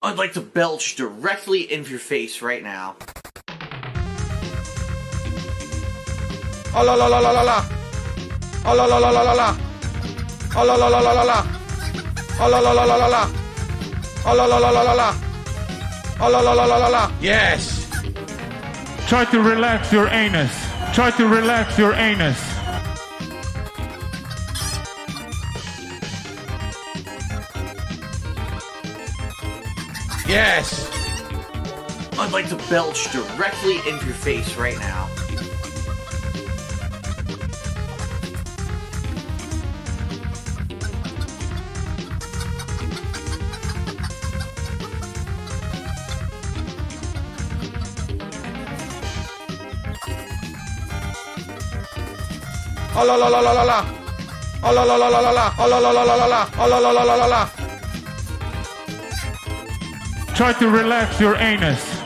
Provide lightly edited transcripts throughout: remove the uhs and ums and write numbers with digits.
I'd like to belch directly into your face right now. Oh la la la la la la. Oh la la la la la la. Oh la la la la la la. Oh la la la la la la. Oh la la la la la la. Oh la la la la la la. Yes. Try to relax your anus. Try to relax your anus. Yes. I'd like to belch directly into your face right now. Oh la la la la la la. Oh la la la la la la. Oh la la la la la la. Oh la la la la la la. Try to relax your anus.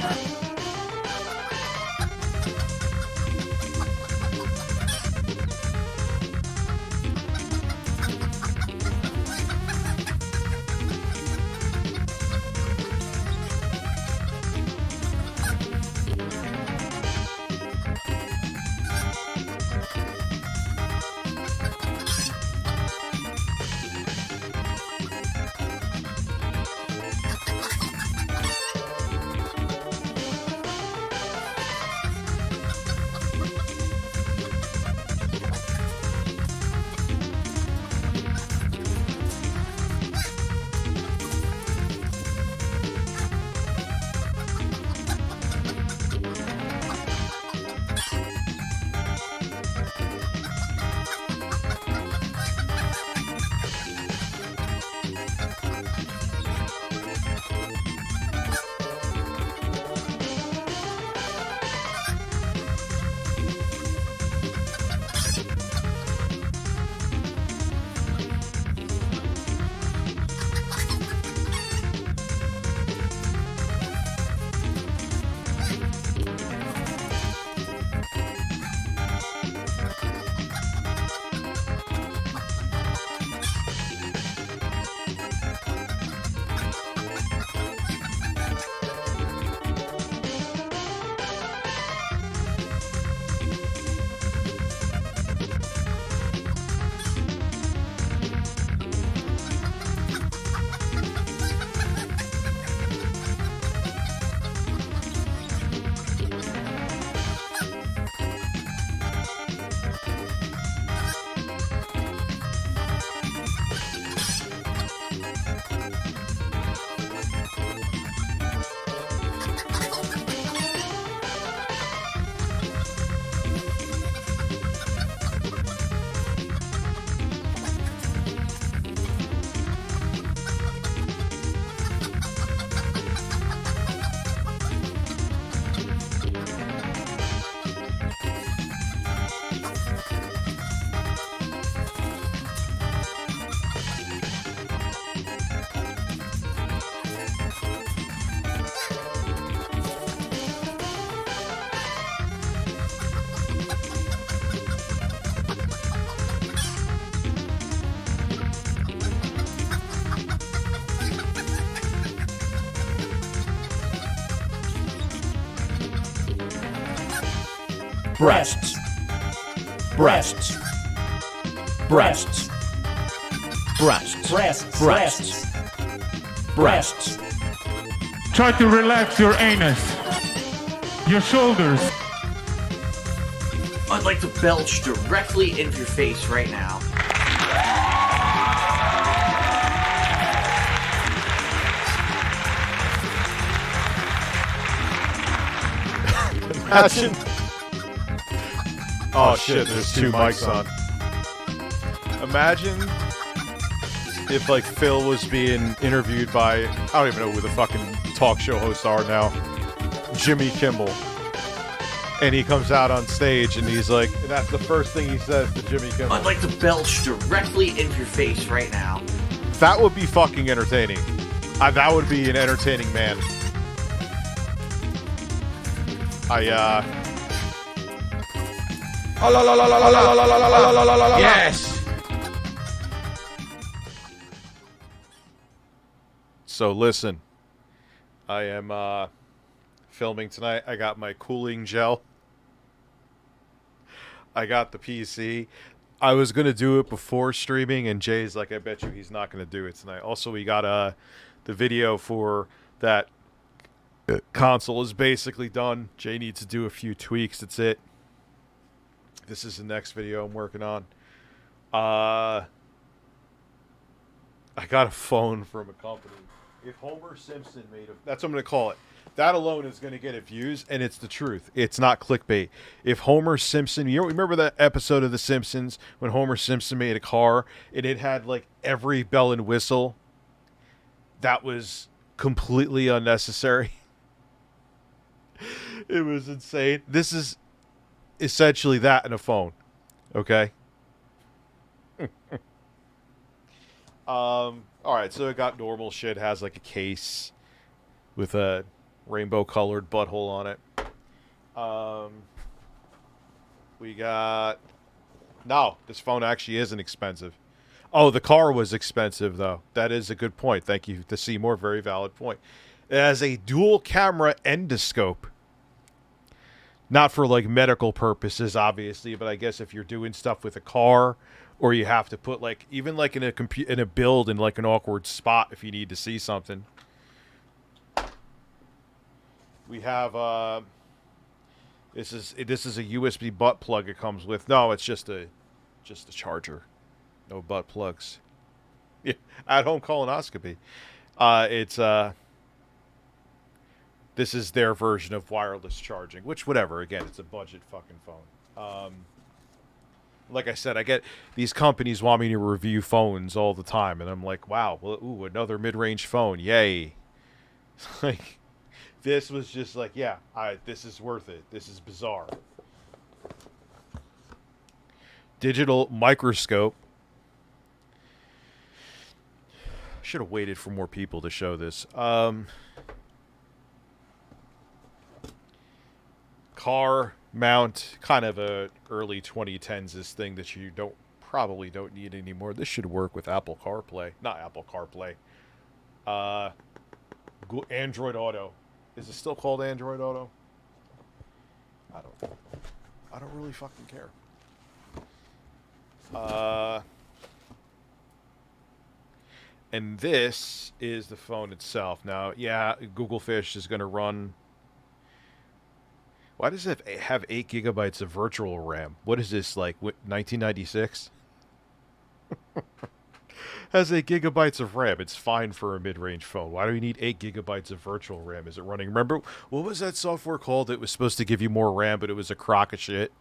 breasts, breasts, breasts, breasts, breasts, breasts, breasts. Try to relax your anus, your shoulders. I'd like to belch directly into your face right now. Imagine. Oh shit, there's two mics on. Imagine if like Phil was being interviewed by, I don't even know who the fucking talk show hosts are now, Jimmy Kimmel. And he comes out on stage and he's like, and that's the first thing he says to Jimmy Kimmel. I'd like to belch directly into your face right now. That would be fucking entertaining. That would be an entertaining man. Oh, la, la, la, la, la, la, la, la, la, la, la, la. Yes. So listen, I am filming tonight. I got my cooling gel. I got the PC. I was going to do it before streaming, and Jay's like, I bet you he's not going to do it tonight. Also, we got the video for that console is basically done. Jay needs to do a few tweaks. That's it. This is the next video I'm working on. I got a phone from a company. If Homer Simpson made a... That's what I'm going to call it. That alone is going to get it views, and it's the truth. It's not clickbait. If Homer Simpson... You remember that episode of The Simpsons when Homer Simpson made a car, and it had, like, every bell and whistle? That was completely unnecessary. It was insane. This is essentially that in a phone. Okay? Alright, so it got normal shit. It has, like, a case with a rainbow-colored butthole on it. We got... No, this phone actually isn't expensive. Oh, the car was expensive, though. That is a good point. Thank you to Seymour. Very valid point. It has a dual-camera endoscope. Not for, like, medical purposes, obviously, but I guess if you're doing stuff with a car, or you have to put, like, even, like, in a build in, like, an awkward spot if you need to see something. We have, this is a USB butt plug it comes with. No, it's just a charger. No butt plugs. Yeah, at-home colonoscopy. This is their version of wireless charging, which, whatever, again, it's a budget fucking phone. Like I said, I get these companies want me to review phones all the time, and I'm like, wow, well, ooh, another mid-range phone, yay. Like, this was just like, yeah, this is worth it. This is bizarre. Digital microscope. Should have waited for more people to show this. Car mount, kind of a early 2010s this thing that you probably don't need anymore. This should work with Apple CarPlay. Not Apple CarPlay. Android Auto. Is it still called Android Auto? I don't really fucking care. And this is the phone itself. Now, yeah, Google Fish is going to run... Why does it have 8 gigabytes of virtual RAM? What is this, like, 1996? Has 8 gigabytes of RAM. It's fine for a mid-range phone. Why do you need 8 gigabytes of virtual RAM? Is it running... Remember, what was that software called? It was supposed to give you more RAM, but it was a crock of shit.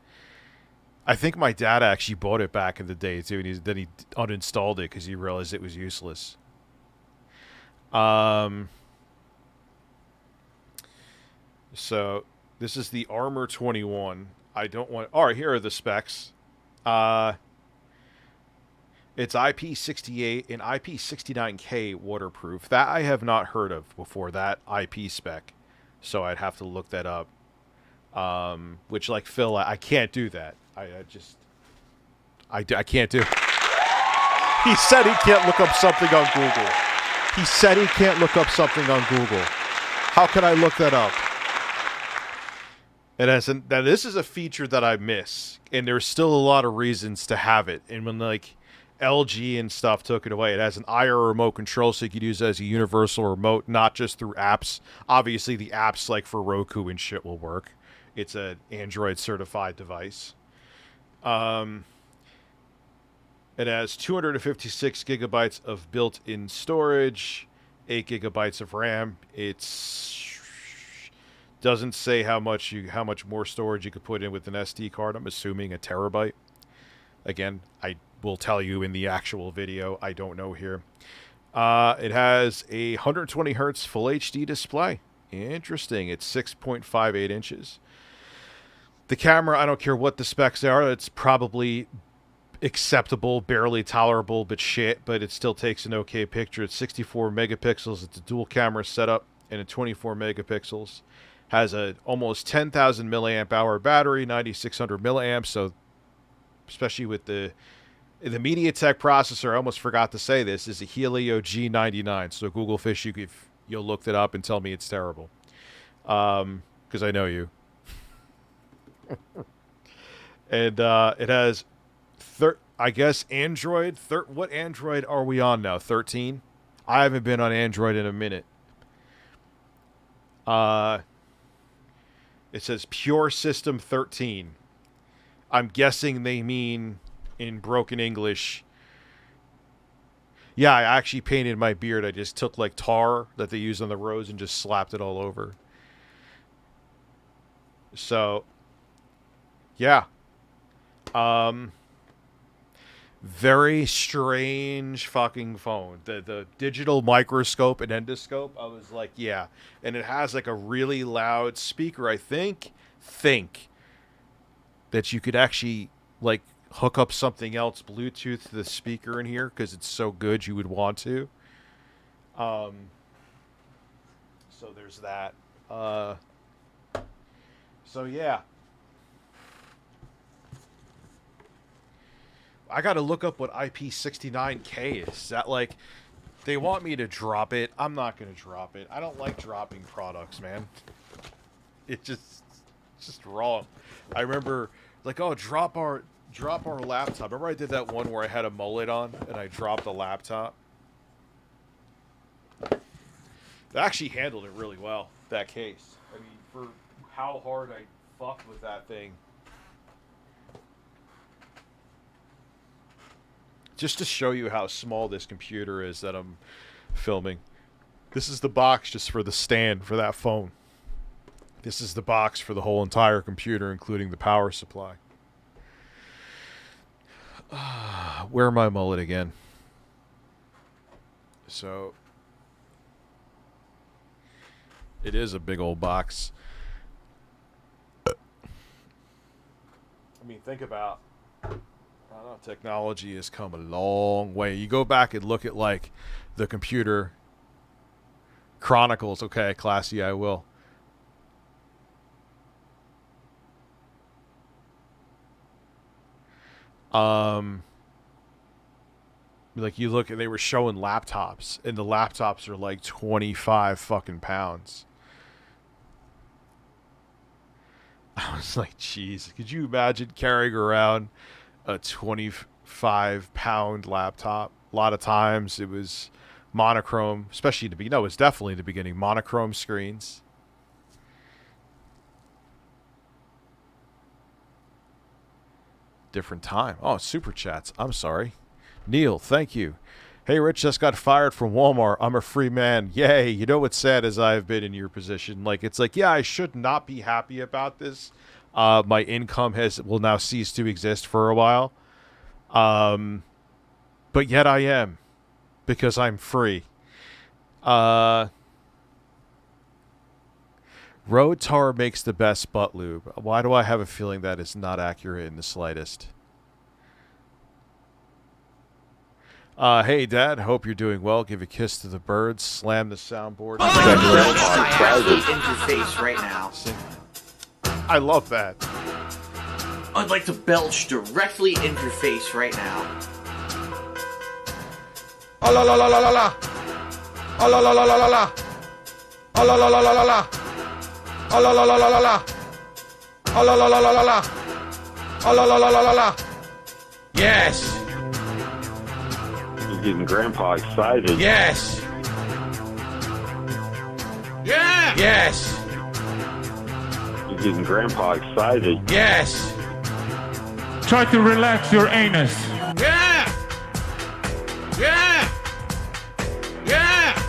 I think my dad actually bought it back in the day, too, and then he uninstalled it because he realized it was useless. So... This is the Armor 21. I don't want... All right, here are the specs. It's IP68 and IP69K waterproof. That I have not heard of before, that IP spec. So I'd have to look that up. Which, like Phil, I can't do that. I can't do... He said he can't look up something on Google. He said he can't look up something on Google. How can I look that up? Now this is a feature that I miss, and there's still a lot of reasons to have it. And when, like, LG and stuff took it away, it has an IR remote control, so you could use it as a universal remote, not just through apps. Obviously, the apps, like, for Roku and shit will work. It's an Android-certified device. It has 256 gigabytes of built-in storage, 8 gigabytes of RAM. It's... Doesn't say how much more storage you could put in with an SD card. I'm assuming a terabyte. Again, I will tell you in the actual video. I don't know here. It has a 120 hertz full HD display. Interesting. It's 6.58 inches. The camera, I don't care what the specs are. It's probably acceptable, barely tolerable, but shit. But it still takes an okay picture. It's 64 megapixels. It's a dual camera setup and a 24 megapixels. Has a almost 10,000 milliamp hour battery, 9,600 milliamps. So, especially with the MediaTek processor, I almost forgot to say this, is a Helio G99. So Google Fish, you'll look it up and tell me it's terrible. Because I know you. And it has, I guess, Android. What Android are we on now? 13? I haven't been on Android in a minute. It says Pure System 13. I'm guessing they mean, in broken English... Yeah, I actually painted my beard. I just took, like, tar that they use on the roads and just slapped it all over. So, yeah. Very strange fucking phone. The digital microscope and endoscope, I was like, yeah. And it has, like, a really loud speaker, I think, that you could actually, like, hook up something else Bluetooth to the speaker in here because it's so good you would want to. So there's that. So yeah. I got to look up what IP69K is. Is that like they want me to drop it? I'm not going to drop it. I don't like dropping products, man. It's just wrong. I remember like, oh, drop our laptop. Remember I did that one where I had a mullet on and I dropped a laptop? It actually handled it really well, that case. I mean, for how hard I fucked with that thing. Just to show you how small this computer is that I'm filming. This is the box just for the stand for that phone. This is the box for the whole entire computer, including the power supply. Wear my mullet again. So, it is a big old box. I mean, think about, I don't know, technology has come a long way. You go back and look at, like, the computer chronicles. Okay, classy, I will. Like you look and they were showing laptops and the laptops are like 25 fucking pounds. I was like, geez, could you imagine carrying around a 25-pound laptop? A lot of times it was monochrome, especially to be, no, it was definitely the beginning, monochrome screens. Different time. Oh, super chats. I'm sorry. Neil, thank you. Hey, Rich, just got fired from Walmart. I'm a free man. Yay. You know what's sad as I've been in your position. Like, it's like, yeah, I should not be happy about this. My income will now cease to exist for a while. But yet I am. Because I'm free. Road tar makes the best butt lube. Why do I have a feeling that is not accurate in the slightest? Hey, Dad. Hope you're doing well. Give a kiss to the birds. Slam the soundboard. Interface right now. I love that. I'd like to belch directly in your face right now. Oh la la la la la la. Oh la la la la la la. Oh la la la la la la. Oh la la la la la la. Oh la la la la la la. Oh la la la la la la. Yes. You're getting Grandpa excited. Yes. Yeah. Yes. You're getting Grandpa excited. Yes. Try to relax your anus. Yeah. Yeah. Yeah.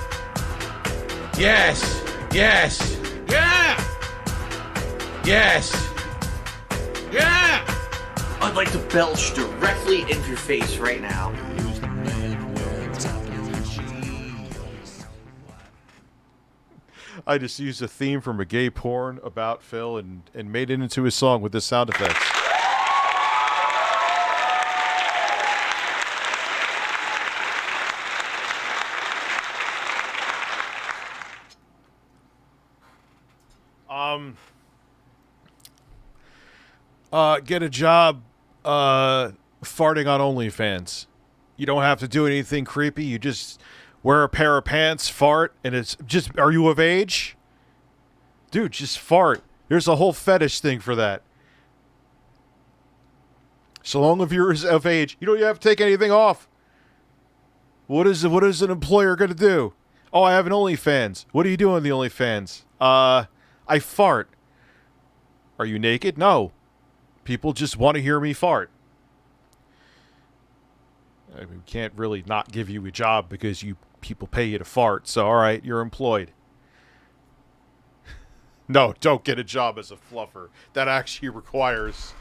Yes. Yes. Yeah. Yes. Yeah. I'd like to belch directly in your face right now. I just used a theme from a gay porn about Phil and made it into a song with this sound effects. Get a job farting on OnlyFans. You don't have to do anything creepy. You just wear a pair of pants, fart, and it's just, are you of age? Dude, just fart. There's a whole fetish thing for that. So long as you're of age, you don't have to take anything off. What is an employer going to do? Oh, I have an OnlyFans. What are you doing on the OnlyFans? I fart. Are you naked? No. People just want to hear me fart. I mean, we can't really not give you a job because people pay you to fart. So, all right, you're employed. No, don't get a job as a fluffer. That actually requires...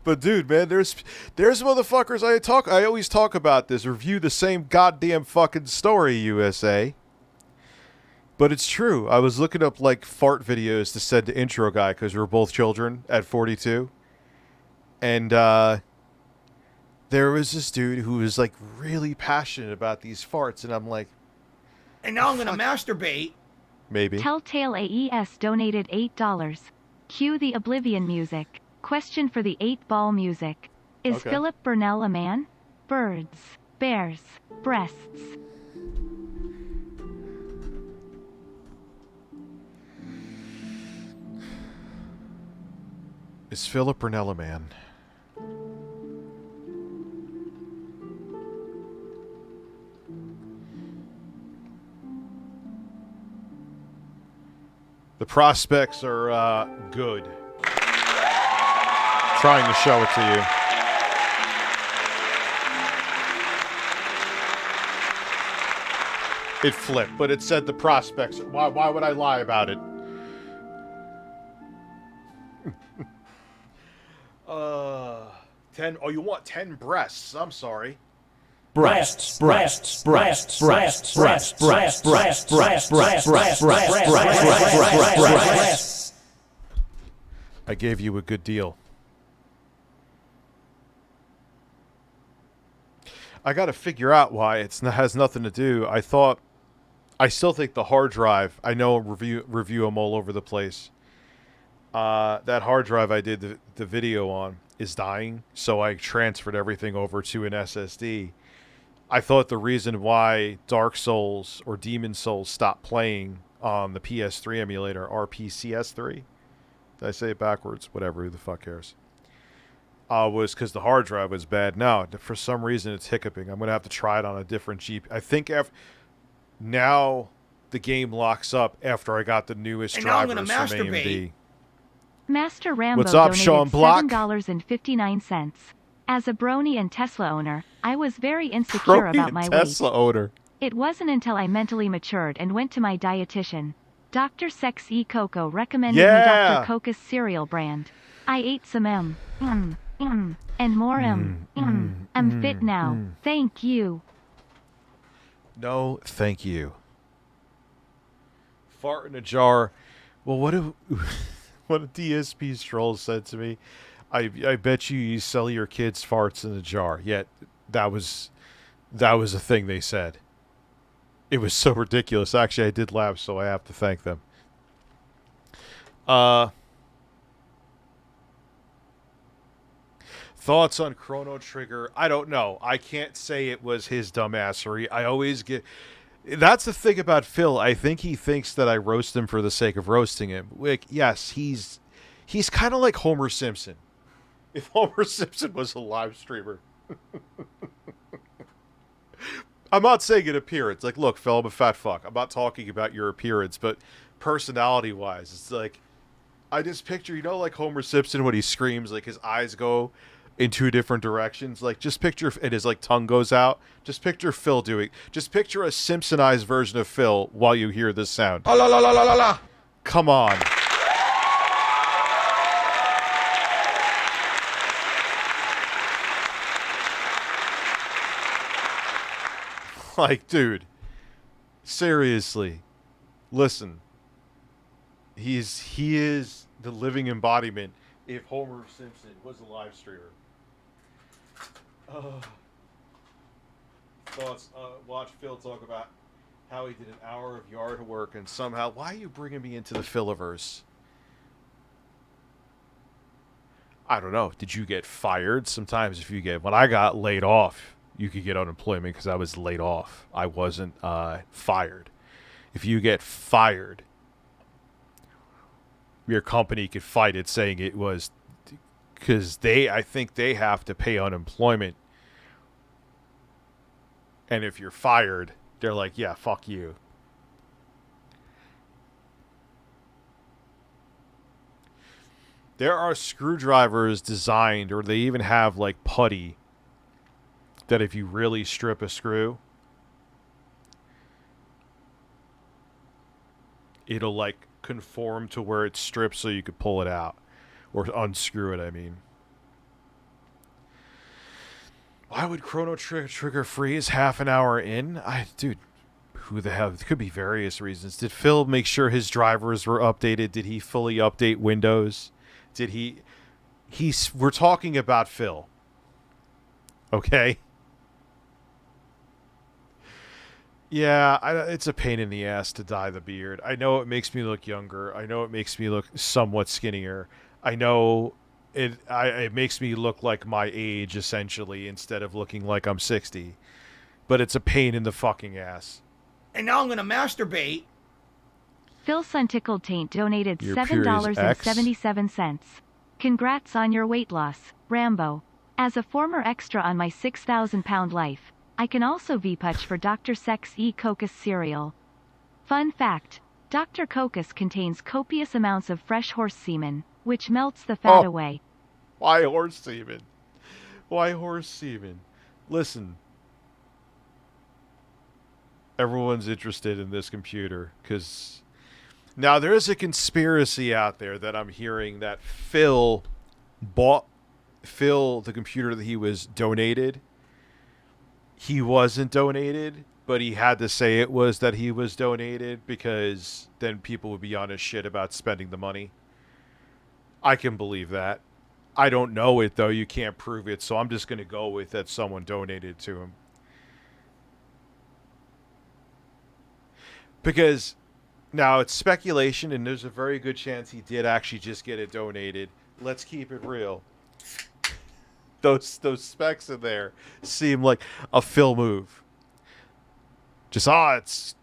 But dude, man, there's motherfuckers I always talk about this. Review the same goddamn fucking story, USA. But it's true. I was looking up like fart videos to send to intro guy because we're both children at 42. And there was this dude who was like really passionate about these farts, and I'm like, and now I'm gonna masturbate. Maybe. Telltale AES donated $8. Cue the Oblivion music. Question for the 8-ball music. Is Okay. Philip Burnell a man? Birds, bears, breasts. Is Philip Burnell a man? The prospects are good. Trying to show it to you. It flipped, but it said the prospects. Why would I lie about it? 10. Oh, you want 10 breasts? I'm sorry. breasts, breasts, breasts, breasts, breasts, breasts, breasts, breasts, breasts, breasts, breasts, breasts. I gave you a good deal. I got to figure out why has nothing to do. I still think the hard drive. I know review them all over the place. That hard drive I did the video on is dying, so I transferred everything over to an SSD. I thought the reason why Dark Souls or Demon Souls stopped playing on the PS3 emulator, RPCS3, did I say it backwards? Whatever, who the fuck cares? Was because the hard drive was bad. Now, for some reason, it's hiccuping. I'm going to have to try it on a different GPU. I think now the game locks up after I got the newest And now I'm drivers gonna from masturbate. AMD. Master Rambo What's up, donated Sean Block? $7.59. As a Brony and Tesla owner, I was very insecure about my weight. Tesla owner. It wasn't until I mentally matured and went to my dietitian. Dr. Sex E. Coco recommended me Dr. Coco's cereal brand. I ate some and more I'm fit now. Thank you. No, thank you. Fart in a jar. Well, what a DSP Stroll said to me. I bet you sell your kids farts in a jar. Yet that was a thing they said. It was so ridiculous. Actually, I did laugh, so I have to thank them. Thoughts on Chrono Trigger? I don't know. I can't say it was his dumbassery. I always get... That's the thing about Phil. I think he thinks that I roast him for the sake of roasting him. Like, yes, he's kind of like Homer Simpson. If Homer Simpson was a live streamer. I'm not saying an appearance. Like, look, Phil, I'm a fat fuck. I'm not talking about your appearance, but personality-wise, it's like... I just picture, like Homer Simpson when he screams, like his eyes go in two different directions. Like, just picture, and his like tongue goes out. Just picture Phil doing. Just picture a Simpsonized version of Phil while you hear this sound. Oh, la la la la la la. Come on. Like, dude, seriously, listen. He is the living embodiment if Homer Simpson was a live streamer. Thoughts? Watch Phil talk about how he did an hour of yard work and somehow... Why are you bringing me into the Philaverse? I don't know. Did you get fired? Sometimes if you get... When I got laid off, you could get unemployment because I was laid off. I wasn't fired. If you get fired, your company could fight it, saying it was because I think they have to pay unemployment. And if you're fired, they're like, yeah, fuck you. There are screwdrivers designed, or they even have like putty, that if you really strip a screw, it'll like conform to where it strips so you could pull it out. Or unscrew it, I mean. Why would Chrono Trigger freeze half an hour in? Dude, who the hell? It could be various reasons. Did Phil make sure his drivers were updated? Did he fully update Windows? Did he... We're talking about Phil. Okay? Yeah, it's a pain in the ass to dye the beard. I know it makes me look younger. I know it makes me look somewhat skinnier. I know it makes me look like my age, essentially, instead of looking like I'm 60. But it's a pain in the fucking ass. And now I'm gonna masturbate. Phil Suntickled Taint donated Your period is $7.77. Congrats on your weight loss, Rambo. As a former extra on my 6,000-pound life, I can also V-Putch for Dr. Sex E. Cocos cereal. Fun fact, Dr. Cocos contains copious amounts of fresh horse semen, which melts the fat away. Why horse semen? Why horse semen? Listen. Everyone's interested in this computer, because... Now, there's a conspiracy out there that I'm hearing that Phil bought the computer that he was donated. He wasn't donated, but he had to say it was that he was donated because then people would be on his shit about spending the money. I can believe that. I don't know it, though. You can't prove it, so I'm just going to go with that someone donated to him. Because... Now, it's speculation, and there's a very good chance he did actually just get it donated. Let's keep it real. Those specs in there seem like a Phil move. Just, it's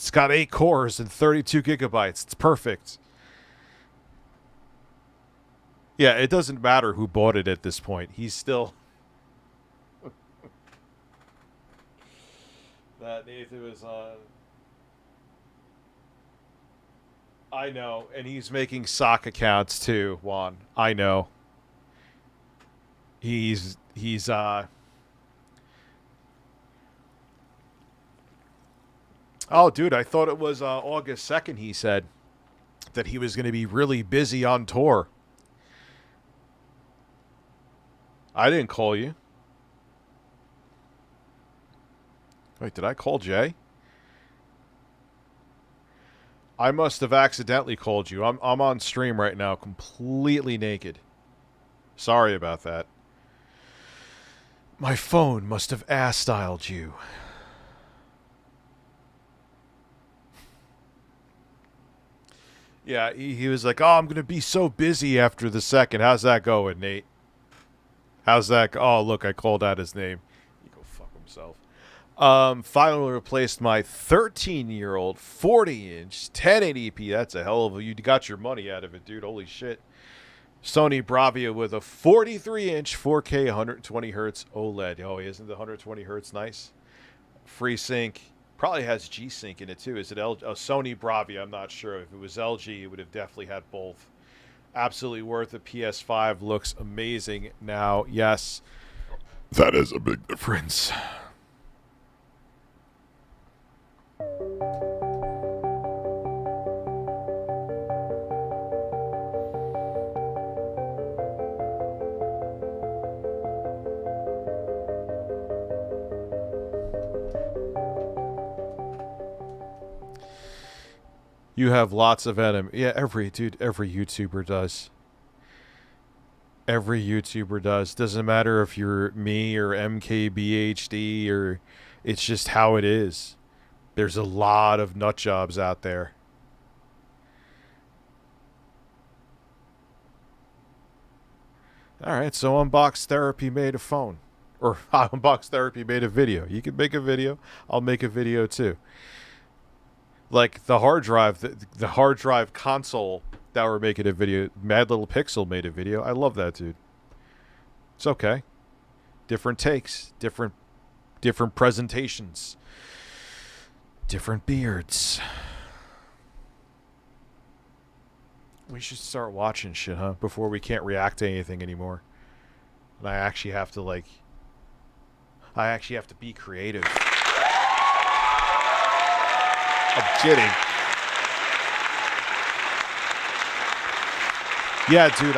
got 8 cores and 32 gigabytes. It's perfect. Yeah, it doesn't matter who bought it at this point. He's still... That Nathan was on... I know, and he's making sock accounts too, Juan. I know. He's Oh, dude, I thought it was August 2nd, he said that he was going to be really busy on tour. I didn't call you. Wait, did I call Jay? I must have accidentally called you. I'm on stream right now, completely naked. Sorry about that. My phone must have ass-styled you. Yeah, he was like, I'm going to be so busy after the 2nd. How's that going, Nate? How's that? Oh, look, I called out his name. He go fuck himself. Finally replaced my 13-year-old 40-inch 1080p. That's a hell of a... You got your money out of it, dude. Holy shit. Sony Bravia with a 43-inch 4K 120 hertz OLED. Oh, isn't the 120 hertz nice? FreeSync. Probably has G-Sync in it, too. Is it Sony Bravia? I'm not sure. If it was LG, it would have definitely had both. Absolutely worth it. PS5 looks amazing now. Yes, that is a big difference. You have lots of enemy. Yeah, every YouTuber does. Every YouTuber does. Doesn't matter if you're me or MKBHD or... It's just how it is. There's a lot of nut jobs out there. Alright, so Unbox Therapy made a phone. Or Unbox Therapy made a video. You can make a video. I'll make a video too. Like the hard drive, the hard drive console that we're making a video. Mad Little Pixel made a video. I love that dude. It's okay. Different takes, different presentations, different beards. We should start watching shit, huh? Before we can't react to anything anymore. And I actually have to be creative. I'm kidding. Yeah, dude,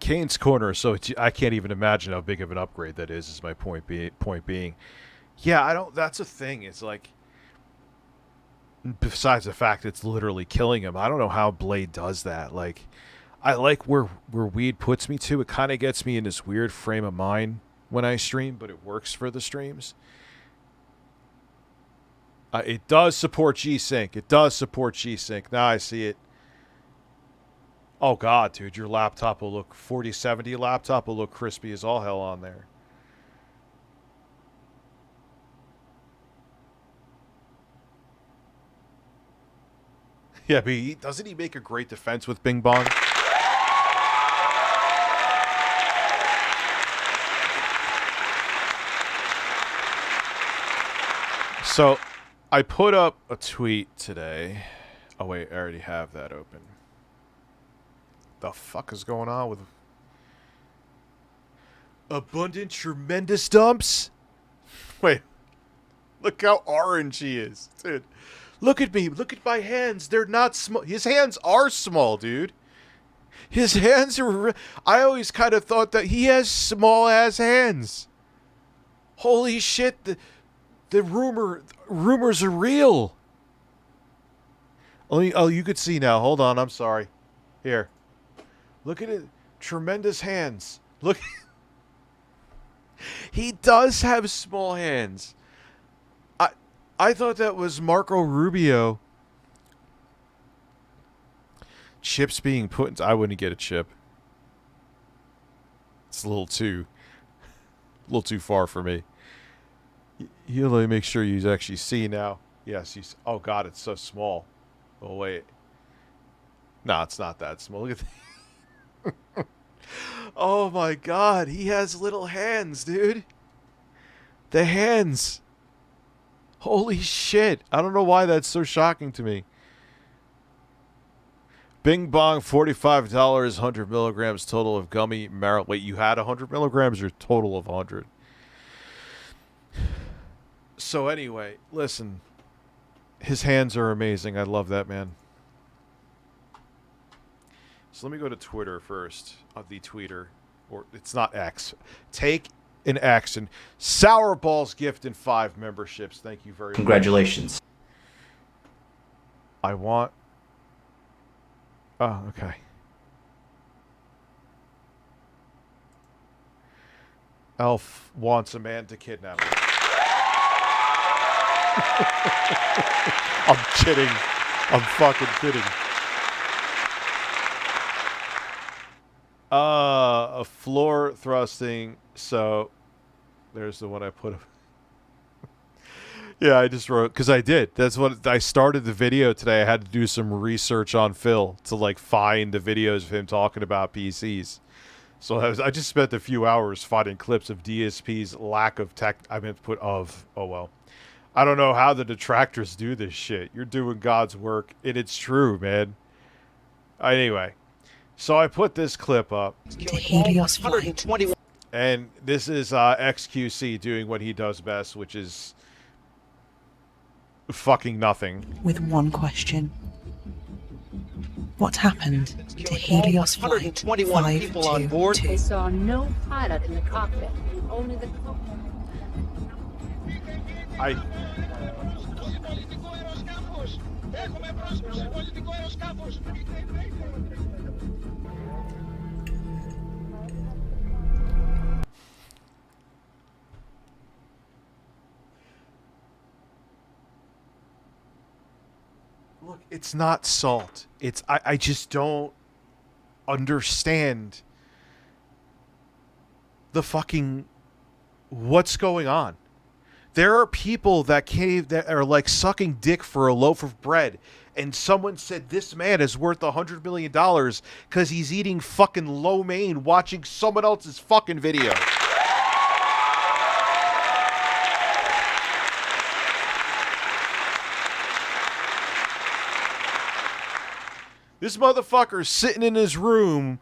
Kane's Corner, so I can't even imagine how big of an upgrade that is my point being. Yeah, that's a thing. It's like, besides the fact it's literally killing him, I don't know how Blade does that. Like, I like where weed puts me to. It kind of gets me in this weird frame of mind when I stream, but it works for the streams. It does support G-Sync. It does support G-Sync. Now I see it. Oh, God, dude, your laptop will look... 4070 laptop will look crispy as all hell on there. Yeah, but doesn't he make a great defense with Bing Bong? So, I put up a tweet today. Oh, wait, I already have that open. The fuck is going on with abundant tremendous dumps? Wait, look how orange he is, dude. Look at me, look at my hands. They're not small. His hands are small, dude. His hands are... I always kind of thought that he has small ass hands. Holy shit, the rumors are real. Oh, you could see now. Hold on, I'm sorry. Here. Look at it. Tremendous hands. Look. He does have small hands. I thought that was Marco Rubio. Chips being put into... I wouldn't get a chip. It's a little too far for me. You let me make sure you actually see now. Yes, oh God, it's so small. Oh wait. No, it's not that small. Look at oh my God, he has little hands, dude. The hands. Holy shit. I don't know why that's so shocking to me. Bing Bong, $45, 100 milligrams total of gummy marijuana. Wait, you had 100 milligrams or total of 100? So anyway, listen. His hands are amazing. I love that, man. So let me go to Twitter first. The tweeter. Or it's not X. Take an action. Sour Balls gift and 5 memberships. Thank you very much. Congratulations. I want... Oh, okay. Elf wants a man to kidnap him. I'm kidding. I'm fucking kidding. A floor thrusting. So, there's the one I put. Yeah, I just wrote, because I did. That's what I started the video today. I had to do some research on Phil to like find the videos of him talking about PCs. So I just spent a few hours finding clips of DSP's lack of tech. I meant to put of. Oh well. I don't know how the detractors do this shit. You're doing God's work, and it's true, man. Anyway, so I put this clip up. And this is XQC doing what he does best, which is fucking nothing. With one question. What happened to Helios Flight 522? They saw no pilot in the cockpit, only the co-pilot. Look, it's not salt. It's I just don't understand the fucking what's going on. There are people that are like sucking dick for a loaf of bread, and someone said this man is worth $100 million because he's eating fucking lo mein watching someone else's fucking video. This motherfucker's sitting in his room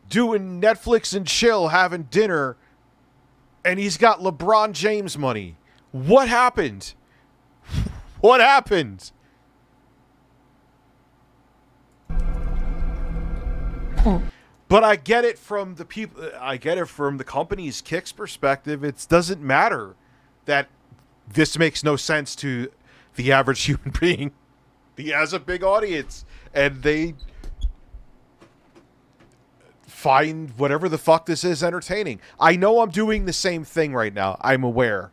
doing Netflix and chill, having dinner, and he's got LeBron James money. What happened? What happened? But I get it from the people. I get it from the company's Kick's perspective. It doesn't matter that this makes no sense to the average human being. He has a big audience, and they find whatever the fuck this is entertaining. I know I'm doing the same thing right now. I'm aware.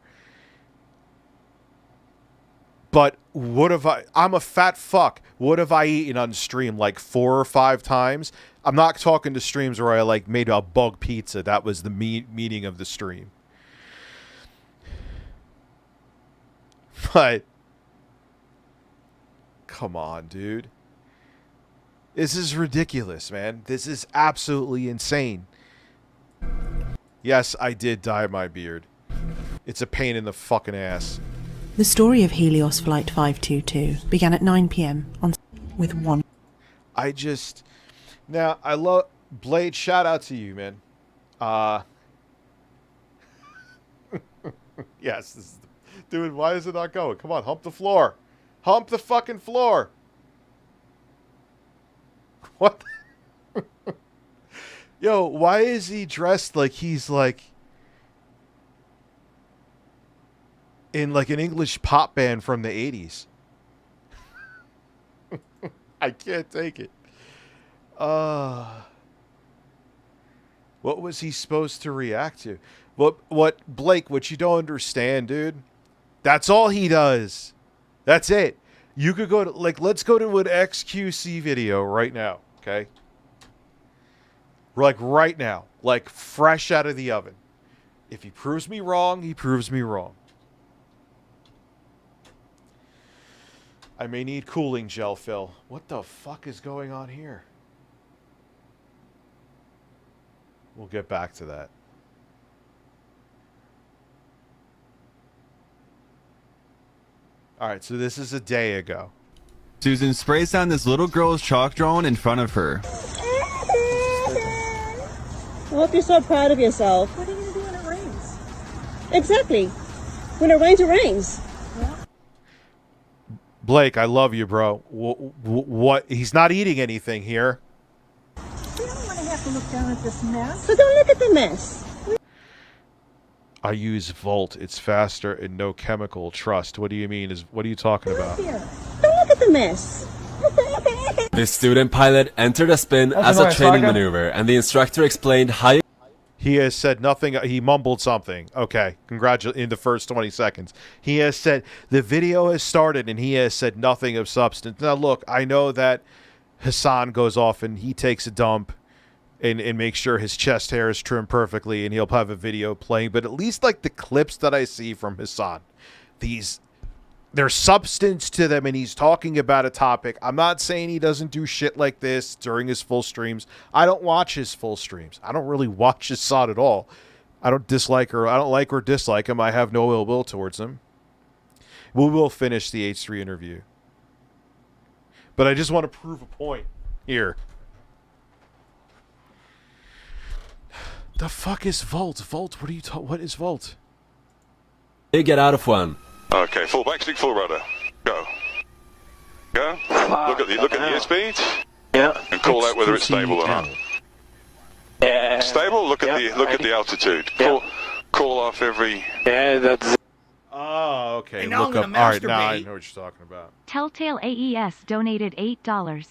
But what have I'm a fat fuck. What have I eaten on stream like 4 or 5 times? I'm not talking to streams where I like made a bug pizza. That was the meaning of the stream. But come on, dude. This is ridiculous, man. This is absolutely insane. Yes, I did dye my beard. It's a pain in the fucking ass. The story of Helios Flight 522 began at 9 p.m. on with one. Now, I love Blade. Shout out to you, man. Yes, this is dude. Why is it not going? Come on, hump the floor. Hump the fucking floor. What? Yo, why is he dressed like he's like in like an English pop band from the 80s? I can't take it. What was he supposed to react to? What Blake, what you don't understand, dude? That's all he does. That's it. You could go to, like, let's go to an XQC video right now, okay? Like, right now. Like, fresh out of the oven. If he proves me wrong, he proves me wrong. I may need cooling gel, Phil. What the fuck is going on here? We'll get back to that. All right, so this is a day ago. Susan sprays down this little girl's chalk drawing in front of her. I hope you're so proud of yourself. What are you going to do when it rains? Exactly. When it rains, it rains. Blake, I love you, bro. What? He's not eating anything here. We don't want to have to look down at this mess. So don't look at the mess. I use Volt. It's faster and no chemical. Trust. What do you mean? What are you talking about? Don't look at the mess. The student pilot entered a spin as a training maneuver, and the instructor explained how. He has said nothing. He mumbled something. Okay. In the first 20 seconds. He has said the video has started and he has said nothing of substance. Now, look, I know that Hassan goes off and he takes a dump and makes sure his chest hair is trimmed perfectly and he'll have a video playing. But at least like the clips that I see from Hassan, there's substance to them and he's talking about a topic. I'm not saying he doesn't do shit like this during his full streams. I don't watch his full streams. I don't really watch Hassan at all. I don't like or dislike him. I have no ill will towards him. We will finish the H3 interview. But I just want to prove a point here. The fuck is Volt? Volt, what are you what is Volt? They get out of one. Okay, full backstick, full rudder. Go. Go. Look at the airspeed. Yeah. And call out whether it's stable or not. Yeah. Stable. Look at the altitude. Call off every. Yeah, that's. Oh, okay. And now Look I'm up. gonna All right, now masturbate. I know what you're talking about. Telltale AES donated $8.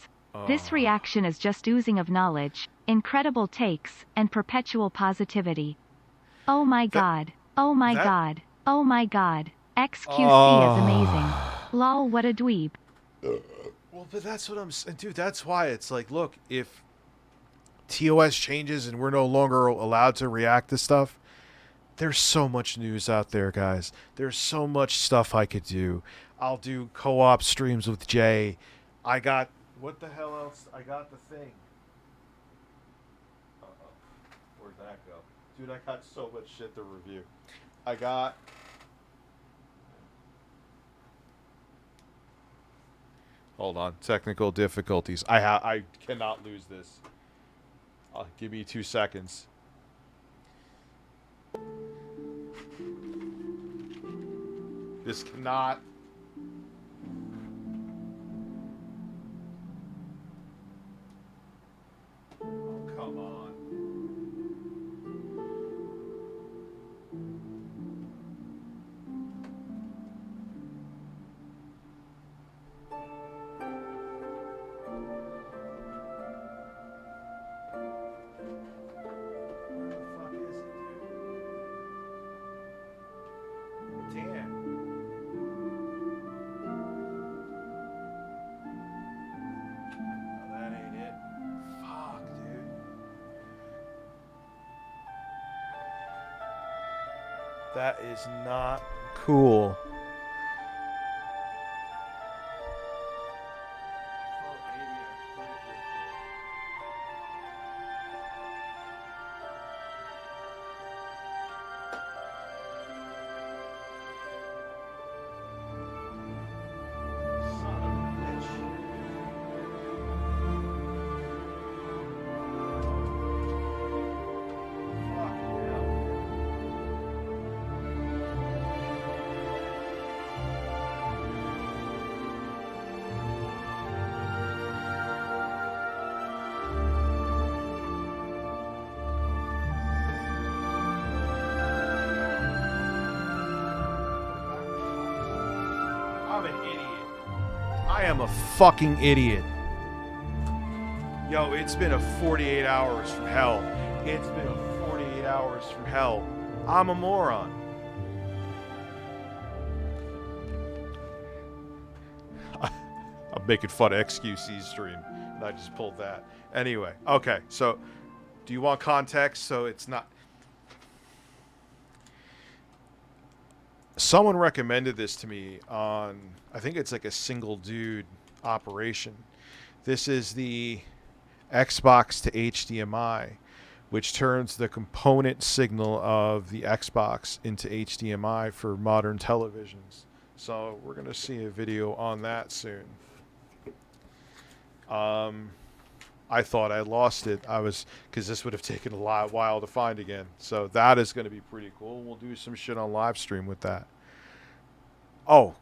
This reaction is just oozing of knowledge, incredible takes, and perpetual positivity. Oh my god. Oh my god. Oh my god. XQC is amazing. Lol, what a dweeb. Well, but that's what I'm saying. Dude, that's why it's like, look, if TOS changes and we're no longer allowed to react to stuff. There's so much news out there, guys. There's so much stuff I could do. I'll do co-op streams with Jay. I got... What the hell else? I got the thing. Where'd that go? Dude, I got so much shit to review. I got... Hold on. Technical difficulties. I cannot lose this. Give me 2 seconds. This cannot... Oh, come on. That is not cool. I'm an idiot. I am a fucking idiot. Yo, it's been a 48 hours from hell. It's been a 48 hours from hell. I'm a moron. I'm making fun of XQC's stream, and I just pulled that. Anyway, okay, so do you want context? So it's not... Someone recommended this to me on, I think it's like a single dude operation. This is the Xbox to HDMI, which turns the component signal of the Xbox into HDMI for modern televisions. So we're going to see a video on that soon. I thought I lost it. Because this would have taken a while to find again. So that is going to be pretty cool. We'll do some shit on live stream with that. Oh,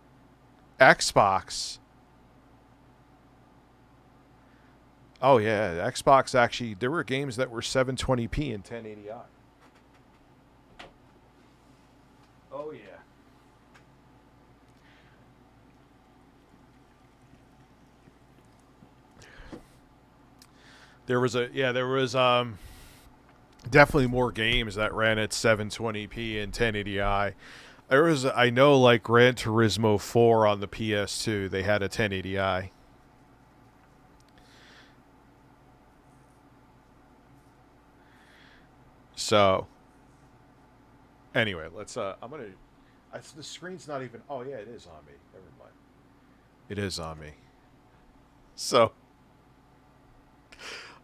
Xbox. Oh yeah, Xbox actually. There were games that were 720p and 1080i. Oh yeah. There was definitely more games that ran at 720p and 1080i. I know like Gran Turismo 4 on the PS2, they had a 1080i. So anyway, let's the screen's not even, oh yeah, it is on me. Never mind. It is on me. So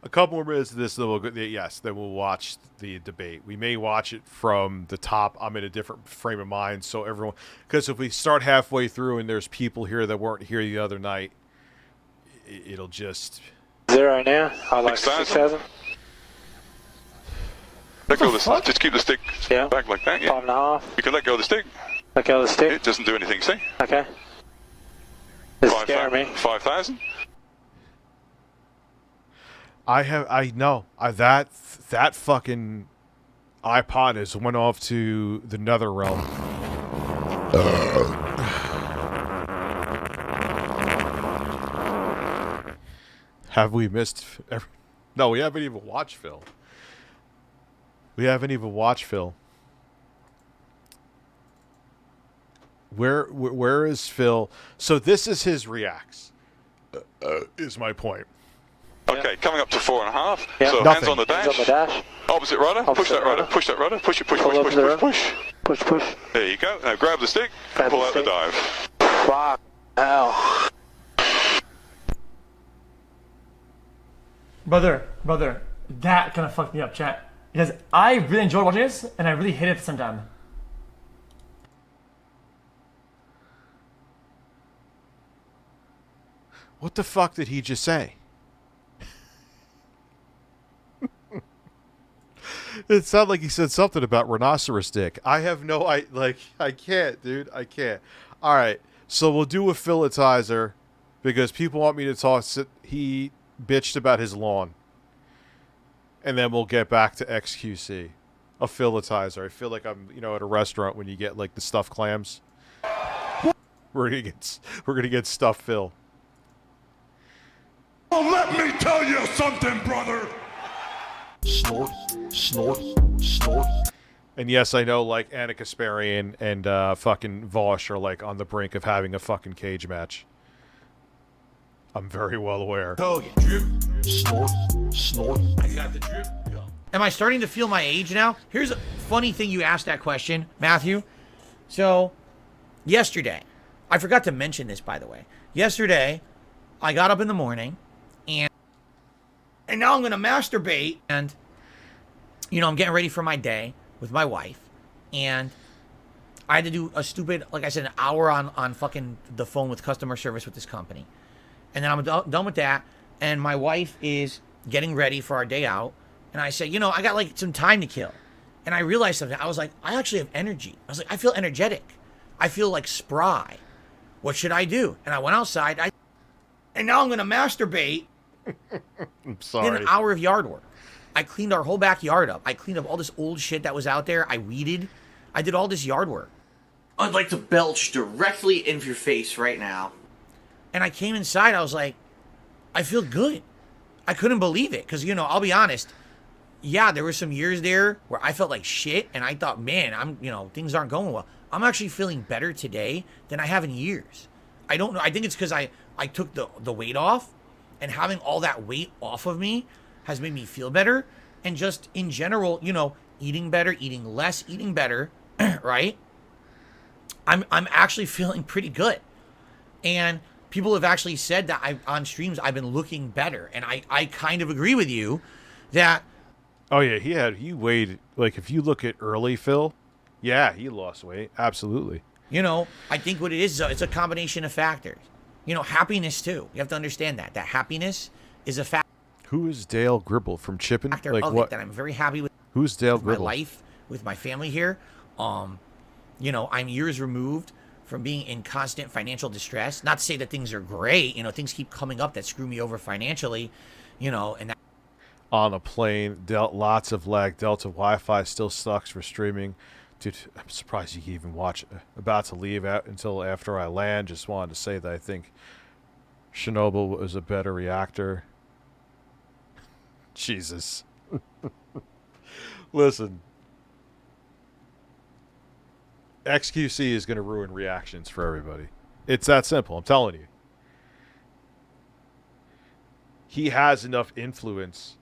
a couple more minutes of this, then we'll watch the debate. We may watch it from the top. I'm in a different frame of mind, so everyone... Because if we start halfway through and there's people here that weren't here the other night, it'll just... Zero now. I like 6,000. Let go of the... Just keep the stick back like that, yeah. 5.5. You can let go of the stick. Let go of the stick. It doesn't do anything, see? Okay. It's scaring me. 5,000. I know that fucking iPod has went off to the nether realm. Have we missed? No, we haven't even watched Phil. Where is Phil? So this is his reacts. Is my point. Okay, coming up to 4.5. Yeah. So Nothing. hands on the dash. Hands on the dash. Opposite rudder. Push Opposite that rudder. rudder. Push that rudder. Push it. Push. Pull Push. over Push. the Push. rudder. Push. Push, push. There you go. Now grab the stick. Grab Pull the out the stick. dive. Fuck. Hell. Brother, that kind of fucked me up, chat. Because I really enjoyed watching this, and I really hate it at the same time. What the fuck did he just say? It sounded like he said something about rhinoceros dick. I have no... I can't, dude. I can't. All right. So we'll do a philatizer because people want me to talk... He bitched about his lawn. And then we'll get back to XQC. A philatizer. I feel like I'm, at a restaurant when you get, like, the stuffed clams. We're gonna get stuffed Phil. Well, let me tell you something, brother. Snort, snort, snort. And yes, I know, like, Anna Kasparian and fucking Vosh are, like, on the brink of having a fucking cage match. I'm very well aware. Oh, yeah. Drip. Snort, snort. I got the drip. Go. Am I starting to feel my age now? Here's a funny thing you asked that question, Matthew. So, yesterday, I forgot to mention this, by the way. Yesterday, I got up in the morning, and now I'm going to masturbate, and, I'm getting ready for my day with my wife, and I had to do a stupid, like I said, an hour on fucking the phone with customer service with this company. And then I'm done with that, and my wife is getting ready for our day out, and I said, I got, like, some time to kill. And I realized something. I was like, I actually have energy. I was like, I feel energetic. I feel, like, spry. What should I do? And I went outside, and now I'm going to masturbate. I'm sorry. Did an hour of yard work. I cleaned our whole backyard up. I cleaned up all this old shit that was out there. I weeded. I did all this yard work. I'd like to belch directly into your face right now. And I came inside. I was like, I feel good. I couldn't believe it. Because, I'll be honest. Yeah, there were some years there where I felt like shit. And I thought, man, things aren't going well. I'm actually feeling better today than I have in years. I don't know. I think it's because I took the weight off. And having all that weight off of me has made me feel better. And just in general, eating better, eating less, eating better, right? I'm actually feeling pretty good. And people have actually said that on streams I've been looking better. And I kind of agree with you that... Oh, yeah, he weighed... Like, if you look at early Phil, yeah, he lost weight. Absolutely. I think what it is it's a combination of factors. Happiness, too. You have to understand that happiness is a factor. Who is Dale Gribble from Chippin'? Like of what? That I'm very happy with. Who's Dale with Gribble? My life, with my family here. I'm years removed from being in constant financial distress. Not to say that things are great. Things keep coming up that screw me over financially. And that. On a plane, lots of lag. Delta Wi-Fi still sucks for streaming. Dude, I'm surprised you can even watch. About to leave out until after I land. Just wanted to say that I think Chernobyl was a better reactor. Jesus. Listen. XQC is going to ruin reactions for everybody. It's that simple. I'm telling you. He has enough influence.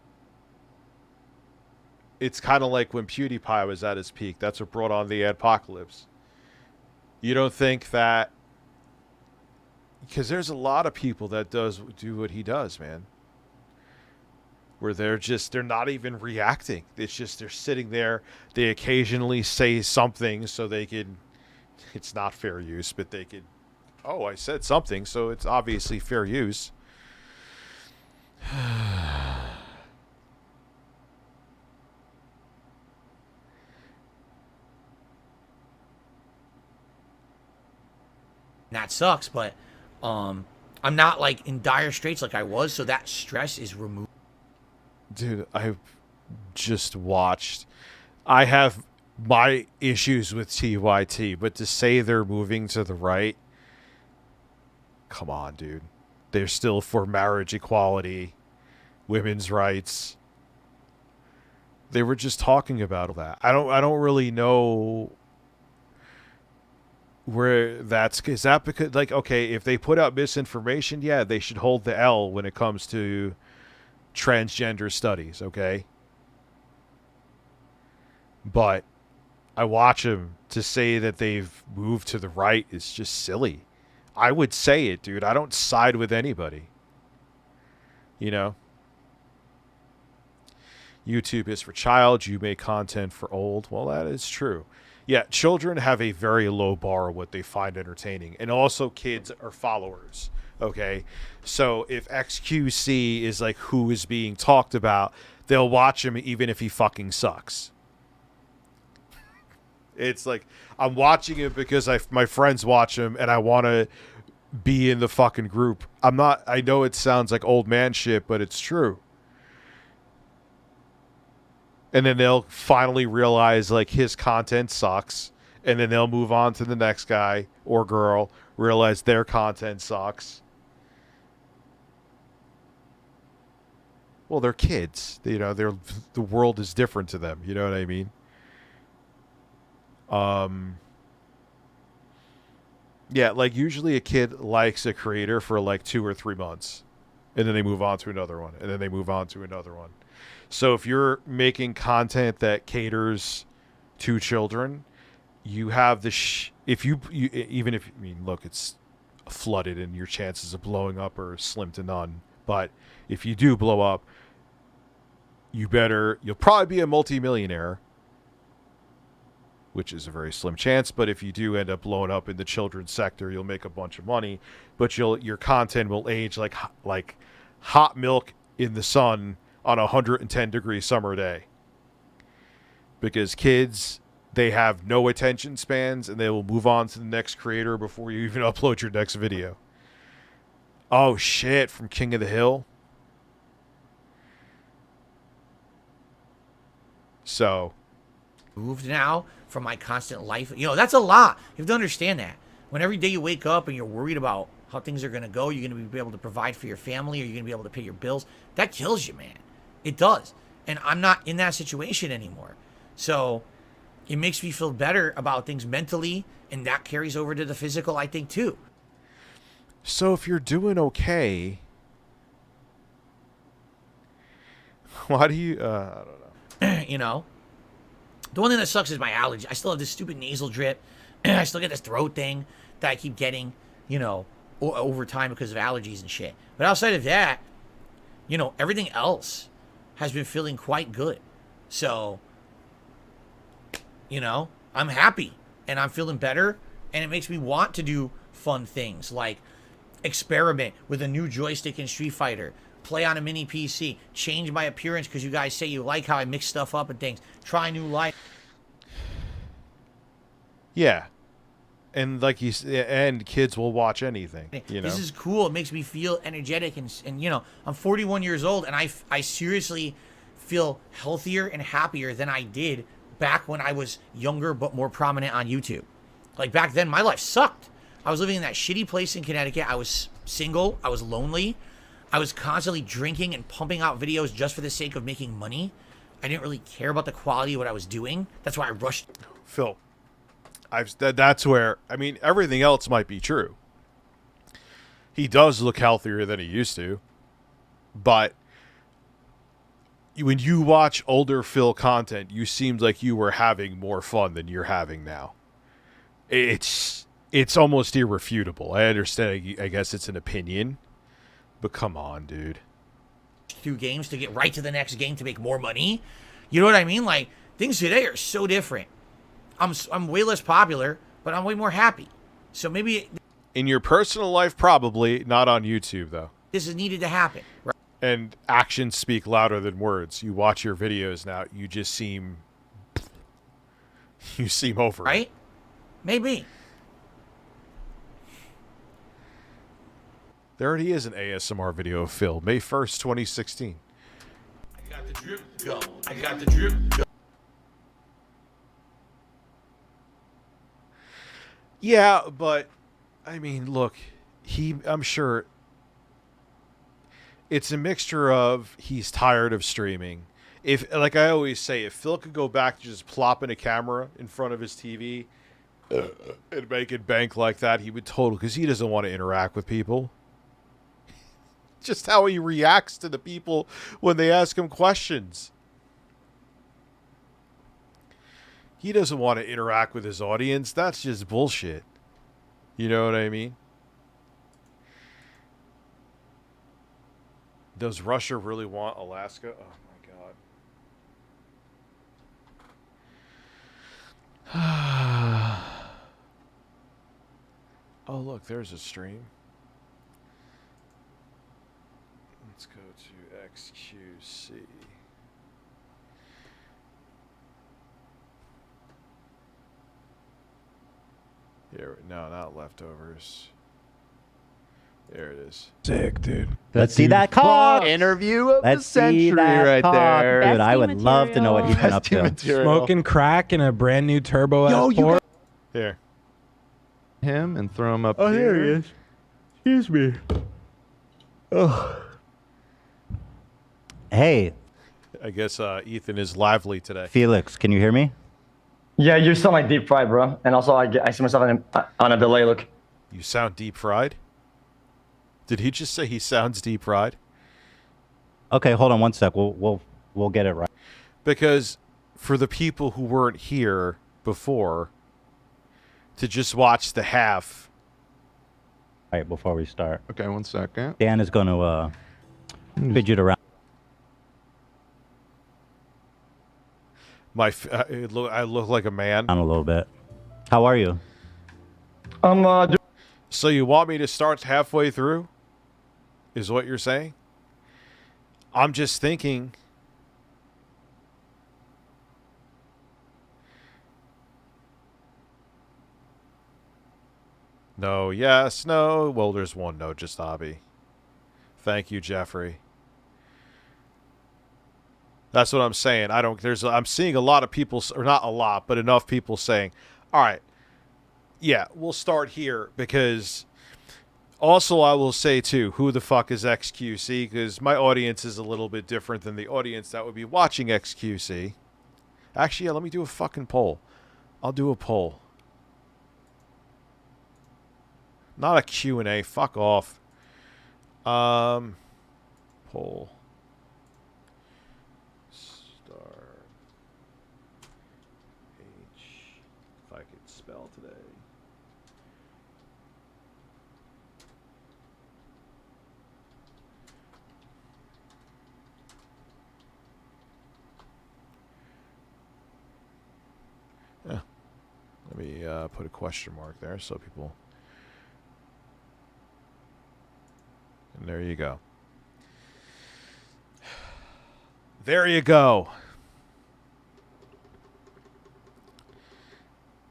It's kind of like when PewDiePie was at his peak. That's what brought on the apocalypse. You don't think that... Because there's a lot of people that do what he does, man. Where they're not even reacting. It's just they're sitting there. They occasionally say something so they can... It's not fair use, but they could... Oh, I said something, so it's obviously fair use. That sucks, but I'm not like in dire straits like I was, so that stress is removed. Dude, I've just watched. I have my issues with TYT, but to say they're moving to the right, come on, dude. They're still for marriage equality, women's rights. They were just talking about that. I don't really know where is that because, like, okay, if they put out misinformation, yeah, they should hold the L when it comes to transgender studies, okay? But I watch them. To say that they've moved to the right is just silly. I would say it, dude. I don't side with anybody. You know? YouTube is for child. You make content for old. Well, that is true. Yeah, children have a very low bar of what they find entertaining. And also kids are followers. Okay? So if XQC is like who is being talked about, they'll watch him even if he fucking sucks. It's like, I'm watching it because my friends watch him and I want to be in the fucking group. I'm not, I know it sounds like old man shit, but it's true. And then they'll finally realize like his content sucks. And then they'll move on to the next guy or girl, realize their content sucks. Well, they're kids. You know, the world is different to them. You know what I mean? Yeah, like usually a kid likes a creator for like 2 or 3 months, and then they move on to another one, and then they move on to another one. So if you're making content that caters to children, you have the even if, I mean, look, it's flooded and your chances of blowing up are slim to none. But if you do blow up, you'll probably be a multimillionaire, which is a very slim chance. But if you do end up blowing up in the children's sector, you'll make a bunch of money, but your content will age like hot milk in the sun on a 110-degree summer day. Because kids, they have no attention spans, and they will move on to the next creator before you even upload your next video. Oh shit, from King of the Hill. So moved now from my constant life. You know, that's a lot. You have to understand that. When every day you wake up and you're worried about how things are going to go, you're going to be able to provide for your family, or you're going to be able to pay your bills, that kills you, man. It does. And I'm not in that situation anymore. So it makes me feel better about things mentally, and that carries over to the physical, I think, too. So if you're doing okay, why do you, I don't know. You know? The one thing that sucks is my allergy. I still have this stupid nasal drip. I still get this throat thing that I keep getting, you know, over time because of allergies and shit. But outside of that, you know, everything else has been feeling quite good. So, you know, I'm happy and I'm feeling better, and it makes me want to do fun things like experiment with a new joystick in Street Fighter, play on a mini PC, change my appearance because you guys say you like how I mix stuff up and things, try new life. Yeah. And like you said, and kids will watch anything, you know? This is cool. It makes me feel energetic, and you know, I'm 41 years old, and I seriously feel healthier and happier than I did back when I was younger but more prominent on YouTube. Like back then, my life sucked. I was living in that shitty place in Connecticut. I was single. I was lonely. I was constantly drinking and pumping out videos just for the sake of making money. I didn't really care about the quality of what I was doing. That's why I rushed. Phil, that's where, I mean, everything else might be true. He does look healthier than he used to. But when you watch older Phil content, you seemed like you were having more fun than you're having now. It's almost irrefutable. I understand, I guess it's an opinion. But come on, dude. Through games to get right to the next game to make more money. You know what I mean? Like, things today are so different. I'm way less popular, but I'm way more happy. So maybe in your personal life, probably not on YouTube, though. This is needed to happen. Right? And actions speak louder than words. You watch your videos now, you just seem over. Right? Maybe. There already is an ASMR video of Phil, May 1st, 2016. I got the drip, go. I got the drip, go. Yeah, but, I mean, look, I'm sure it's a mixture of he's tired of streaming. If, like I always say, if Phil could go back to just plopping a camera in front of his TV and make it bank like that, he would totally, because he doesn't want to interact with people. Just how he reacts to the people when they ask him questions. He doesn't want to interact with his audience. That's just bullshit. You know what I mean? Does Russia really want Alaska? Oh my god. Oh, look, there's a stream. Let's go to XQC. Here, no, not leftovers. There it is. Sick, dude. Let's see that cock. Interview of Let's the century see that right cock. there. Dude, I would love to know what he's been up to. Smoking crack in a brand new turbo S4. Here. Him and throw him up. Oh, here. there he is. Excuse me. Oh. Hey. I guess Ethan is lively today. Felix, can you hear me? Yeah, you sound like deep fried, bro. And also, I see myself on a delay. Look. You sound deep fried? Did he just say he sounds deep fried? Okay, hold on one sec. We'll get it right. Because for the people who weren't here before, to just watch the half. All right, before we start. Okay, 1 second. Dan is going to fidget around. I look like a man. On a little bit. How are you? So you want me to start halfway through? Is what you're saying? I'm just thinking. No, yes, no. Well, there's one no, just hobby. Thank you, Jeffrey. That's what I'm saying. I'm seeing a lot of people, or not a lot, but enough people saying, all right, yeah, we'll start here, because also I will say too, who the fuck is XQC? Because my audience is a little bit different than the audience that would be watching XQC. Actually, yeah, let me do a fucking poll. I'll do a poll. Not a Q&A. Fuck off. Poll. Star H. If I could spell today. Yeah. Let me put a question mark there so people... And there you go. There you go.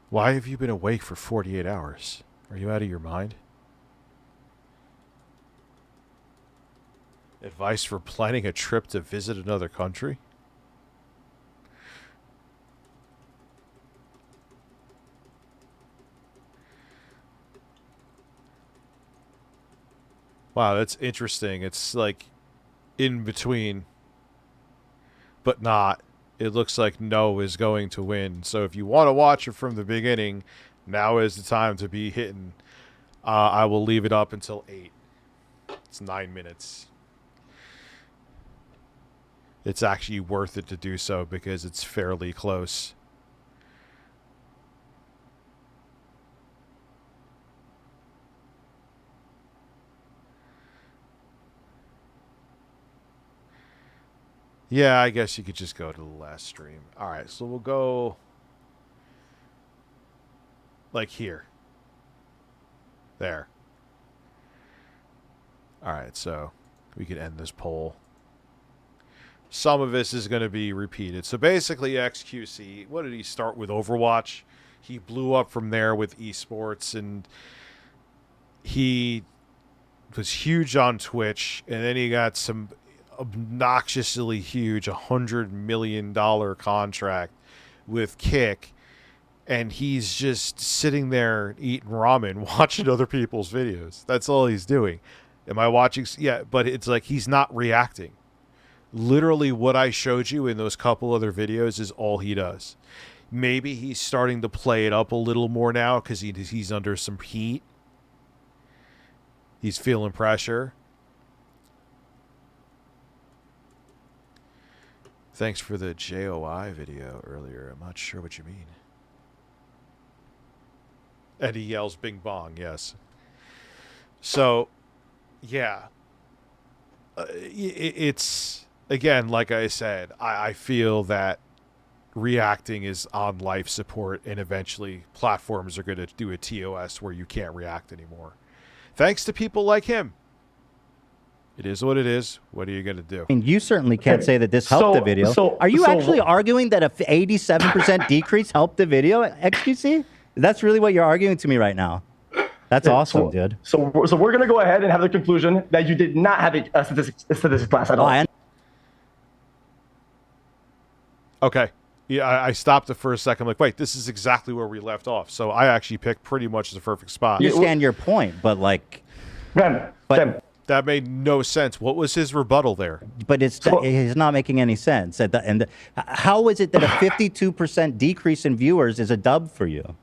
Why have you been awake for 48 hours? Are you out of your mind? Advice for planning a trip to visit another country? Wow, that's interesting. It's like in between, but not. It looks like no is going to win. So if you want to watch it from the beginning, now is the time to be hitting. I will leave it up until 8. It's 9 minutes. It's actually worth it to do so because it's fairly close. Yeah, I guess you could just go to the last stream. All right, so we'll go like here. There. All right, so we can end this poll. Some of this is going to be repeated. So basically, XQC, what did he start with? Overwatch. He blew up from there with esports, and he was huge on Twitch, and then he got some obnoxiously huge $100 million contract with Kick, and he's just sitting there eating ramen watching other people's videos. That's all he's doing. Am I watching? Yeah, but it's like he's not reacting. Literally what I showed you in those couple other videos is all he does. Maybe he's starting to play it up a little more now because he's under some heat. He's feeling pressure. Thanks for the JOI video earlier. I'm not sure what you mean. And he yells Bing Bong, yes. So, yeah. It's, again, like I said, I feel that reacting is on life support, and eventually platforms are going to do a TOS where you can't react anymore. Thanks to people like him. It is what it is. What are you going to do? I mean, you certainly can't say that this helped the video. Are you actually arguing that a 87% decrease helped the video, XQC? That's really what you're arguing to me right now. That's awesome, dude. So we're gonna go ahead and have the conclusion that you did not have a statistics class at all. Okay. Yeah, I stopped it for a second. I'm like, wait, this is exactly where we left off. So I actually picked pretty much the perfect spot. I understand your point, but like... That made no sense. What was his rebuttal there? But it's not making any sense. And how is it that a 52% decrease in viewers is a dub for you?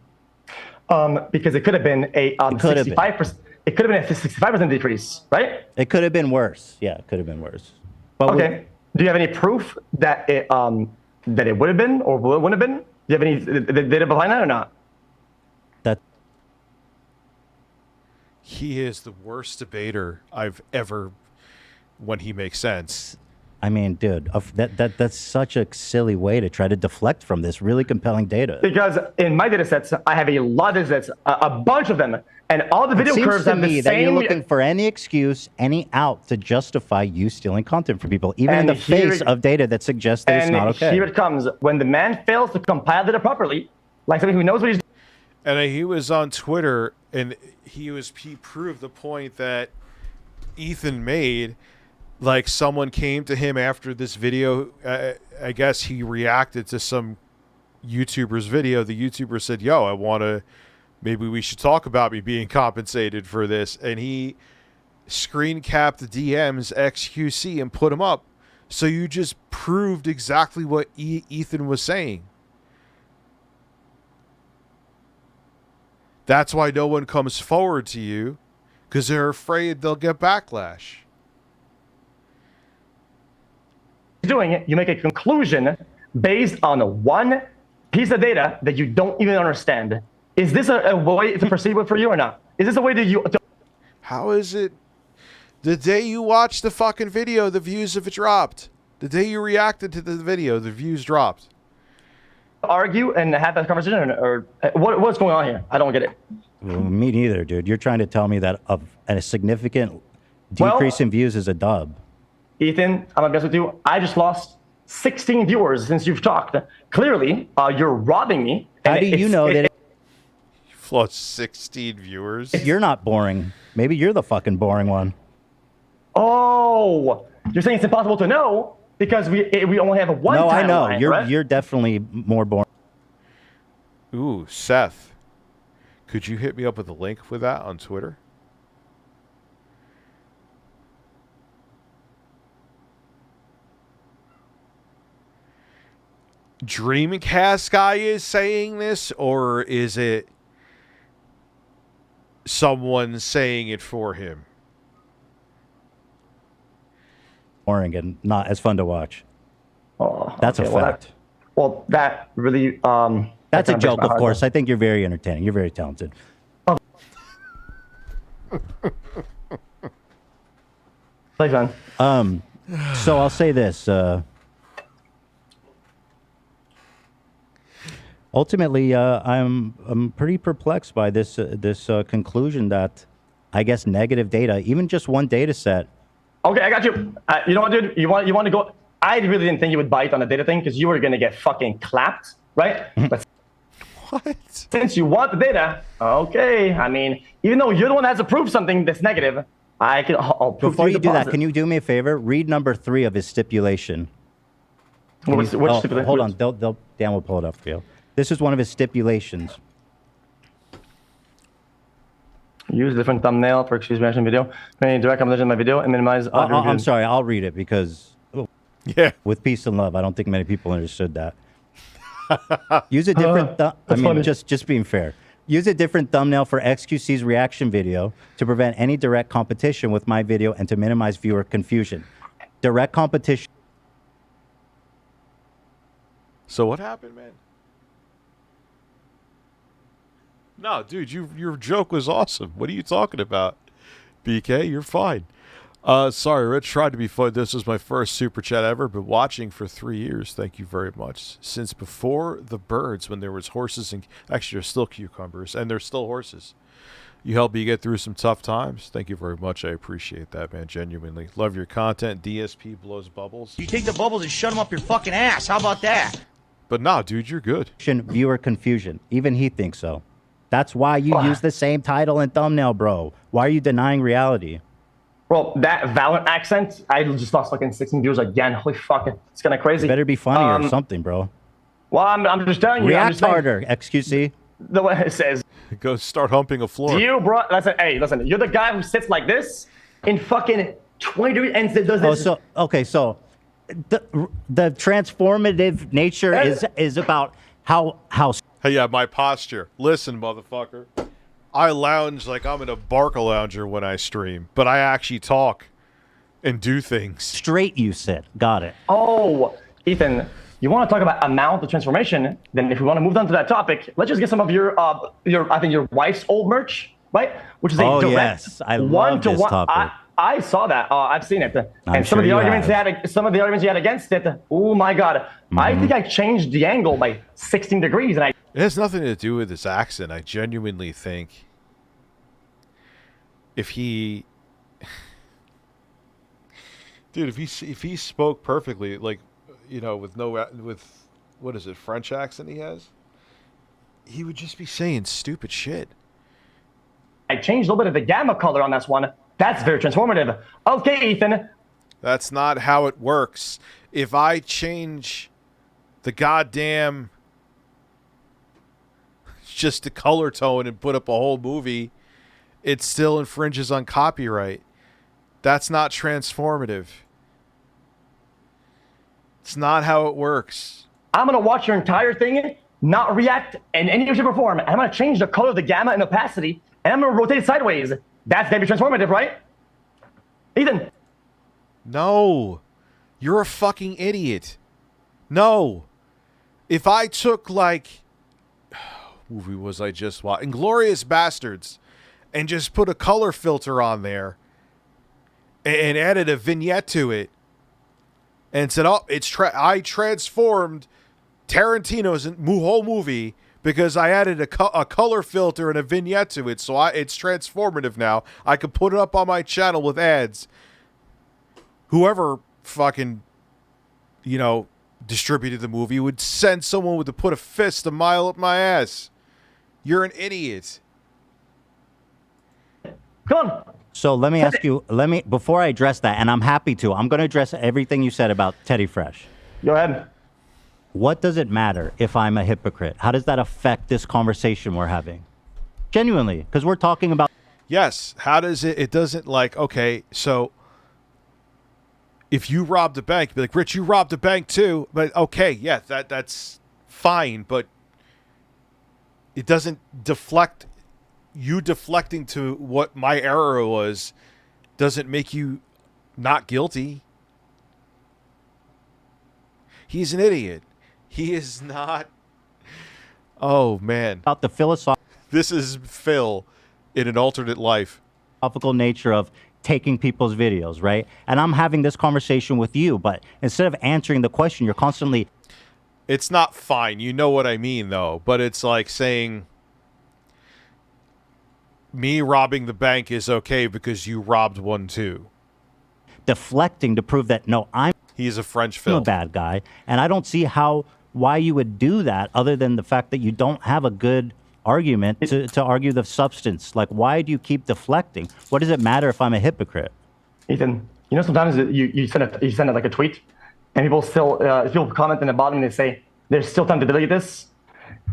Because it could have been a 65%. It could have been a 65% decrease, right? It could have been worse. Yeah, it could have been worse. But okay. Do you have any proof that it would have been or wouldn't have been? Do you have any data behind that or not? He is the worst debater I've ever, when he makes sense. I mean, dude, that's such a silly way to try to deflect from this really compelling data. Because in my data sets, I have a lot of data sets, a bunch of them, and all the video curves have the same. That you're looking for any excuse, any out to justify you stealing content from people, even in the face of data that suggests that it's not okay. And here it comes. When the man fails to compile data properly, like somebody who knows what he's doing. And he was on Twitter, and he proved the point that Ethan made. Like, someone came to him after this video. I guess he reacted to some YouTuber's video. The YouTuber said, yo, maybe we should talk about me being compensated for this. And he screen capped the DMs XQC and put them up. So you just proved exactly what Ethan was saying. That's why no one comes forward to you, because they're afraid they'll get backlash. Doing it, you make a conclusion based on one piece of data that you don't even understand. Is this a way to proceed with for you or not? Is this a way that you... How is it? The day you watched the fucking video, the views of it dropped. The day you reacted to the video, the views dropped. Argue and have that conversation, or what's going on here? I don't get it. Well, me neither, dude. You're trying to tell me that a significant decrease in views is a dub. Ethan, I'm gonna be honest with you. I just lost 16 viewers since you've talked. Clearly, you're robbing me. How do you know that? You've lost 16 viewers. You're not boring. Maybe you're the fucking boring one. Oh, you're saying it's impossible to know because we only have one. No, I know. Right? You're definitely more boring. Ooh, Seth, could you hit me up with a link with that on Twitter? Dreamcast guy is saying this, or is it someone saying it for him? Boring and not as fun to watch. Oh, that's a fact. That really... that's a joke, of course. I think you're very entertaining. You're very talented. Thanks, man. So I'll say this. Ultimately, I'm pretty perplexed by this conclusion that, I guess, negative data, even just one data set. Okay, I got you. You know what, dude? You want to go? I really didn't think you would bite on the data thing because you were gonna get fucking clapped, right? But what? Since you want the data, okay. I mean, even though you're the one that has to prove something that's negative, I can. I'll prove Before to you do that, can you do me a favor? Read number 3 of his stipulation. Which stipulation? Hold on. Dan will pull it up for you. This is one of his stipulations. Use different thumbnail for excuse reaction video. Any direct competition in my video and minimize audio. I'm sorry. I'll read it because, with peace and love, I don't think many people understood that. Use a different. I mean, just being fair. Use a different thumbnail for XQC's reaction video to prevent any direct competition with my video and to minimize viewer confusion. Direct competition. So what happened, man? No, dude, your joke was awesome. What are you talking about? BK, you're fine. Sorry, Rich, tried to be fun. This was my first super chat ever, but watching for 3 years. Thank you very much. Since before the birds, when there was horses and actually there's still cucumbers and there's still horses. You helped me get through some tough times. Thank you very much. I appreciate that, man. Genuinely. Love your content. DSP blows bubbles. You take the bubbles and shut them up your fucking ass. How about that? But nah, dude, you're good. Viewer confusion. Even he thinks so. That's why you use the same title and thumbnail, bro. Why are you denying reality? Bro, that Valorant accent, I just lost fucking 16 viewers again. Holy fuck, it's kind of crazy. It better be funny or something, bro. Well, I'm just telling you. React harder, XQC. The way it says. Go start humping a floor. You, bro, listen, you're the guy who sits like this in fucking 20 degrees and does this. So the transformative nature is about how. Hey, yeah, my posture. Listen, motherfucker. I lounge like I'm in a Barca lounger when I stream, but I actually talk and do things. Straight you sit. Got it. Oh, Ethan, you want to talk about amount of transformation? Then if we want to move on to that topic, let's just get some of your I think your wife's old merch, right? Which is a direct yes, I love this topic. I saw that. I've seen it, and some of the arguments you had against it. Oh my god! I think I changed the angle by 16 degrees, and It has nothing to do with his accent. I genuinely think if he, dude, if he spoke perfectly, like, you know, with what is it, French accent he has, he would just be saying stupid shit. I changed a little bit of the gamma color on this one. That's very transformative. Okay, Ethan. That's not how it works. If I change the goddamn just the color tone and put up a whole movie, it still infringes on copyright. That's not transformative. It's not how it works. I'm going to watch your entire thing, not react in any way, shape, or form. And I'm going to change the color of the gamma and opacity, and I'm going to rotate it sideways. That's going to be transformative, right? Ethan. No. You're a fucking idiot. No. If I took, like, movie was I just watching? Inglourious Bastards, and just put a color filter on there and added a vignette to it and said, oh, I transformed Tarantino's whole movie because I added a color filter and a vignette to it, so it's transformative now. I could put it up on my channel with ads. Whoever fucking, you know, distributed the movie would send someone to put a fist a mile up my ass. You're an idiot. Come on. So let me ask you, before I address that, and I'm happy to, I'm going to address everything you said about Teddy Fresh. Go ahead. What does it matter if I'm a hypocrite? How does that affect this conversation we're having? Genuinely, because we're talking about... Yes. How does it... It doesn't, like, okay, so if you robbed a bank, be like, Rich, you robbed a bank too. But, okay, yeah, that's fine, but it doesn't deflect... You deflecting to what my error was doesn't make you not guilty. He's an idiot. He is not... Oh, man. About the philosophical... This is Phil in an alternate life. Philosophical nature of taking people's videos, right? And I'm having this conversation with you, but instead of answering the question, you're constantly... It's not fine. You know what I mean, though. But it's like saying... Me robbing the bank is okay because you robbed one too. Deflecting to prove that, no, He's a French Phil. I'm a bad guy. And I don't see why you would do that other than the fact that you don't have a good argument to argue the substance. Like, why do you keep deflecting? What does it matter if I'm a hypocrite? Ethan, you know, sometimes you send it like a tweet, and people still people comment in the bottom and they say, there's still time to delete this.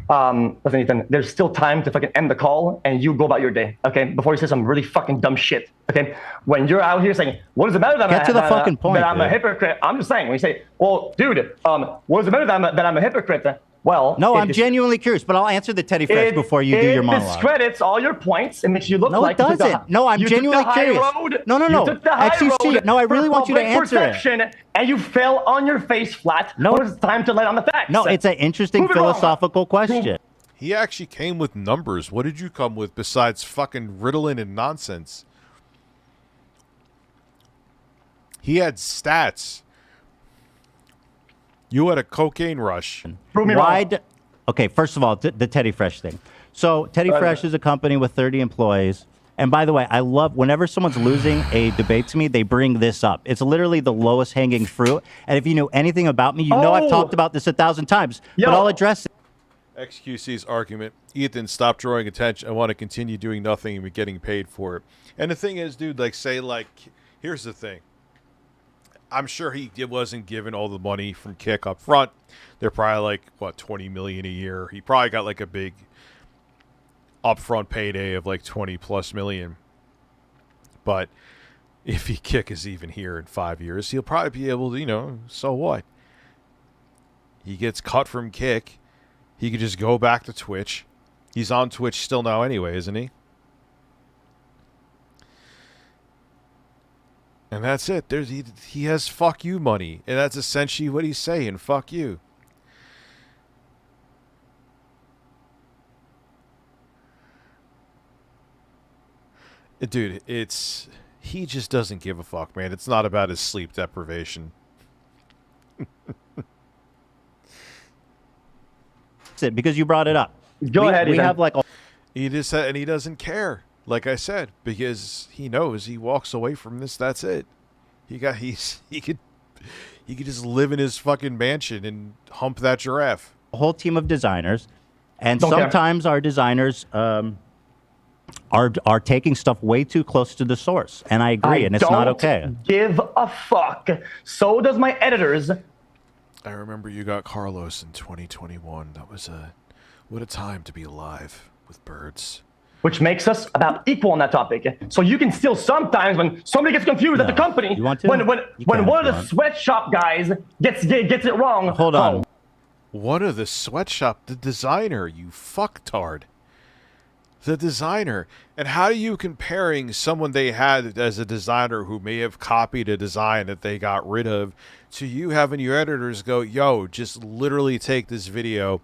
Listen, Ethan, there's still time to fucking end the call and you go about your day, okay? Before you say some really fucking dumb shit, okay? When you're out here saying, what does it matter that I'm a hypocrite? I'm just saying, when you say, well, dude, what does it matter that I'm a hypocrite? Well, no, I'm genuinely curious, but I'll answer the Teddy Fresh before you do your monologue. It discredits all your points. It makes you look like it doesn't. No, I'm genuinely curious. No. You took the high road. No, I really want you to answer it. And you fell on your face flat. No, it's time to lay on the facts. No, it's an interesting philosophical question. He actually came with numbers. What did you come with besides fucking Ritalin and nonsense? He had stats. You had a cocaine rush. Prove me wrong. Okay, first of all, the Teddy Fresh thing. So Teddy Fresh is a company with 30 employees. And by the way, I love whenever someone's losing a debate to me, they bring this up. It's literally the lowest hanging fruit. And if you know anything about me, you know I've talked about this 1,000 times. But I'll address it. XQC's argument, Ethan, stop drawing attention. I want to continue doing nothing and be getting paid for it. And the thing is, dude, here's the thing. I'm sure he wasn't given all the money from Kick up front. They're probably $20 million a year. He probably got a big upfront payday of $20+ million. But if Kick is even here in 5 years, he'll probably be able to, so what? He gets cut from Kick. He could just go back to Twitch. He's on Twitch still now anyway, isn't he? And that's it. He has fuck you money. And that's essentially what he's saying. Fuck you. Dude, he just doesn't give a fuck, man. It's not about his sleep deprivation. That's it, because you brought it up. Go ahead. We have he just said, and he doesn't care. Like I said, because he knows he walks away from this. That's it. He could just live in his fucking mansion and hump that giraffe. A whole team of designers, and sometimes our designers are taking stuff way too close to the source, and I agree, and it's not okay. Give a fuck. So does my editors. I remember you got Carlos in 2021. That was what a time to be alive with birds. Which makes us about equal on that topic. So you can still sometimes, when somebody gets confused at the company, when one of the sweatshop guys gets it wrong. Hold on. One of the sweatshop, the designer, you fucktard. The designer. And how are you comparing someone they had as a designer who may have copied a design that they got rid of to you having your editors go, yo, just literally take this video,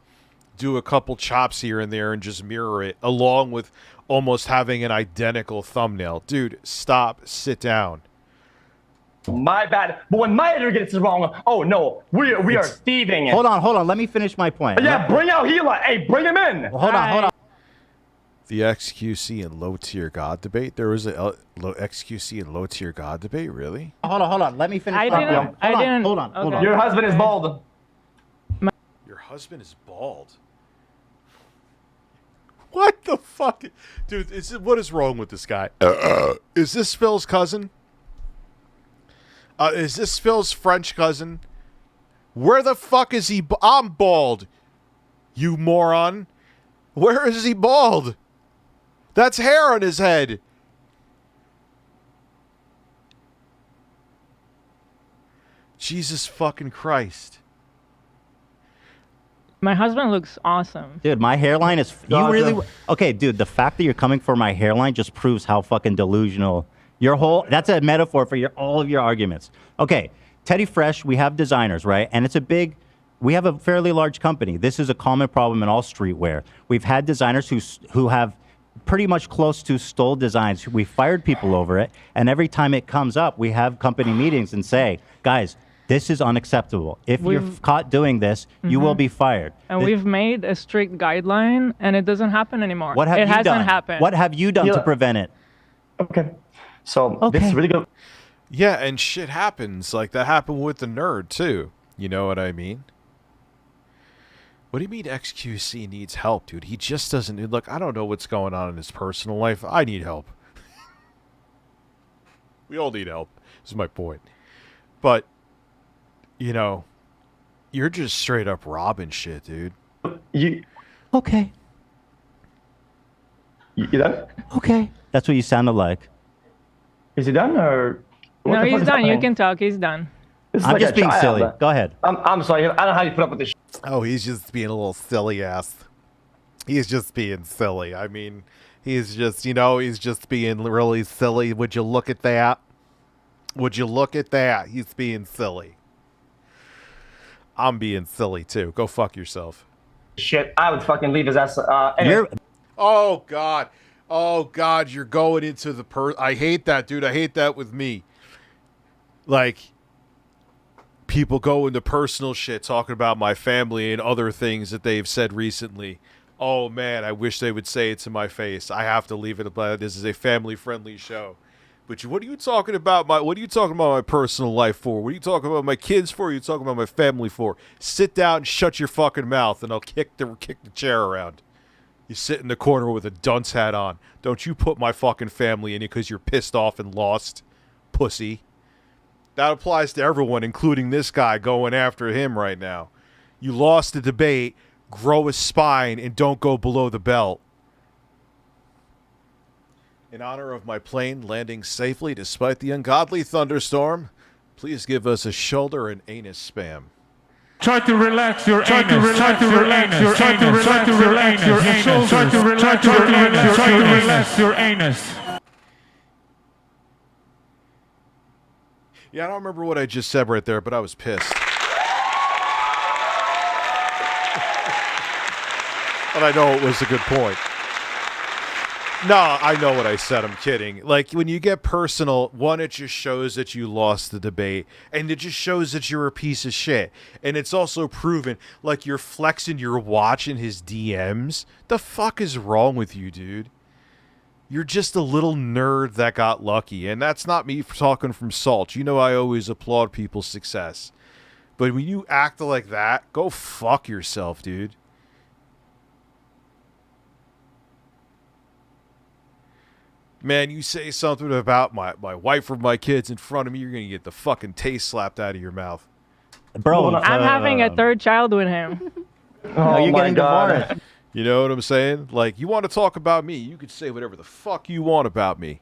do a couple chops here and there and just mirror it, along with almost having an identical thumbnail. Dude, stop, sit down. My bad. But when my editor gets it wrong, oh no, we are thieving. Hold on. Let me finish my point. Yeah, bring out Hila. Hey, bring him in. Hold on. The XQC and low tier God debate. There was a XQC and low tier God debate, really? Hold on. Let me finish. I didn't. Hold on. Your husband is bald. Your husband is bald. What the fuck, dude? What is wrong with this guy? Is this Phil's cousin? Is this Phil's French cousin? Where the fuck is he? I'm bald. You moron. Where is he bald? That's hair on his head. Jesus fucking Christ. My husband looks awesome. Dude, my hairline is... Okay, dude, the fact that you're coming for my hairline just proves how fucking delusional... That's a metaphor for all of your arguments. Okay, Teddy Fresh, we have designers, right? And it's a big... We have a fairly large company. This is a common problem in all streetwear. We've had designers who have pretty much close to stole designs. We fired people over it. And every time it comes up, we have company meetings and say, guys, this is unacceptable. If you're caught doing this, you will be fired. And we've made a strict guideline, and it doesn't happen anymore. What have you done? It hasn't happened. What have you done to prevent it? Okay. So this is really good. Yeah, and shit happens. Like, that happened with the nerd, too. You know what I mean? What do you mean XQC needs help, dude? He just doesn't... Look, I don't know what's going on in his personal life. I need help. We all need help. This is my point. But... You know, you're just straight up robbing shit, dude. Okay. You done? Okay. That's what you sounded like. Is he done or? No, he's done. You can talk. He's done. I'm just being silly. Go ahead. I'm sorry. I don't know how you put up with this shit. Oh, he's just being a little silly ass. He's just being silly. I mean, he's just, he's just being really silly. Would you look at that? Would you look at that? He's being silly. I'm being silly too. Go fuck yourself. Shit, I would fucking leave his ass. Anyway. Oh God. Oh God, you're going into the I hate that, dude. I hate that with me. Like, people go into personal shit talking about my family and other things that they've said recently. Oh man, I wish they would say it to my face. I have to leave it. This is a family-friendly show. But what are you talking about? What are you talking about my personal life for? What are you talking about my kids for? What are you talking about my family for? Sit down and shut your fucking mouth, and I'll kick the chair around. You sit in the corner with a dunce hat on. Don't you put my fucking family in it because you're pissed off and lost, pussy. That applies to everyone, including this guy going after him right now. You lost the debate. Grow a spine and don't go below the belt. In honor of my plane landing safely despite the ungodly thunderstorm, please give us a shoulder and anus spam. Try to relax your anus. Try to relax your anus. Try to relax your anus. Try to relax your anus. Try to relax your anus. Yeah, I don't remember what I just said right there, but I was pissed. But I know it was a good point. No, I know what I said. I'm kidding. Like, when you get personal, one, it just shows that you lost the debate, and it just shows that you're a piece of shit. And it's also proven, like, you're flexing your watch in his DMs. The fuck is wrong with you, dude? You're just a little nerd that got lucky, and that's not me talking from salt. You know I always applaud people's success. But when you act like that, go fuck yourself, dude. Man, you say something about my wife or my kids in front of me, you're going to get the fucking taste slapped out of your mouth. Bro, I'm having a third child with him. Oh, you're getting divorced. You know what I'm saying? Like, you want to talk about me, you could say whatever the fuck you want about me.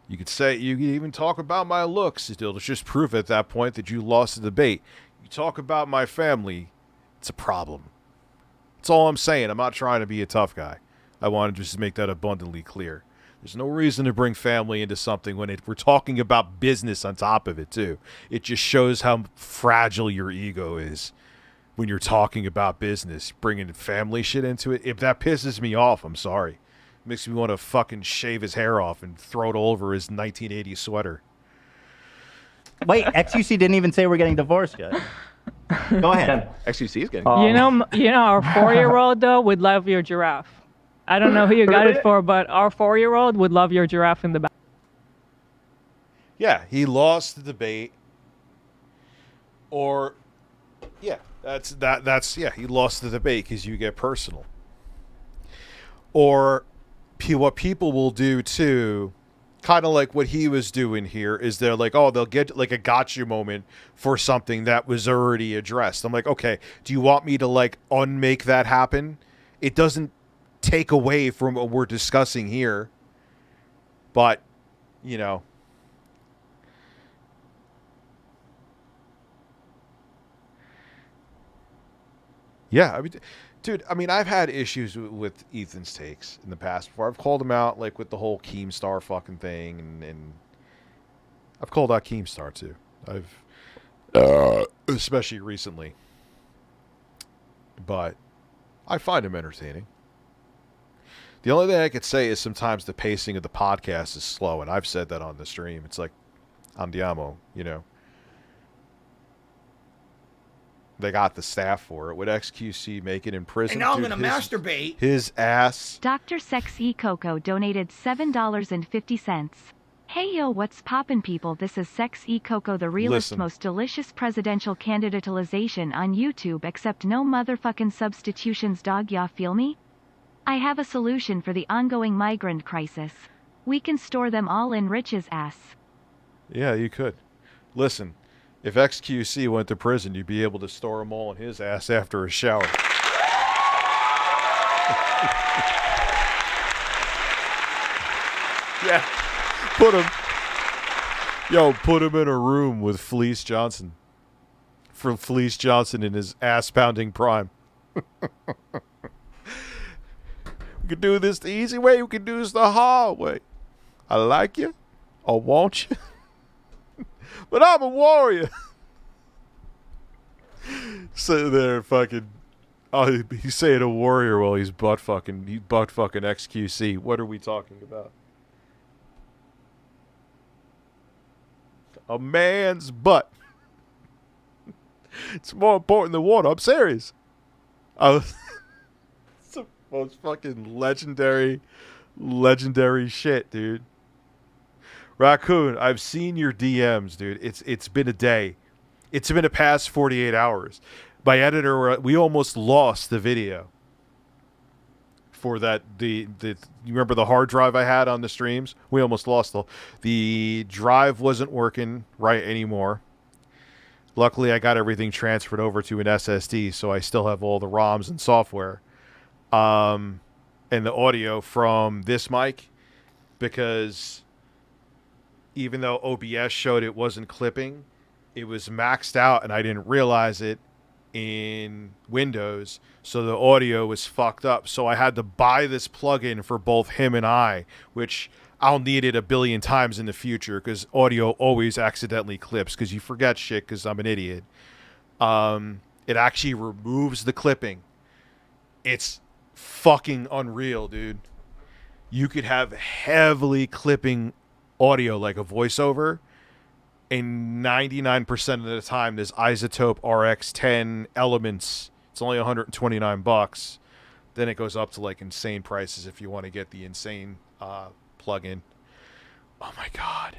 You could even talk about my looks. It'll just prove at that point that you lost the debate. You talk about my family, it's a problem. That's all I'm saying. I'm not trying to be a tough guy. I want to just make that abundantly clear. There's no reason to bring family into something when we're talking about business on top of it, too. It just shows how fragile your ego is when you're talking about business, bringing family shit into it. If that pisses me off, I'm sorry. It makes me want to fucking shave his hair off and throw it all over his 1980s sweater. Wait, XUC didn't even say we're getting divorced yet. Go ahead. XUC is getting You know, our 4-year-old, though, would love your giraffe. I don't know who you got it for, but our 4-year-old would love your giraffe in the back. Yeah, he lost the debate. Or, yeah, he lost the debate because you get personal. Or what people will do too, kind of like what he was doing here, is they're like, oh, they'll get like a gotcha moment for something that was already addressed. I'm like, okay, do you want me to like unmake that happen? It doesn't take away from what we're discussing here, but yeah, I mean, dude, I've had issues with Ethan's takes in the past before. I've called him out, like with the whole Keemstar fucking thing, and I've called out Keemstar too. Especially recently, but I find him entertaining. The only thing I could say is sometimes the pacing of the podcast is slow, and I've said that on the stream. It's like, andiamo, They got the staff for it. Would XQC make it in prison? And now I'm going to masturbate. His ass. Dr. Sexy Coco donated $7.50. Hey yo, what's poppin' people? This is Sexy Coco, the realest, most delicious presidential candidatalization on YouTube, except no motherfucking substitutions, dog. Y'all feel me? I have a solution for the ongoing migrant crisis. We can store them all in Rich's ass. Yeah, you could. Listen, if XQC went to prison, you'd be able to store them all in his ass after a shower. Yeah, put him in a room with Fleece Johnson. for Felice Johnson in his ass-pounding prime. We could do this the easy way. We could do this the hard way. I like you. I want you. But I'm a warrior. So there, fucking... Oh, he's saying a warrior while he's butt fucking XQC. What are we talking about? A man's butt. It's more important than water. I'm serious. It's the most fucking legendary shit, dude. Raccoon, I've seen your DMs, dude. It's been a day. It's been a past 48 hours. My editor, we almost lost the video for that. You remember the hard drive I had on the streams? We almost lost the drive wasn't working right anymore. Luckily, I got everything transferred over to an SSD, so I still have all the ROMs and software, and the audio from this mic, because even though OBS showed it wasn't clipping, it was maxed out, and I didn't realize it in Windows, so the audio was fucked up. So I had to buy this plugin for both him and I, which I'll need it a billion times in the future, because audio always accidentally clips because you forget shit because I'm an idiot. It actually removes the clipping. It's fucking unreal, dude. You could have heavily clipping audio like a voiceover, and 99% of the time there's Isotope RX10 elements. It's only $129. Then it goes up to like insane prices if you want to get the insane plugin. Oh my god,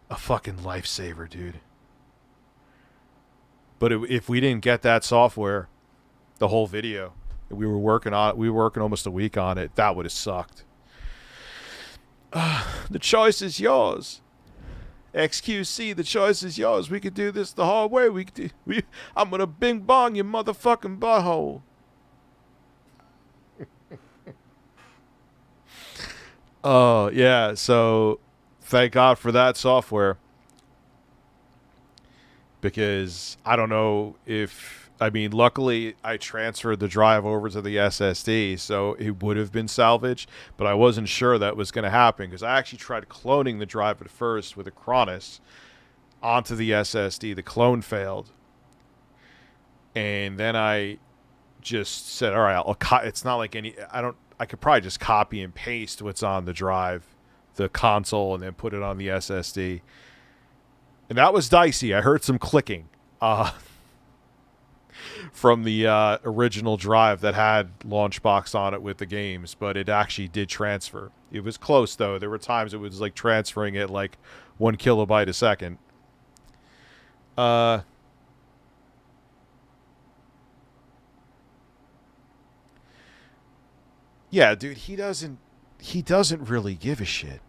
a fucking lifesaver, dude. But if we didn't get that software, the whole video we were working almost a week on it, that would have sucked. The choice is yours. XQC, the choice is yours. We could do this the hard way. I'm gonna bing bong your motherfucking butthole. Oh, yeah, so thank God for that software. Because I don't know luckily I transferred the drive over to the SSD, so it would have been salvaged, but I wasn't sure that was going to happen, because I actually tried cloning the drive at first with a Cronus onto the SSD. The clone failed. And then I just said, all right, it's not like I could probably just copy and paste what's on the drive, the console, and then put it on the SSD. And that was dicey. I heard some clicking from the original drive that had Launchbox on it with the games, but it actually did transfer. It was close, though. There were times it was like transferring at like 1 kilobyte a second. Yeah, dude, he doesn't really give a shit.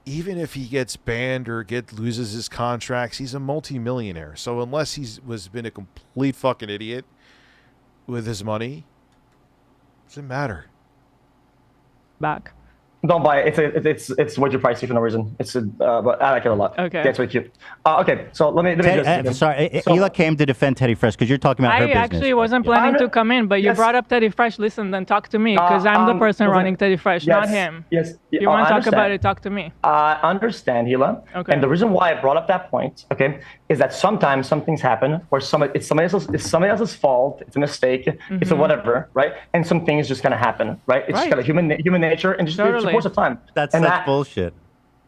Even if he gets banned or loses his contracts, he's a multi-millionaire. So unless he's been a complete fucking idiot with his money, doesn't matter. Back. Don't buy it. It's way too pricey for no reason. But I like it a lot. Okay. That's really cute. Okay, so let me just. Sorry, Hila came to defend Teddy Fresh because you're talking about her business. I actually wasn't planning to come in, but you brought up Teddy Fresh. Listen, then talk to me, because I'm the person running Teddy Fresh, not him. Yes. If you want to talk about it, talk to me. I understand, Hila. Okay. And the reason why I brought up that point, okay, is that sometimes some things happen where it's somebody else's fault, it's a mistake, it's a whatever, right? And some things just gonna happen, right? It's just kind of human nature, and just it's a course of time. That's such bullshit.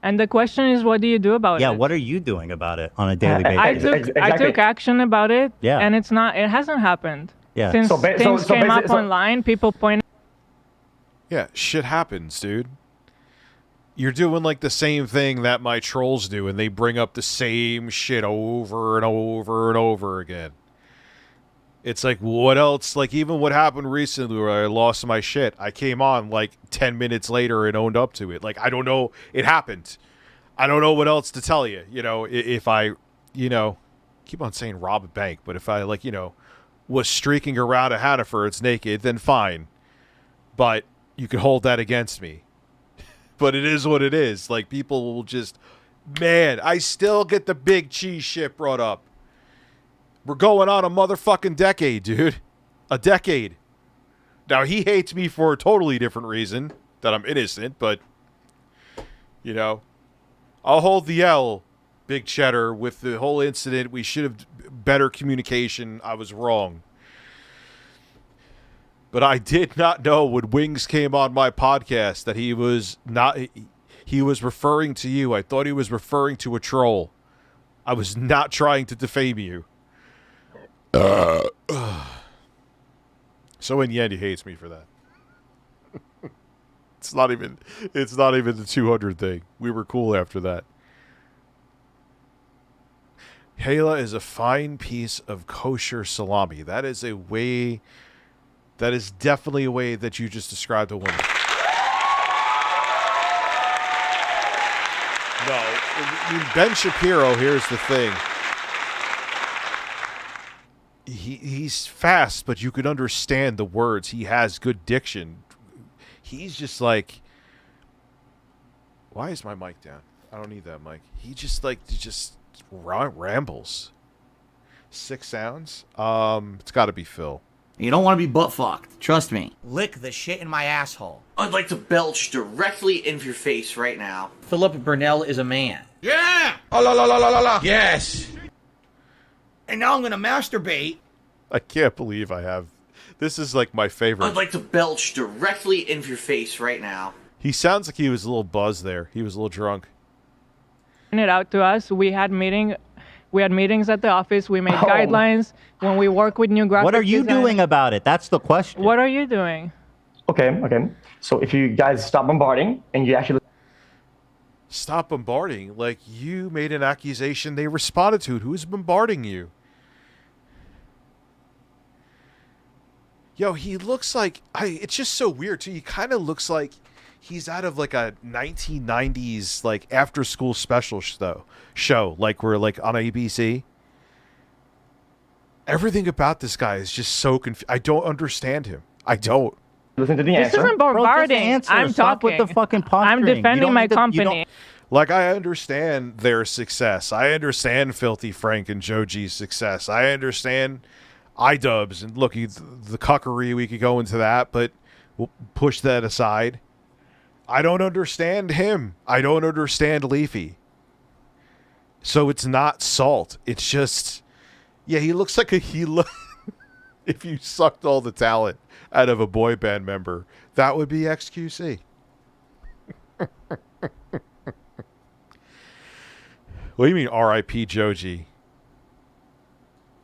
And the question is, what do you do about it? Yeah, what are you doing about it on a daily basis? I took action about it, yeah. And it hasn't happened. Yeah. Since things came up online, people point. Yeah, shit happens, dude. You're doing like the same thing that my trolls do, and they bring up the same shit over and over and over again. It's like, what else? Like, even what happened recently where I lost my shit. I came on like 10 minutes later and owned up to it. Like, I don't know. It happened. I don't know what else to tell you. You know, if I, keep on saying rob a bank, but if I, was streaking around a Hannaford's naked, then fine. But you could hold that against me. But it is what it is. Like, people will just, man, I still get the big cheese shit brought up. We're going on a motherfucking decade, dude. A decade. Now, he hates me for a totally different reason, that I'm innocent, but, you know, I'll hold the L, Big Cheddar, with the whole incident. We should have better communication. I was wrong. But I did not know when Wings came on my podcast that he was referring to you. I thought he was referring to a troll. I was not trying to defame you. So in the end, he hates me for that. It's not even the 200 thing. We were cool after that. Hala is a fine piece of kosher salami. That is definitely a way that you just described a woman. No, I mean, Ben Shapiro, here's the thing. He's fast, but you can understand the words. He has good diction. He's just like, why is my mic down? I don't need that mic. He just rambles. 6 sounds. It's got to be Phil. You don't want to be butt fucked. Trust me. Lick the shit in my asshole. I'd like to belch directly into your face right now. Philip Burnell is a man. Yeah! Oh, la, la, la, la, la, la. Yes! And now I'm gonna masturbate. I can't believe I have. This is like my favorite. I'd like to belch directly into your face right now. He sounds like he was a little buzzed there. He was a little drunk. It out to us. We had meetings at the office. We made guidelines when we work with new graphic What are you doing about it? That's the question. What are you doing? Okay. So if you guys stop bombarding and you actually Stop bombarding? Like, you made an accusation they responded to. Who's bombarding you? Yo, he looks like... it's just so weird, too. He kind of looks like he's out of, like, a 1990s, like, after-school special show. Like, we're, like, on ABC. Everything about this guy is just so confused. I don't understand him. I don't. Listen to the This isn't bombarding. I'm Stop talking. with the fucking posturing. I'm defending my company. Like, I understand their success. I understand Filthy Frank and Joe G's success. I understand iDubbbz and look, the cuckery, we could go into that, but we'll push that aside. I don't understand him. I don't understand Leafy. So it's not Salt. It's just, yeah, he looks like if you sucked all the talent out of a boy band member, that would be XQC. What do you mean R.I.P. Joji?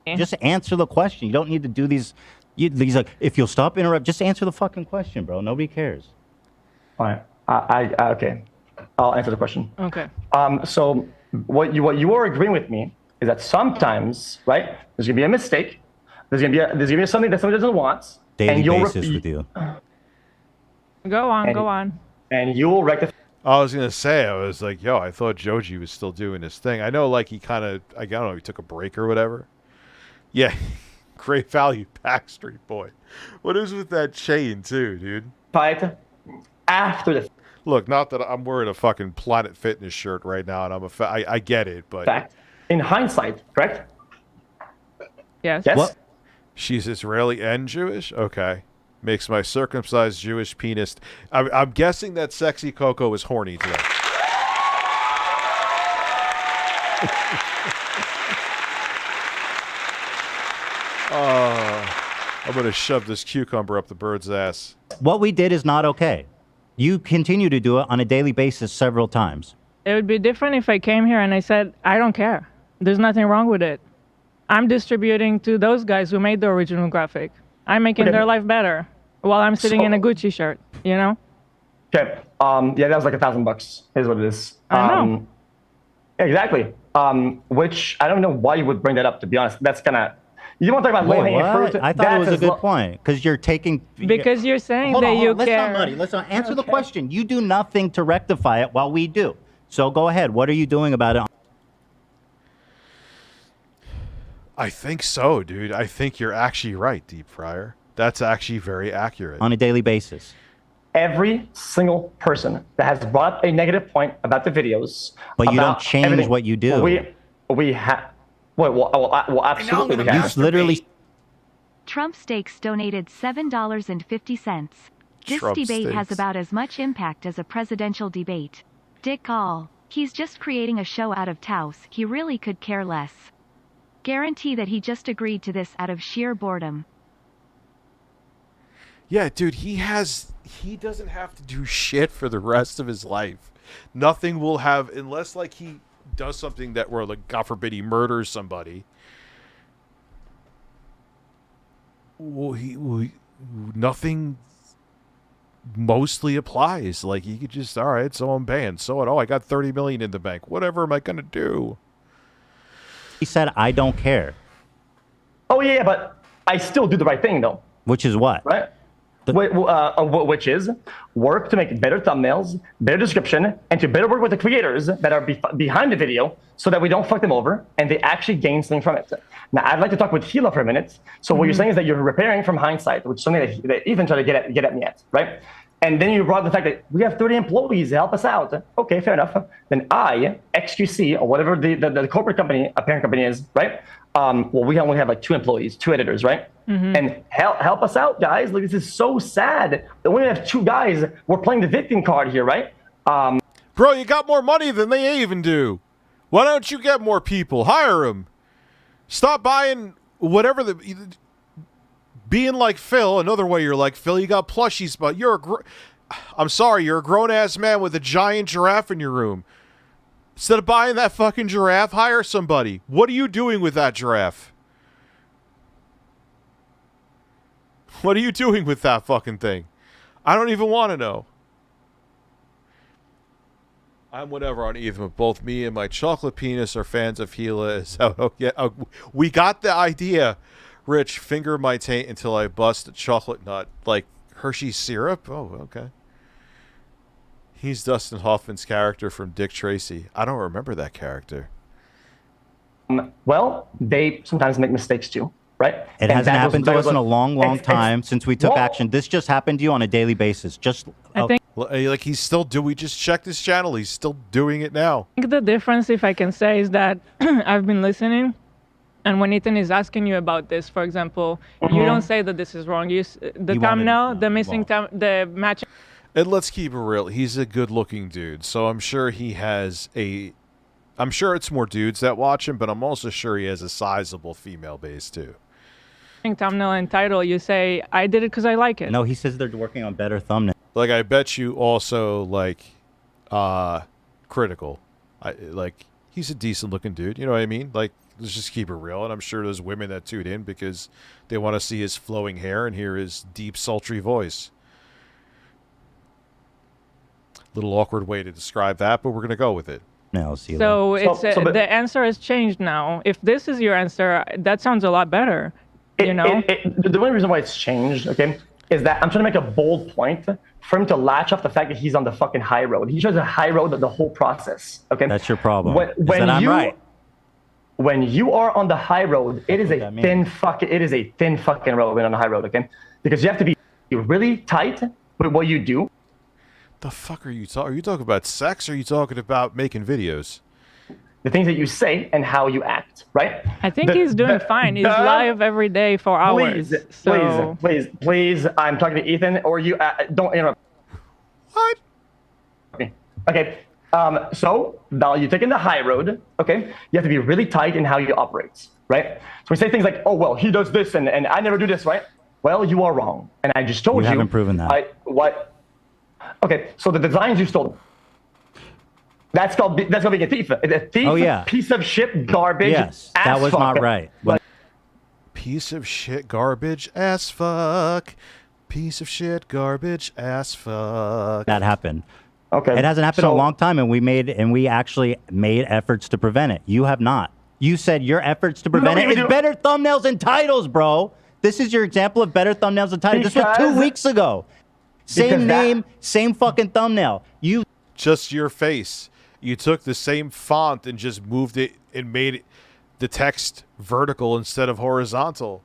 Just answer the question. You don't need to do these like, if you'll stop interrupt, just answer the fucking question, bro. Nobody cares. All right. Okay. I'll answer the question. Okay. So what you are agreeing with me is that sometimes, right, there's gonna be a mistake. There's gonna be something that somebody doesn't want. Daily basis with you. Go on. And you'll rectify. I was going to say, I was like, yo, I thought Joji was still doing his thing. I know, like, he kind of, I don't know, he took a break or whatever. Yeah, great value, Backstreet Boy. What is with that chain, too, dude? Fight after the... Look, not that I'm wearing a fucking Planet Fitness shirt right now, and I get it, but... Fact. In hindsight, correct? Yes. What? She's Israeli and Jewish? Okay. Makes my circumcised Jewish penis... I'm guessing that Sexy Coco is horny today. I'm going to shove this cucumber up the bird's ass. What we did is not okay. You continue to do it on a daily basis several times. It would be different if I came here and I said, I don't care. There's nothing wrong with it. I'm distributing to those guys who made the original graphic. I'm making their life better while I'm sitting in a Gucci shirt, you know? Okay. Yeah, that was like $1,000 is what it is. I know. Exactly. Which I don't know why you would bring that up, to be honest. That's kind of... You want to talk about low-hanging fruit? I thought it was a good point, because you're taking... Because you're saying Hold that on, you let's care. not muddy. Let's not answer the question. You do nothing to rectify it while we do. So go ahead. What are you doing about it? I think so, dude. I think you're actually right, Deep Fryer. That's actually very accurate. On a daily basis. Every single person that has brought up a negative point about the videos... But you don't change what you do. We have... Well, absolutely. We have. Literally. Trump Steaks donated $7.50. This Trump debate has Steaks. about as much impact as a presidential debate. Dick all. He's just creating a show out of Taos. He really could care less. Guarantee that he just agreed to this out of sheer boredom. Yeah, dude, he doesn't have to do shit for the rest of his life. Nothing will have, unless like he does something that where, like, God forbid, he murders somebody. Nothing mostly applies. Like, he could just, all right, so I'm banned. So what? Oh, I got 30 million in the bank. Whatever am I gonna do? He said, I don't care. Oh yeah, but I still do the right thing though. Which is what? Right. Which is work to make better thumbnails, better description, and to better work with the creators that are behind the video so that we don't fuck them over and they actually gain something from it. Now, I'd like to talk with Hila for a minute. So what you're saying is that you're repairing from hindsight, which is something that Ethan tried to get at me at, right? And then you brought the fact that we have 30 employees, help us out. Okay, fair enough. Then I, XQC, or whatever the corporate company, a parent company is, right? Well, we only have like 2 employees, 2 editors, right? And help us out, guys. Like, this is so sad that we only have 2 guys. We're playing the victim card here, right? Bro, you got more money than they even do. Why don't you get more people? Hire them. Stop buying whatever being like Phil. Another way you're like Phil, you got plushies, but I'm sorry, you're a grown-ass man with a giant giraffe in your room. Instead of buying that fucking giraffe, hire somebody. What are you doing with that giraffe? What are you doing with that fucking thing? I don't even want to know. I'm whatever on Ethan, but both me and my chocolate penis are fans of Gila. We got the idea. Rich, finger my taint until I bust a chocolate nut. Like Hershey's syrup? Oh, okay. He's Dustin Hoffman's character from Dick Tracy. I don't remember that character. Well, they sometimes make mistakes too, right? It hasn't happened to us in a long time since we took action. This just happened to you on a daily basis. I think like he's still we just checked his channel. He's still doing it now. I think the difference, if I can say, is that I've been listening, and when Ethan is asking you about this, for example, you don't say that this is wrong. The thumbnail, the missing the matching. And let's keep it real. He's a good-looking dude, so I'm sure he has I'm sure it's more dudes that watch him, but I'm also sure he has a sizable female base too. Thumbnail and title, you say, I did it because I like it. No, he says they're working on better thumbnails. Like, I bet you also, like, Critical. He's a decent-looking dude, you know what I mean? Like, let's just keep it real, and I'm sure there's women that tune in because they want to see his flowing hair and hear his deep, sultry voice. Little awkward way to describe that, but we're going to go with it. No, so the answer has changed now. If this is your answer, that sounds a lot better. The only reason why it's changed, okay, is that I'm trying to make a bold point for him to latch off the fact that he's on the fucking high road. He tries to high road the whole process, okay? That's your problem. I'm right. When you are on the high road, it is a thin fucking road when on the high road, okay? Because you have to be really tight with what you do. The fuck are you talking? Are you talking about sex or are you talking about making videos? The things that you say and how you act, right? I think he's doing fine. He's live every day for hours. Please, I'm talking to Ethan, or you don't interrupt. What? Okay. So now you're taking the high road, okay? You have to be really tight in how you operate, right? So we say things like, oh, well, he does this and I never do this, right? Well, you are wrong. And I just told you. You haven't proven that. Okay, so the designs you stole. That's called being a thief. A thief, piece of shit, garbage. Yes, that was not right. Piece of shit, garbage, ass fuck. Piece of shit, garbage, ass fuck. That happened. Okay. It hasn't happened in a long time, and we actually made efforts to prevent it. You have not. You said your efforts to prevent it is better thumbnails and titles, bro. This is your example of better thumbnails and titles. This was 2 weeks ago. Same name, same fucking thumbnail. Just your face. You took the same font and just moved it and made the text vertical instead of horizontal.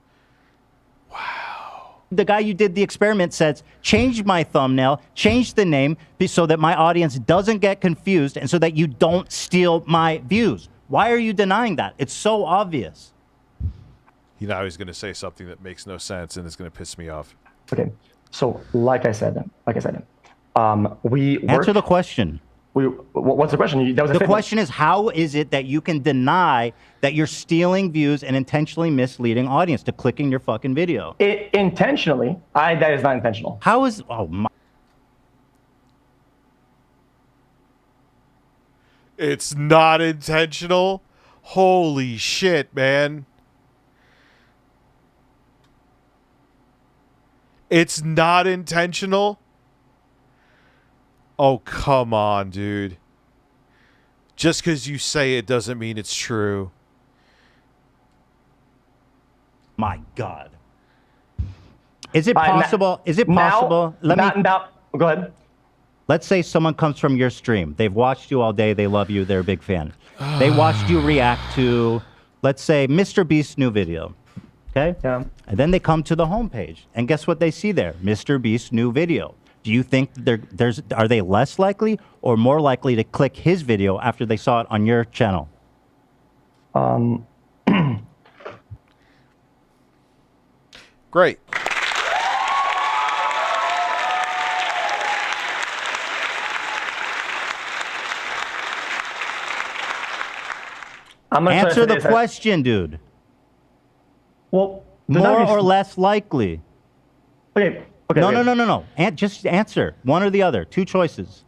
Wow. The guy you did the experiment says, change my thumbnail, change the name so that my audience doesn't get confused and so that you don't steal my views. Why are you denying that? It's so obvious. Now he's going to say something that makes no sense and is going to piss me off. Okay, so like I said, we answer the question. What's the question? The question is, how is it that you can deny that you're stealing views and intentionally misleading audience to clicking your fucking video? Intentionally, that is not intentional. How is? Oh my. It's not intentional? Holy shit, man. It's not intentional? Oh, come on, dude. Just because you say it doesn't mean it's true. My God. Is it possible? Is it possible? Go ahead. Let's say someone comes from your stream. They've watched you all day. They love you. They're a big fan. They watched you react to, let's say, Mr. Beast's new video. Okay? Yeah. And then they come to the homepage. And guess what they see there? Mr. Beast's new video. Do you think are they less likely or more likely to click his video after they saw it on your channel? Great. Answer the question, dude. Well, more or less likely. Okay. No. Just answer one or the other. Two choices.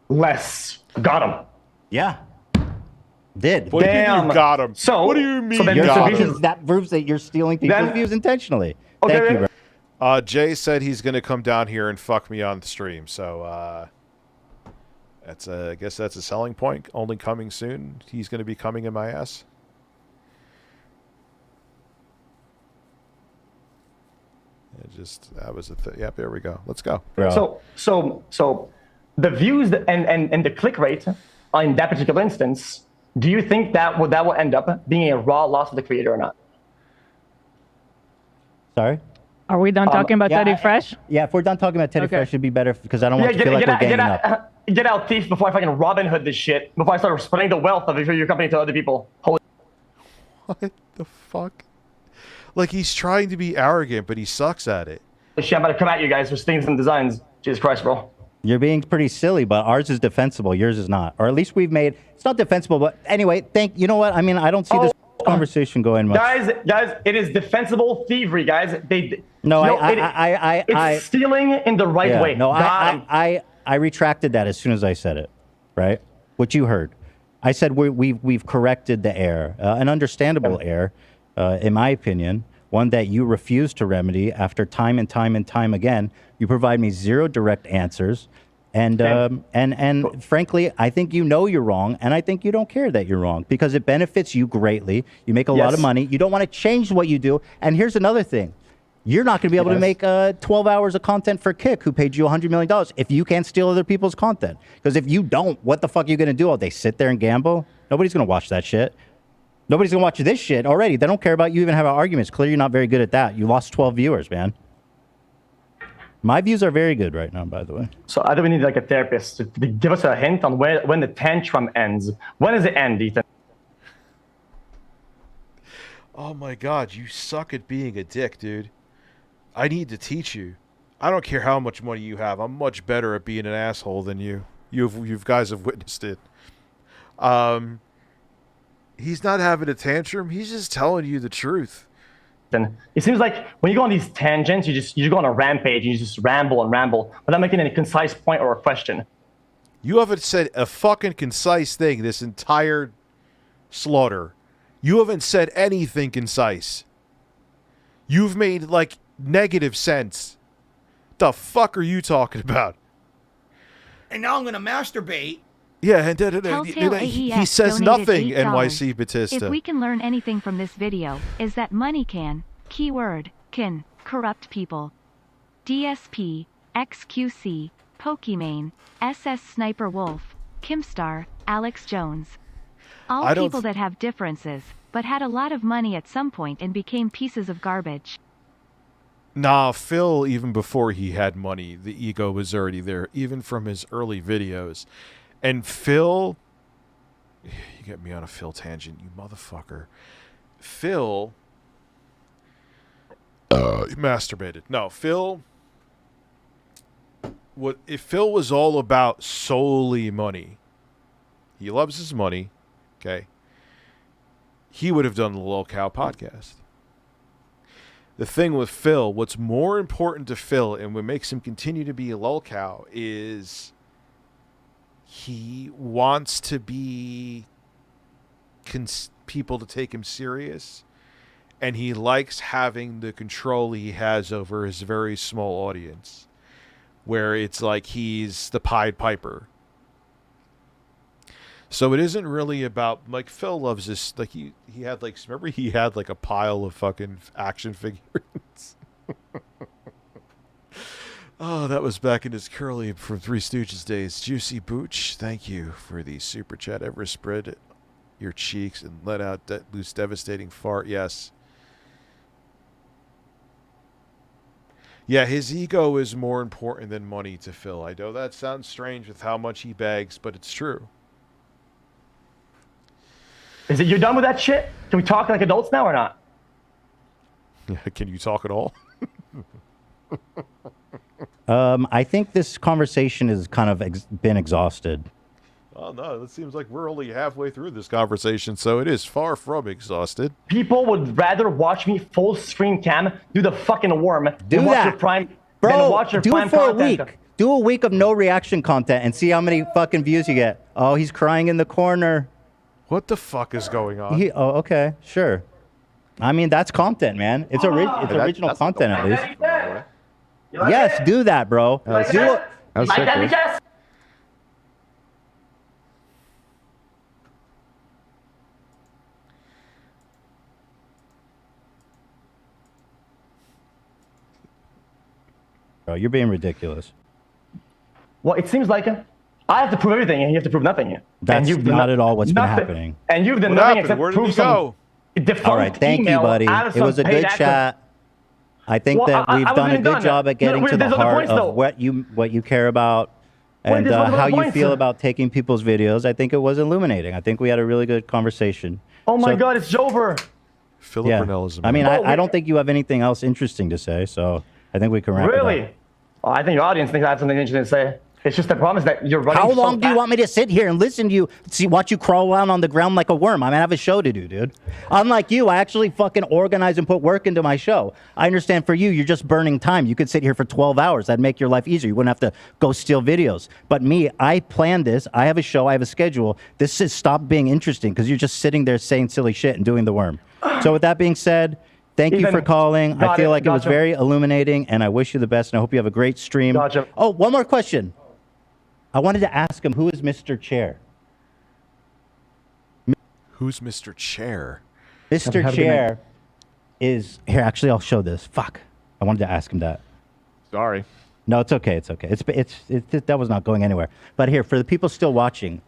Less. Got him. Yeah. Did. What do you mean you got him? So what do you mean you got him? That proves that you're stealing people's views intentionally. Okay, Thank you, bro. Jay said he's going to come down here and fuck me on the stream. So that's I guess that's a selling point. Only coming soon. He's going to be coming in my ass. That was a thing. Yep, there we go. Let's go. So the views and the click rate in that particular instance, do you think that will end up being a raw loss of the creator or not? Sorry? Are we done talking about Teddy Fresh? Yeah, if we're done talking about Teddy Fresh, it'd be better because I don't want to feel like we're ganging up. Get out, thief, before I fucking Robin Hood this shit. Before I start spreading the wealth of your company to other people. Holy. What the fuck? Like, he's trying to be arrogant, but he sucks at it. Shit, I'm about to come at you guys for things and designs. Jesus Christ, bro. You're being pretty silly, but ours is defensible. Yours is not. Or at least we've made... It's not defensible, but anyway, you know what? I mean, I don't see this conversation going much. Guys, it is defensible thievery, guys. It's stealing in the right way. No, I retracted that as soon as I said it, right? What you heard. I said we've corrected the error, an understandable error, in my opinion, one that you refuse to remedy after time and time and time again. You provide me zero direct answers, and frankly, I think you know you're wrong, and I think you don't care that you're wrong because it benefits you greatly. You make a lot of money. You don't want to change what you do. And here's another thing. You're not going to be able to make 12 hours of content for Kick, who paid you $100 million, if you can't steal other people's content. Because if you don't, what the fuck are you going to do all day? Sit there and gamble? Nobody's going to watch that shit. Nobody's going to watch this shit already. They don't care about you even having arguments. Clearly, you're not very good at that. You lost 12 viewers, man. My views are very good right now, by the way. So I think we need like a therapist to give us a hint on when the tantrum ends. When does it end, Ethan? Oh my God, you suck at being a dick, dude. I need to teach you. I don't care how much money you have. I'm much better at being an asshole than you. You guys have witnessed it. He's not having a tantrum. He's just telling you the truth. And it seems like when you go on these tangents, you go on a rampage. You just ramble and ramble without making any concise point or a question. You haven't said a fucking concise thing this entire slaughter. You haven't said anything concise. You've made like negative sense. The fuck are you talking about? And now I'm gonna masturbate. Yeah, and he says nothing, NYC Batista. If we can learn anything from this video, is that money can, keyword, can, corrupt people. DSP, XQC, Pokimane, SS Sniper Wolf, Kimstar, Alex Jones. All people that have differences, but had a lot of money at some point and became pieces of garbage. Nah, Phil, even before he had money, the ego was already there, even from his early videos. And Phil You get me on a Phil tangent, you motherfucker. Phil masturbated. No, Phil. What if Phil was all about solely money? He loves his money. Okay. He would have done the Lol Cow podcast. The thing with Phil, what's more important to Phil and what makes him continue to be a Lol Cow is he wants to be people to take him serious, and he likes having the control he has over his very small audience, where it's like he's the Pied Piper. So it isn't really about, like, Phil loves this, like, he had, like, remember he had, like, a pile of fucking action figures? Oh, that was back in his curly from Three Stooges days. Juicy Booch, thank you for the super chat. Ever spread your cheeks and let out loose devastating fart? Yes. Yeah, his ego is more important than money to Phil. I know that sounds strange with how much he begs, but it's true. Is it you're done with that shit? Can we talk like adults now or not? Yeah, can you talk at all? I think this conversation has kind of been exhausted. Oh, no, it seems like we're only halfway through this conversation, so it is far from exhausted. People would rather watch me full screen cam do the fucking worm Do than watch that. your prime, Bro, than watch your do prime it for content. a week. Do a week of no reaction content and see how many fucking views you get. Oh, he's crying in the corner. What the fuck is going on? Oh, okay, sure. I mean, that's content, man. It's original content, at least. Yes, do that, bro. Do it. Bro, you're being ridiculous. Well, it seems like I have to prove everything, and you have to prove nothing. That's not at all what's been happening. And you've done What nothing happened? except Where did prove he some go? defunct All right, thank you, email buddy. out of It was some a paid good actor. chat. I think Well, that we've I done a wasn't good done. job at getting to the there's other heart points, of though. what you care about and there's other how you points. feel about taking people's videos. I think it was illuminating. I think we had a really good conversation. Oh my God, it's over. Philip Burnell is a I mean, man. I don't think you have anything else interesting to say, so I think we can wrap it up. Really? Well, I think your audience thinks I have something interesting to say. It's just the problem is that you're running. How so long do you fast. want me to sit here and listen to you, watch you crawl around on the ground like a worm? I mean, I have a show to do, dude. Unlike you, I actually fucking organize and put work into my show. I understand for you, you're just burning time. You could sit here for 12 hours. That'd make your life easier. You wouldn't have to go steal videos. But me, I planned this. I have a show. I have a schedule. This has stopped being interesting because you're just sitting there saying silly shit and doing the worm. So with that being said, thank you for calling. I feel like it was very illuminating, and I wish you the best, and I hope you have a great stream. Oh, one more question. I wanted to ask him, who is Mr. Chair? Who's Mr. Chair? Mr. Chair is... Here, actually, I'll show this. Fuck. I wanted to ask him that. Sorry. No, it's okay. It's okay. That was not going anywhere. But here, for the people still watching,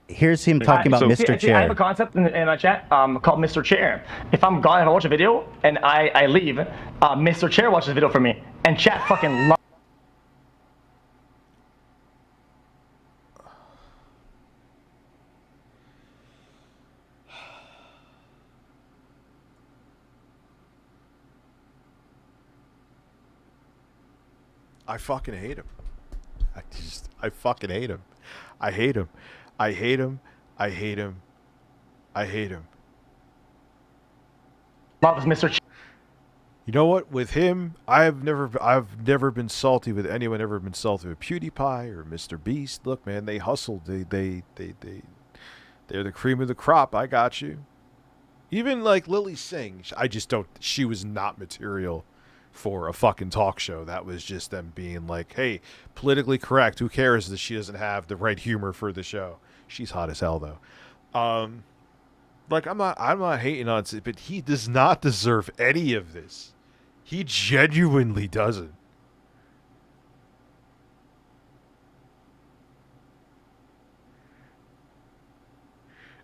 here's him talking about Mr. Chair. I have a concept in my chat called Mr. Chair. If I'm gone and I watch a video and I leave, Mr. Chair watches the video for me. And chat fucking loves. I fucking hate him. I fucking hate him. I hate him. I hate him. I hate him. I hate him. Loves Mr. You know what? With him, I've never been salty with anyone. Ever been salty with PewDiePie or Mr. Beast? Look, man, they hustled. They're the cream of the crop. I got you. Even like Lily Singh, I just don't. She was not material for a fucking talk show. That was just them being like, hey, politically correct. Who cares that she doesn't have the right humor for the show? She's hot as hell though. Like I'm not hating on it, but he does not deserve any of this. He genuinely doesn't.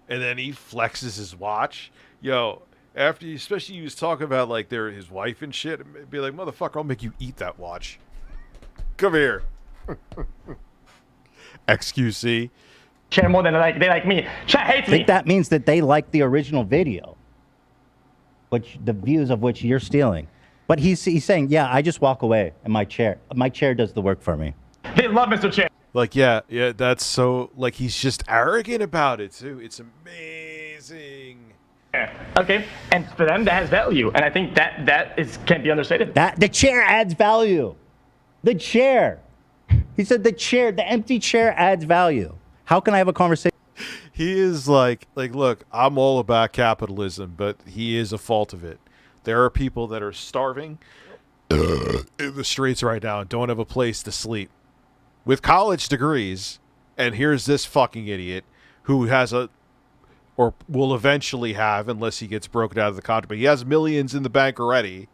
And then he flexes his watch. Yo, after especially he was talking about like his wife and shit, and be like, motherfucker, I'll make you eat that watch. Come here. XQC. chair more than they like me. Chat hates I think me. that means that they like the original video, which the views of which you're stealing. But he's saying, yeah, I just walk away and my chair does the work for me. They love Mr. Chair. Like, yeah, that's so, like, he's just arrogant about it, too. It's amazing. Okay, and for them, that has value. And I think that can't be understated. The chair adds value. The chair. He said the empty chair adds value. How can I have a conversation? He is like, look, I'm all about capitalism, but he is a fault of it. There are people that are starving in the streets right now and don't have a place to sleep with college degrees. And here's this fucking idiot who has or will eventually have, unless he gets broken out of the contract, but he has millions in the bank already,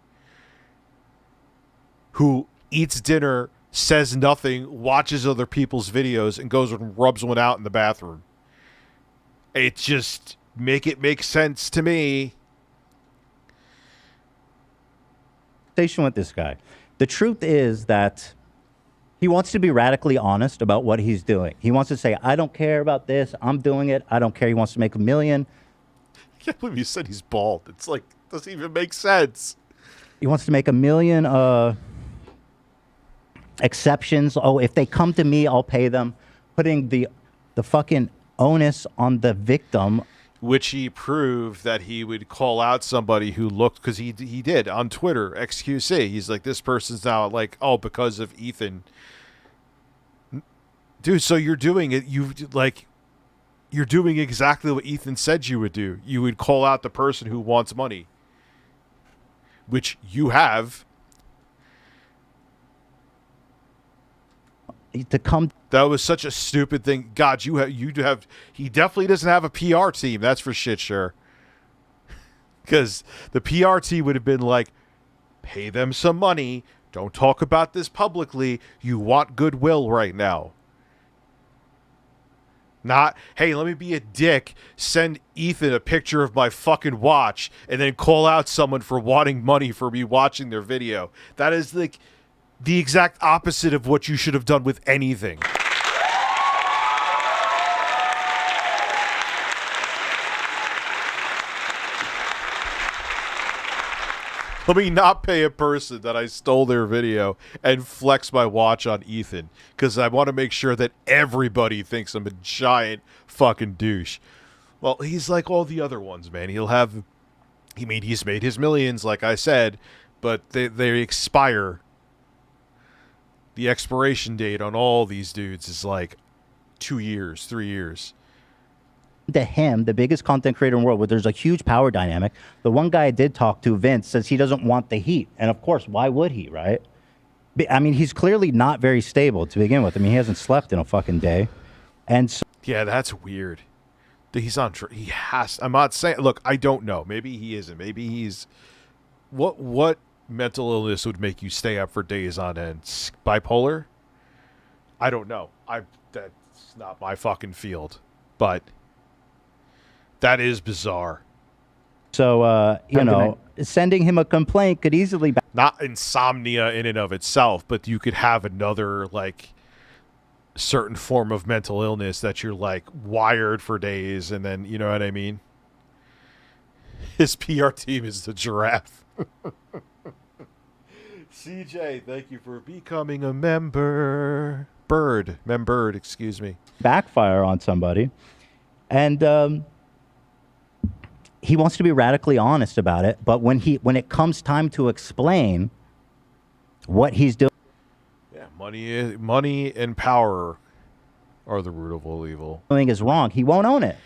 who eats dinner, says nothing, watches other people's videos, and goes and rubs one out in the bathroom. It just make sense to me. With this guy. The truth is that he wants to be radically honest about what he's doing. He wants to say, I don't care about this. I'm doing it. I don't care. He wants to make $1 million. I can't believe you said he's bald. It's like, doesn't even make sense. He wants to make $1 million exceptions. Oh, if they come to me, I'll pay them. Putting the fucking onus on the victim. Which he proved that he would call out somebody who looked, because he did on Twitter, XQC. He's like, this person's now like, oh, because of Ethan. Dude, so you're doing it. You're doing exactly what Ethan said you would do. You would call out the person who wants money, which you have. That was such a stupid thing. God, you have. He definitely doesn't have a PR team. That's for shit sure. Because the PR team would have been like, pay them some money. Don't talk about this publicly. You want goodwill right now. Not, hey, let me be a dick. Send Ethan a picture of my fucking watch and then call out someone for wanting money for me watching their video. That is like the exact opposite of what you should have done with anything. Let me not pay a person that I stole their video and flex my watch on Ethan, because I want to make sure that everybody thinks I'm a giant fucking douche. Well, he's like all the other ones, man. He's made his millions, like I said, but they expire. The expiration date on all these dudes is like 2 years, 3 years. To him, the biggest content creator in the world, where there's a huge power dynamic. The one guy I did talk to, Vince, says he doesn't want the heat. And of course, why would he, right? I mean, he's clearly not very stable to begin with. I mean, he hasn't slept in a fucking day. And so, yeah, that's weird. He's on. He has. I'm not saying. Look, I don't know. Maybe he isn't. Maybe he's. What mental illness would make you stay up for days on end? Bipolar? I don't know. That's not my fucking field. But that is bizarre. So, sending him a complaint could easily... Not insomnia in and of itself, but you could have another, like, certain form of mental illness that you're, like, wired for days, and then, you know what I mean? His PR team is the giraffe. CJ, thank you for becoming a member. Membered, excuse me. Backfire on somebody. And he wants to be radically honest about it, but when it comes time to explain what he's doing... Yeah, money and power are the root of all evil. ...is wrong, he won't own it.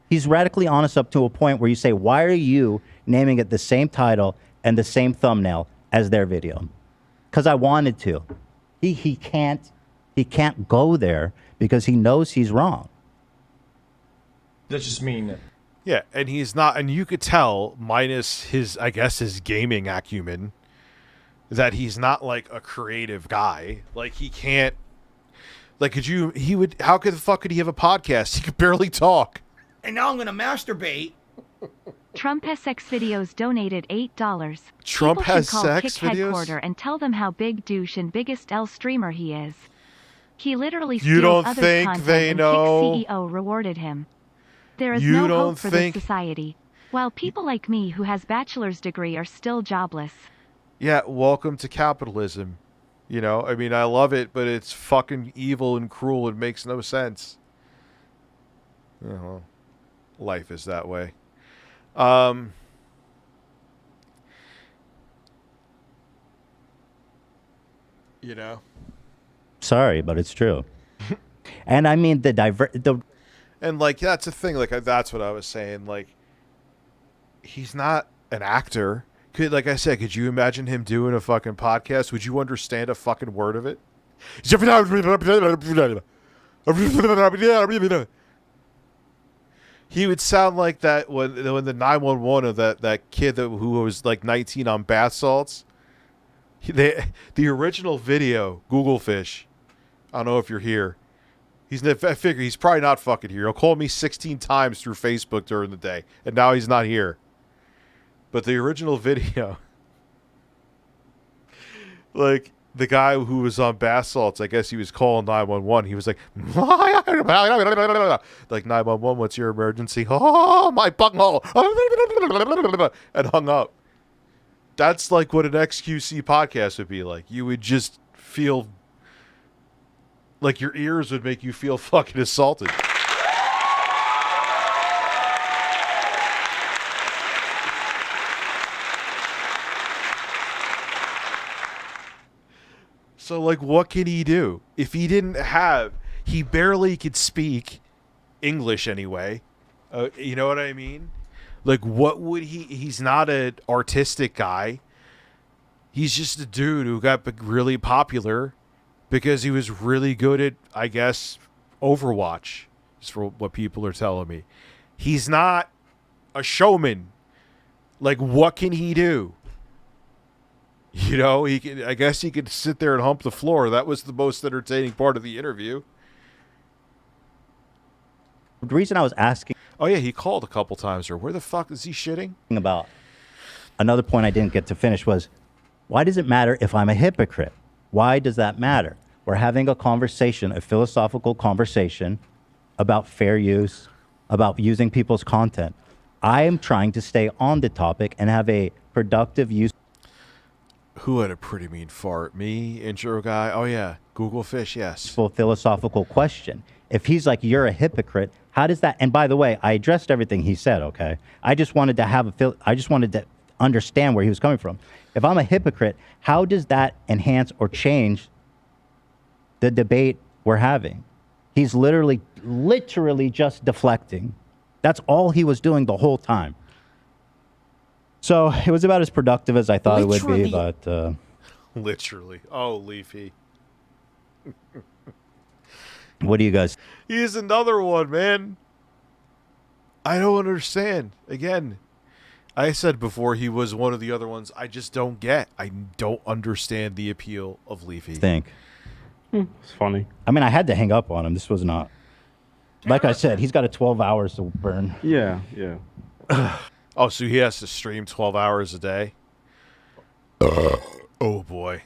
He's radically honest up to a point where you say, why are you naming it the same title and the same thumbnail as their video? Because I wanted to. He can't go there because he knows he's wrong. That's just mean. Yeah, and he's not, and you could tell, minus his, I guess, his gaming acumen, that he's not like a creative guy. Like, he can't, like, how the fuck could he have a podcast? He could barely talk. And now I'm gonna masturbate. Trump has sex videos donated $8. Trump People has should call sex Kick videos? Headquarter and tell them how big douche and biggest L streamer he is. He literally You steals don't others' think content they and know? Kick CEO rewarded him. There is You no don't hope for think- this society. While people like me who has bachelor's degree are still jobless. Yeah, welcome to capitalism. You know, I mean, I love it, but it's fucking evil and cruel. It makes no sense. Well, life is that way. You know? Sorry, but it's true. And I mean, And, like, that's the thing. Like, that's what I was saying. Like, he's not an actor. Like I said, could you imagine him doing a fucking podcast? Would you understand a fucking word of it? He would sound like that when the 911 of that kid who was like 19 on bath salts. The original video, Google Fish. I don't know if you're here. I figure he's probably not fucking here. He'll call me 16 times through Facebook during the day, and now he's not here. But the original video, like the guy who was on bath salts, I guess he was calling 911. He was like, like 911, what's your emergency? Oh, my bunghole, and hung up. That's like what an XQC podcast would be like. You would just feel like your ears would make you feel fucking assaulted. So, like, what can he do? If he he barely could speak English anyway. You know what I mean? Like, what would he's not an artistic guy. He's just a dude who got really popular because he was really good at, I guess, Overwatch, is for what people are telling me. He's not a showman. Like, what can he do? You know, I guess he could sit there and hump the floor. That was the most entertaining part of the interview. The reason I was asking... Oh, yeah, he called a couple times. Or where the fuck is he shitting? About another point I didn't get to finish was, why does it matter if I'm a hypocrite? Why does that matter? We're having a conversation, a philosophical conversation about fair use, about using people's content. I am trying to stay on the topic and have a productive use. Who had a pretty mean fart? Me, intro guy? Oh, yeah. Google Fish, yes. Full philosophical question. If he's like, you're a hypocrite, how does that... And by the way, I addressed everything he said, okay? I just wanted to understand where he was coming from. If I'm a hypocrite, how does that enhance or change the debate we're having? He's literally just deflecting. That's all he was doing the whole time. So it was about as productive as I thought it would be, but... Literally. Oh, Leafy. What do you guys... He's another one, man. I don't understand. Again, I said before he was one of the other ones I just don't get. I don't understand the appeal of Leafy. Think. It's funny. I mean, I had to hang up on him. This was not... Like I said, he's got a 12 hours to burn. Yeah, yeah. Oh, so he has to stream 12 hours a day? Oh, boy.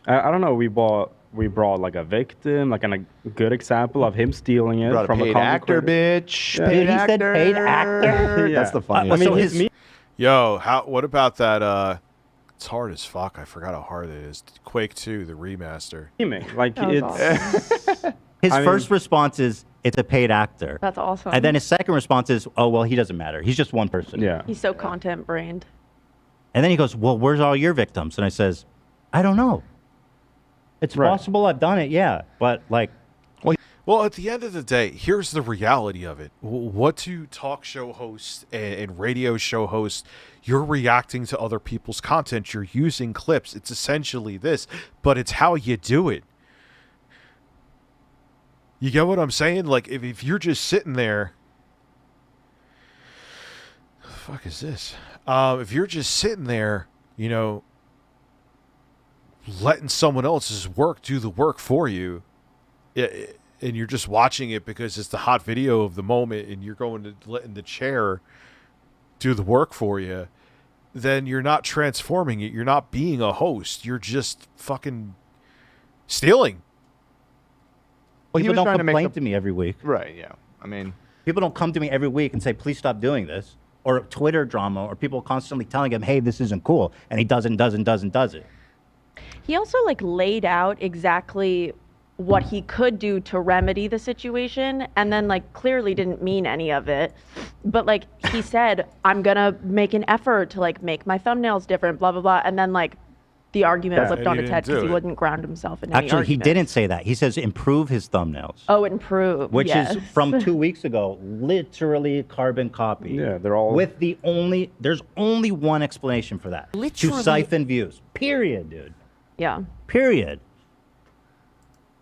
I don't know. We brought like a victim, like a good example of him stealing it from paid a actor, bitch. Yeah. Paid actor. He said paid actor. Yeah. That's the funniest. I mean, Yo, what about that? It's hard as fuck. I forgot how hard it is. Quake 2, the remaster. Like it's. His first response is, it's a paid actor. That's awesome. And then his second response is, oh, well, he doesn't matter. He's just one person. Yeah. He's so content brained. And then he goes, well, where's all your victims? And I says, I don't know. It's possible I've done it, yeah. But, like... Well, at the end of the day, here's the reality of it. What do talk show hosts and radio show hosts, you're reacting to other people's content. You're using clips. It's essentially this, but it's how you do it. You get what I'm saying? Like, if you're just sitting there... What the fuck is this? If you're just sitting there, you know, letting someone else's work do the work for you, and you're just watching it because it's the hot video of the moment and you're going to letting the chair do the work for you, then you're not transforming it. You're not being a host. You're just fucking stealing. Well, he People was don't trying to make complain the- to me every week. Right, yeah. I mean... People don't come to me every week and say, please stop doing this. Or Twitter drama, or people constantly telling him, hey, this isn't cool. And he does it. He also like laid out exactly what he could do to remedy the situation, and then like clearly didn't mean any of it. But like he said, I'm gonna make an effort to like make my thumbnails different, blah blah blah, and then like the argument flipped on its head because he wouldn't ground himself in any Actually, he argument. didn't say that. He says improve his thumbnails. Oh, improve. Which yes. is from 2 weeks ago, literally carbon copy. Yeah, they're all... With there's only one explanation for that. Literally. To siphon views. Period, dude. Yeah. Period.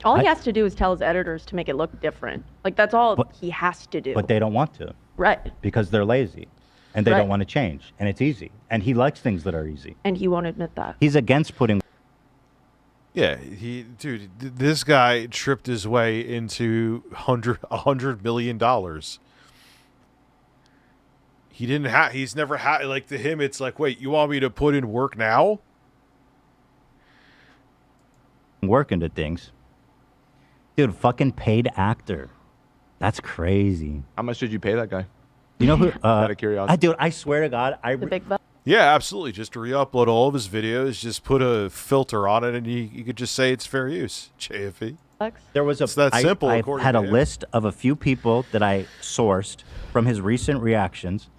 All he has to do is tell his editors to make it look different. Like that's all he has to do. But they don't want to. Right. Because they're lazy. And they Right. don't want to change. And it's easy. And he likes things that are easy. And he won't admit that. He's against putting... Yeah, this guy tripped his way into $100 million. He's never had, like, to him, it's like, wait, you want me to put in work now? Work into things. Dude, fucking paid actor. That's crazy. How much did you pay that guy? You know who? Out of curiosity. Dude, I swear to God, The big buck. Yeah, absolutely. Just to re-upload all of his videos, just put a filter on it, and you could just say it's fair use. JFE. There was It's that simple, I according had to a him. list of a few people that I sourced from his recent reactions,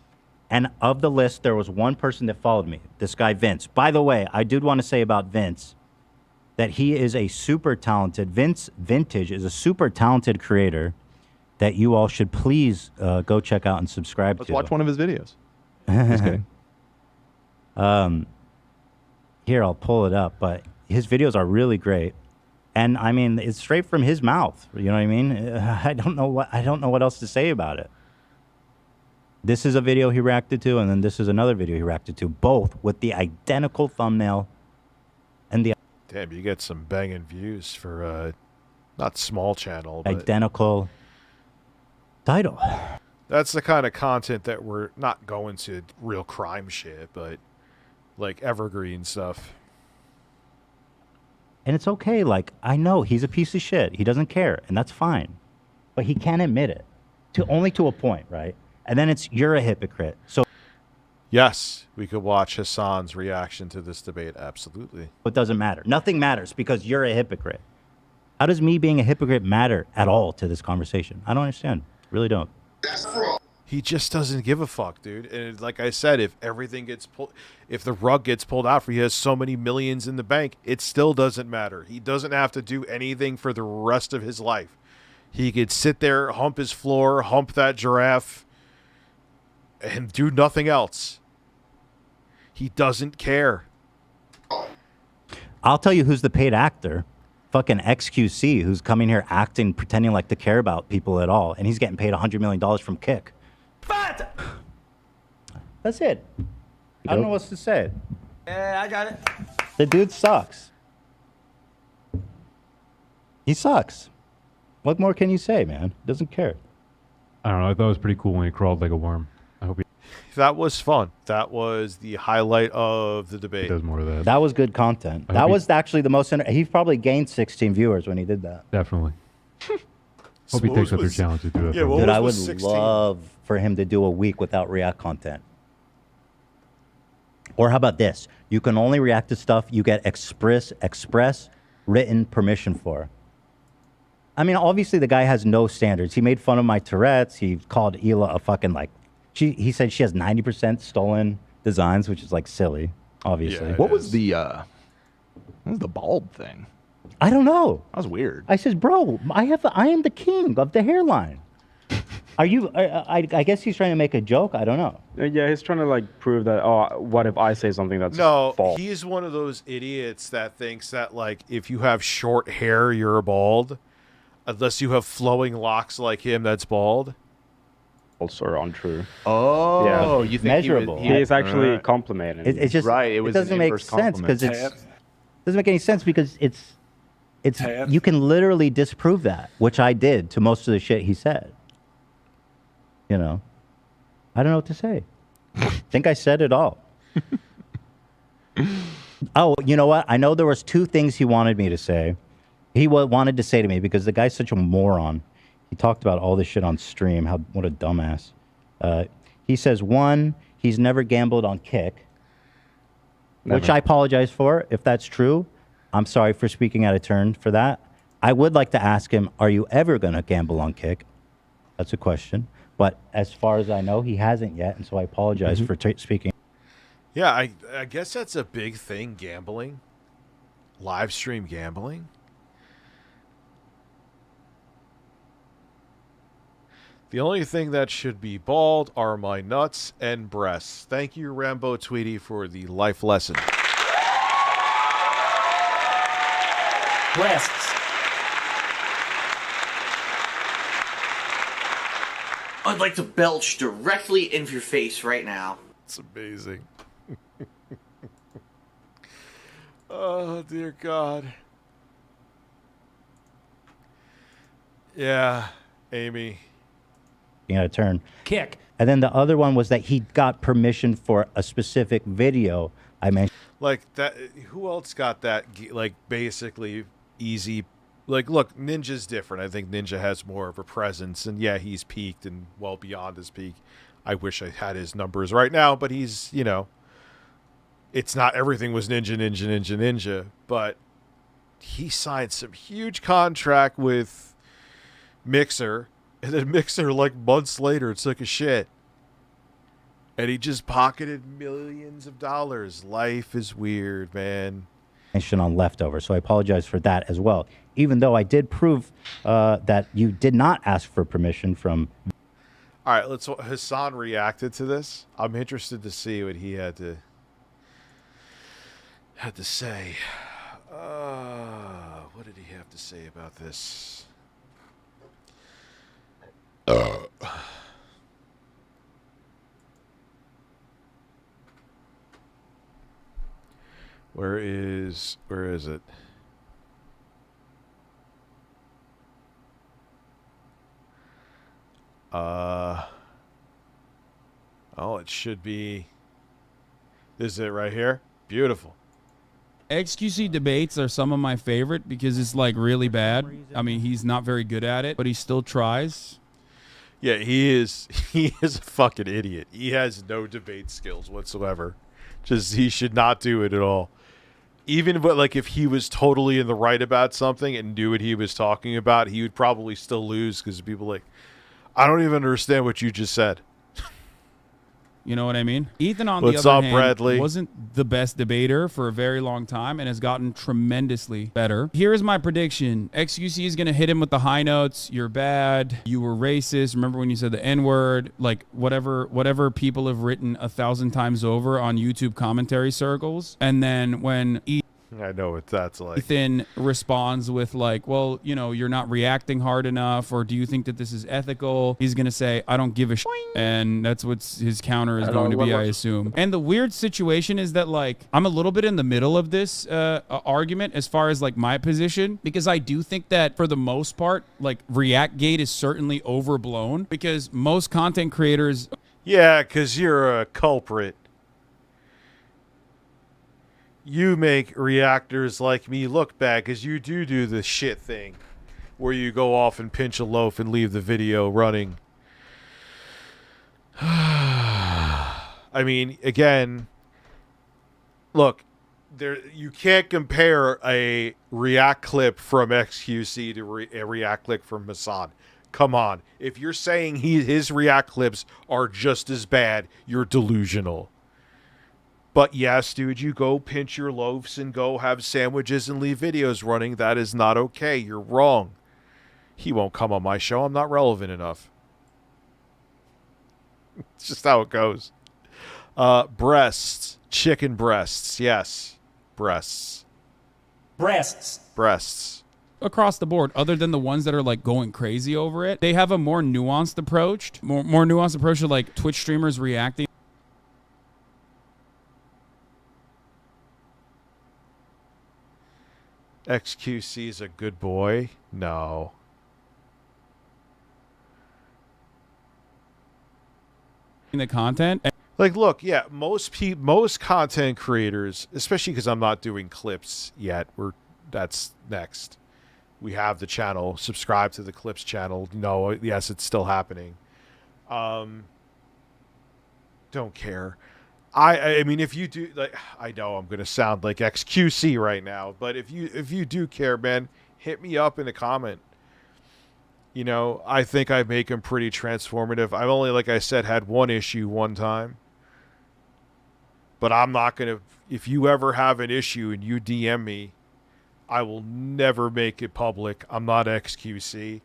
and of the list, there was one person that followed me. This guy, Vince. By the way, I did want to say about Vince that he is a super talented. Vince Vintage is a super talented creator that you all should please go check out and subscribe Let's to. watch one of his videos. Just kidding. Here, I'll pull it up, but his videos are really great. And I mean, it's straight from his mouth. You know what I mean? I don't know what else to say about it. This is a video he reacted to, and then this is another video he reacted to, both with the identical thumbnail and the Damn, you get some banging views for not small channel, but identical title. that's the kind of content that we're not going to real crime shit, but like evergreen stuff. And it's okay. Like, I know he's a piece of shit. He doesn't care, and that's fine. But he can't admit it. Only to a point, right? And then it's, you're a hypocrite. So Yes, we could watch Hassan's reaction to this debate. Absolutely. it doesn't matter. Nothing matters because you're a hypocrite. How does me being a hypocrite matter at all to this conversation? I don't understand. Really don't. He just doesn't give a fuck, dude. And like I said, if everything gets pulled, if the rug gets pulled out for he has so many millions in the bank, it still doesn't matter. He doesn't have to do anything for the rest of his life. He could sit there, hump his floor, hump that giraffe, and do nothing else. He doesn't care. I'll tell you who's the paid actor. Fucking XQC, who's coming here acting, pretending like to care about people at all. And he's getting paid $100 million from Kick. That's it. I don't know what else to say. Yeah, I got it. The dude sucks. He sucks. What more can you say, man? Doesn't care. I don't know. I thought it was pretty cool when he crawled like a worm. I hope he That was fun. That was the highlight of the debate. does more of that. That was good content. I That hope he- was actually the most... He probably gained 16 viewers when he did that. Definitely. Hope he takes up their challenge to do that. Dude, I would love for him to do a week without React content. Or how about this? You can only react to stuff you get express written permission for. I mean, obviously the guy has no standards. He made fun of my Tourette's. He called Hila a fucking like... He said she has 90% stolen designs, which is like silly, obviously. What was the bald thing? I don't know. That was weird. I says, bro, I am the king of the hairline. Are you? I guess he's trying to make a joke. I don't know. Yeah, he's trying to like prove that. Oh, what if I say something that's No, false? he's one of those idiots that thinks that like if you have short hair, you're bald, unless you have flowing locks like him that's bald. Also untrue. Oh, yeah. you think measurable? He's actually complimenting. It's just right. It it was doesn't an make inverse sense because compliment. doesn't make any sense because it's you can literally disprove that, which I did to most of the shit he said. You know, I don't know what to say. I think I said it all. Oh, you know what? I know there was two things he wanted me to say. he wanted to say to me, because the guy's such a moron. He talked about all this shit on stream. What a dumbass. He says, one, he's never gambled on Kick, which I apologize for. If that's true, I'm sorry for speaking out of turn for that. I would like to ask him, are you ever going to gamble on Kick? That's a question. But as far as I know, he hasn't yet, and so I apologize for speaking. Yeah, I guess that's a big thing, gambling. Live stream gambling. The only thing that should be bald are my nuts and breasts. Thank you, Rambo Tweety, for the life lesson. Breasts. I'd like to belch directly into your face right now. It's amazing. Oh, dear God. Yeah, Amy. Out of turn. Kick. And then the other one was that he got permission for a specific video I mentioned. Like that, who else got that? Like basically easy. Like, look, Ninja's different. I think Ninja has more of a presence, and yeah, he's peaked and well beyond his peak. I wish I had his numbers right now, but he's, you know, it's not everything was Ninja, but he signed some huge contract with Mixer. And then Mixer, like, months later, took a shit. And he just pocketed millions of dollars. Life is weird, man. On leftover, so I apologize for that as well. Even though I did prove that you did not ask for permission from... All right, Hassan reacted to this. I'm interested to see what he had to say. What did he have to say about this? Where is it? Oh, it should be. This is it right here. Beautiful. XQC debates are some of my favorite because it's like really bad. I mean, he's not very good at it, but he still tries. Yeah, he is a fucking idiot. He has no debate skills whatsoever. Just, he should not do it at all. Even like if he was totally in the right about something and knew what he was talking about, he would probably still lose because people like, I don't even understand what you just said. You know what I mean? Ethan, on What's the up, other hand, Bradley? wasn't the best debater for a very long time and has gotten tremendously better. Here is my prediction. XQC is going to hit him with the high notes. You're bad. You were racist. Remember when you said the N-word? Like whatever people have written 1,000 times over on YouTube commentary circles. And then when I know what that's like. Ethan responds with like, well, you know, you're not reacting hard enough, or do you think that this is ethical? He's going to say, I don't give a shit. And that's what his counter is going to be, I assume. And the weird situation is that, like, I'm a little bit in the middle of this argument as far as, like, my position, because I do think that for the most part, like, ReactGate is certainly overblown because most content creators... Yeah, because you're a culprit. You make reactors like me look bad because you do the shit thing where you go off and pinch a loaf and leave the video running. I mean, again, look, you can't compare a React clip from XQC to a React clip from Hassan. Come on. If you're saying his React clips are just as bad, you're delusional. But yes, dude, you go pinch your loaves and go have sandwiches and leave videos running. That is not okay. You're wrong. He won't come on my show. I'm not relevant enough. It's just how it goes. Breasts. Chicken breasts. Yes. Breasts. Breasts. Across the board, other than the ones that are like going crazy over it, they have a more nuanced approach. More nuanced approach to like Twitch streamers reacting. XQC is a good boy? No. The content. Like, look, yeah, most content creators, especially because I'm not doing clips yet, that's next. We have the channel. Subscribe to the Clips channel. No, yes, it's still happening. Don't care. I mean, if you do, like, I know I'm gonna sound like XQC right now, but if you do care, man, hit me up in a comment. You know, I think I make them pretty transformative. I've only, like I said, had one issue one time. But I'm not gonna. If you ever have an issue and you DM me, I will never make it public. I'm not XQC,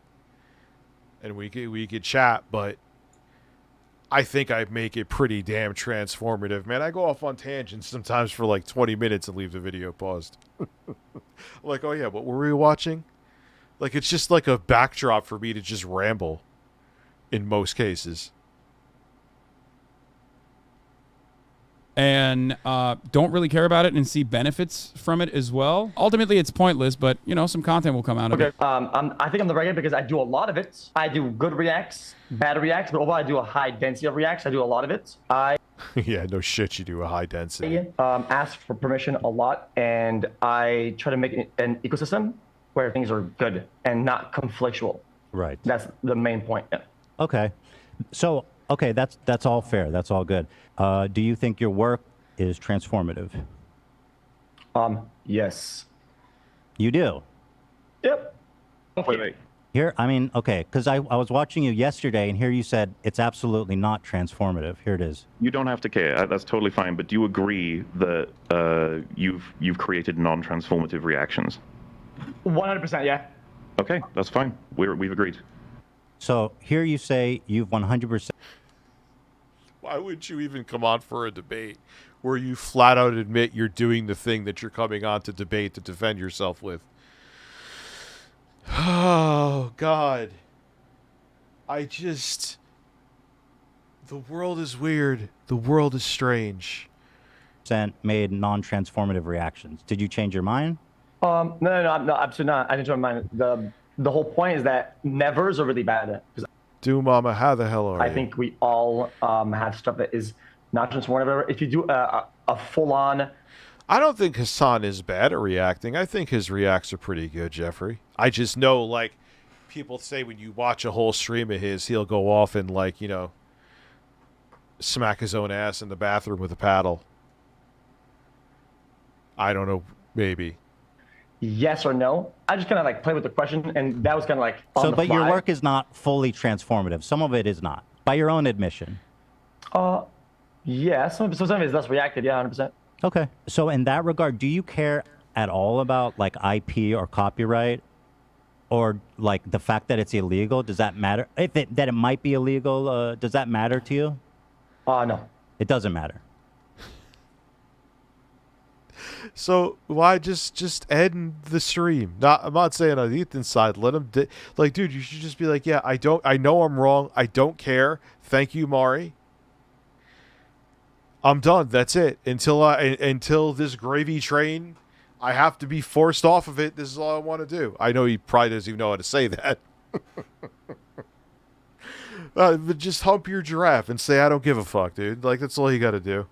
and we could chat, but I think I make it pretty damn transformative. Man, I go off on tangents sometimes for like 20 minutes and leave the video paused. Like, oh yeah, what were we watching? Like, it's just like a backdrop for me to just ramble in most cases. And don't really care about it and see benefits from it as well. Ultimately, it's pointless, but, you know, some content will come out of it. I think I'm the right guy because I do a lot of it. I do good reacts, bad reacts, but overall I do a high density of reacts. I do a lot of it. Yeah, no shit, you do a high density. Ask for permission a lot, and I try to make an ecosystem where things are good and not conflictual. Right. That's the main point. Yeah. Okay. So, okay, that's all fair. That's all good. Do you think your work is transformative? Yes. You do? Yep. Wait. Here, I mean, okay, because I was watching you yesterday, and here you said it's absolutely not transformative. Here it is. You don't have to care. That's totally fine. But do you agree that you've created non-transformative reactions? 100%, yeah. Okay, that's fine. We've agreed. So here you say you've 100%. Why wouldn't you even come on for a debate where you flat out admit you're doing the thing that you're coming on to debate to defend yourself with? Oh, God. The world is weird. The world is strange. Made non-transformative reactions. Did you change your mind? No, absolutely not. I didn't change my mind. The whole point is that nevers are really bad. Do Mama, how the hell are I you? think we all have stuff that is not transformative. If you do a full-on... I don't think Hassan is bad at reacting. I think his reacts are pretty good, Jeffrey. I just know, like, people say when you watch a whole stream of his, he'll go off and, like, you know, smack his own ass in the bathroom with a paddle. I don't know, maybe. Yes or no. I just kind of like play with the question, and that was kind of like on the But fly. your work is not fully transformative. Some of it is not, by your own admission. Yeah, some of it is less reacted. Yeah, 100%. Okay. So in that regard, do you care at all about like IP or copyright, or like the fact that it's illegal? Does that matter? That it might be illegal, does that matter to you? No. It doesn't matter. So why just end the stream? I'm not saying on Ethan's side. Let him like, dude. You should just be like, yeah, I know I'm wrong. I don't care. Thank you, Mari. I'm done. That's it. Until this gravy train, I have to be forced off of it. This is all I want to do. I know he probably doesn't even know how to say that. But just hump your giraffe and say I don't give a fuck, dude. Like, that's all you got to do.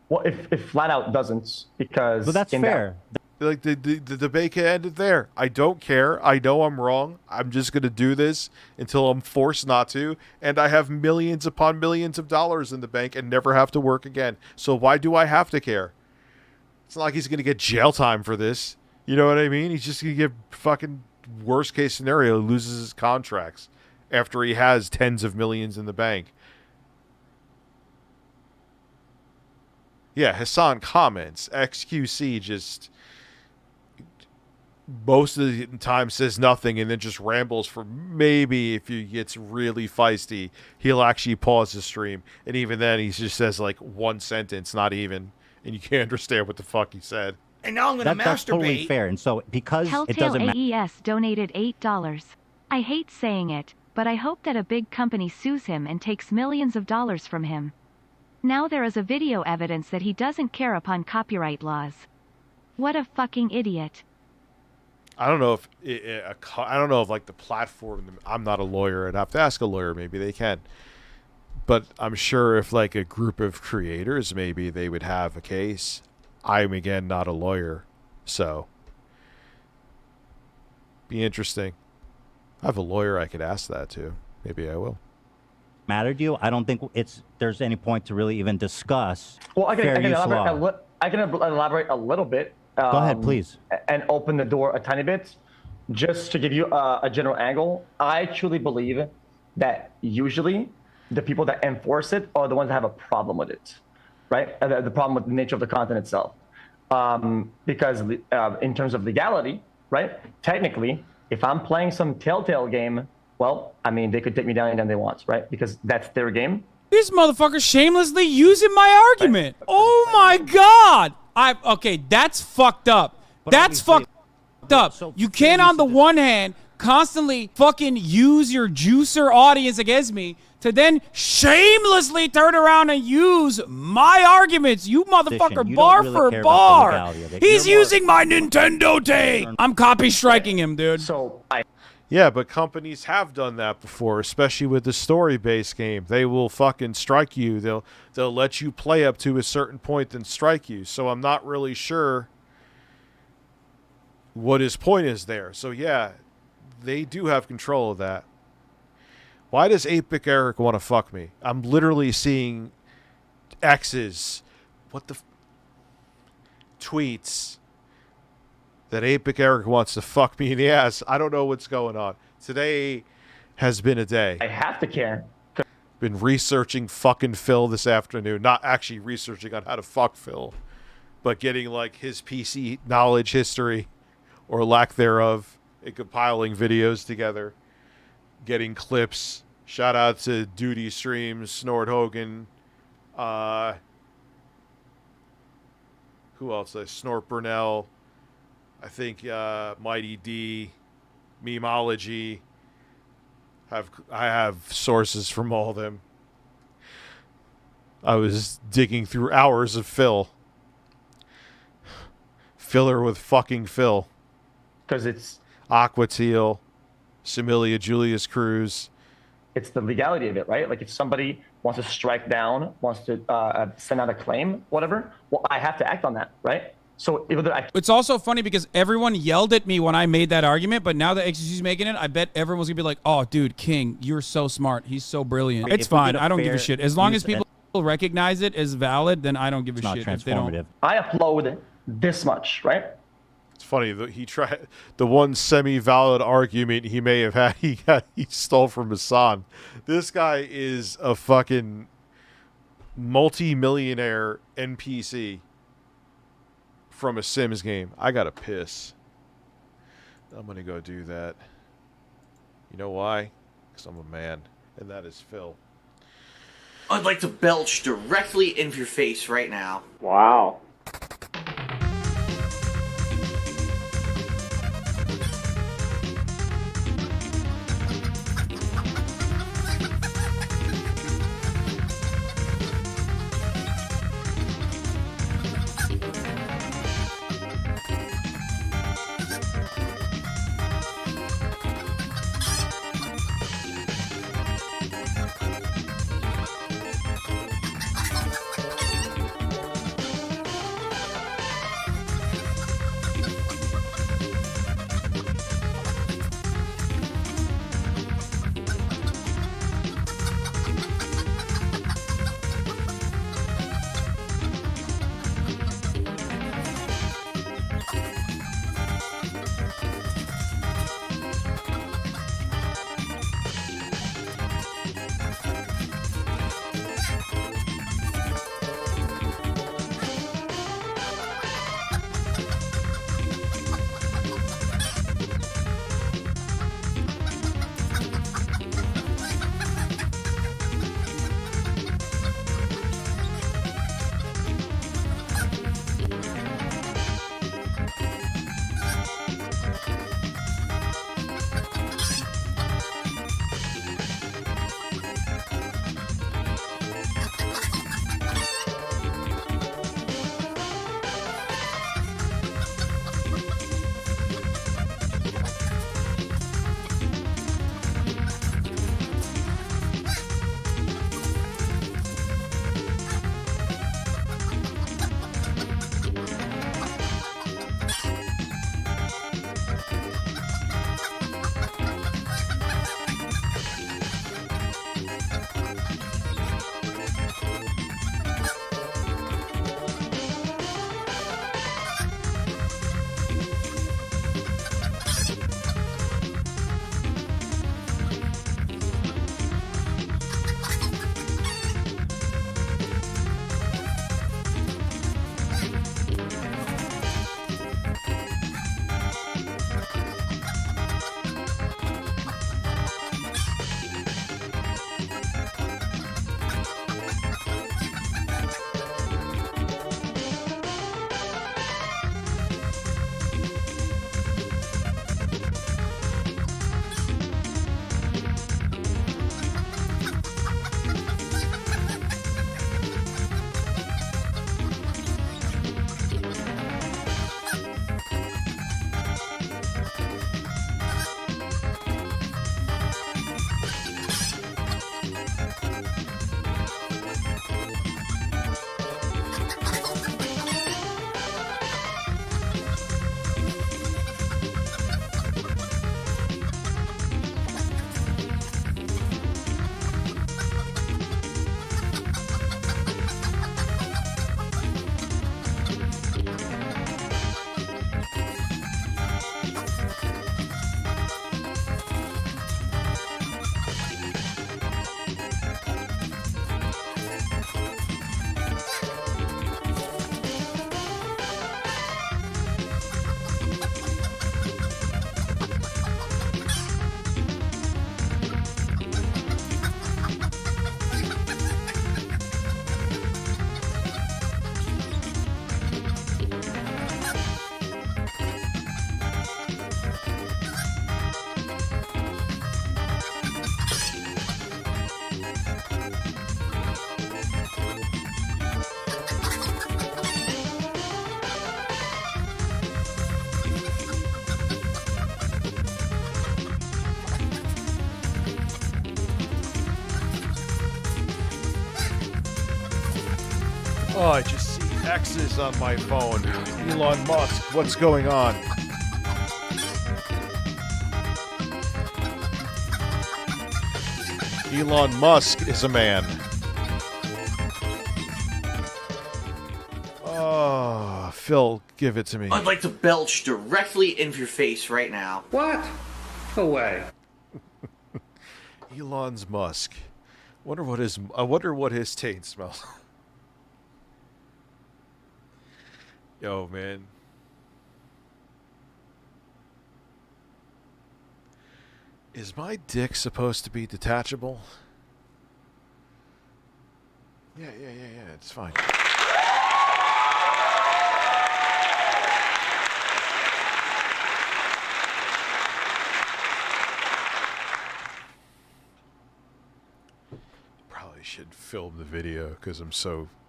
Well, if flat out doesn't, because... Well, that's fair. Like, the debate can end it there. I don't care. I know I'm wrong. I'm just going to do this until I'm forced not to. And I have millions upon millions of dollars in the bank and never have to work again. So why do I have to care? It's not like he's going to get jail time for this. You know what I mean? He's just going to get fucking worst case scenario, loses his contracts after he has tens of millions in the bank. Yeah, Hassan comments. XQC just most of the time says nothing and then just rambles for maybe if he gets really feisty, he'll actually pause the stream. And even then, he just says like one sentence, not even. And you can't understand what the fuck he said. And now I'm going to masturbate. That's totally fair. And so because it doesn't matter. Telltale AES donated $8. I hate saying it, but I hope that a big company sues him and takes millions of dollars from him. Now there is a video evidence that he doesn't care upon copyright laws. What a fucking idiot. I don't know if like the platform. I'm not a lawyer. I'd have to ask a lawyer. Maybe they can. But I'm sure if like a group of creators, maybe they would have a case. I'm again not a lawyer, so Be interesting. I have a lawyer I could ask that to. Maybe I will. Matter to you? I don't think there's any point to really even discuss Well, I fair can use law. elaborate a little bit. Go ahead, please. And open the door a tiny bit. Just to give you a general angle, I truly believe that usually the people that enforce it are the ones that have a problem with it, right? The problem with the nature of the content itself. Because in terms of legality, right? Technically, if I'm playing some Telltale game, well, I mean, they could take me down anytime they want, right? Because that's their game. This motherfucker shamelessly using my argument. Oh my god! Okay, that's fucked up. That's fucked up. You can't on the one hand constantly fucking use your juicer audience against me to then shamelessly turn around and use my arguments. You motherfucker, bar for bar. He's using my Nintendo take. I'm copy striking him, dude. Yeah, but companies have done that before, especially with the story-based game. They will fucking strike you. They'll let you play up to a certain point and strike you. So I'm not really sure what his point is there. So yeah, they do have control of that. Why does 8-Bit Eric want to fuck me? I'm literally seeing X's. What the tweets that 8-Bit Eric wants to fuck me in the ass. I don't know what's going on. Today has been a day. I have to care. Been researching fucking Phil this afternoon. Not actually researching on how to fuck Phil, but getting like his PC knowledge history or lack thereof and compiling videos together. Getting clips. Shout out to Duty Streams, Snort Hogan. Who else? Snort Burnell. I think Mighty D, Memeology. I have sources from all of them. I was digging through hours of Phil. Filler with fucking Phil. Because it's Aqua Teal, Similia Julius Cruz. It's the legality of it, right? Like if somebody wants to strike down, wants to send out a claim, whatever, well, I have to act on that, right? So it's also funny because everyone yelled at me when I made that argument, but now that XQC's making it, I bet everyone's gonna be like, "Oh, dude, King, you're so smart. He's so brilliant." It's fine. I don't give a shit. As long as people recognize it as valid, then I don't give a shit. If they don't. I upload this much, right? It's funny that he tried the one semi-valid argument he may have had. He stole from Hassan. This guy is a fucking multi-millionaire NPC from a Sims game. I gotta piss. I'm gonna go do that. You know why? Because I'm a man, and that is Phil. I'd like to belch directly into your face right now. Wow. Oh, I just see X's on my phone. Elon Musk, what's going on? Elon Musk is a man. Oh, Phil, give it to me. I'd like to belch directly into your face right now. What? No way. Elon's Musk. I wonder what his taint smells. Yo, man. Is my dick supposed to be detachable? Yeah, it's fine. Probably should film the video because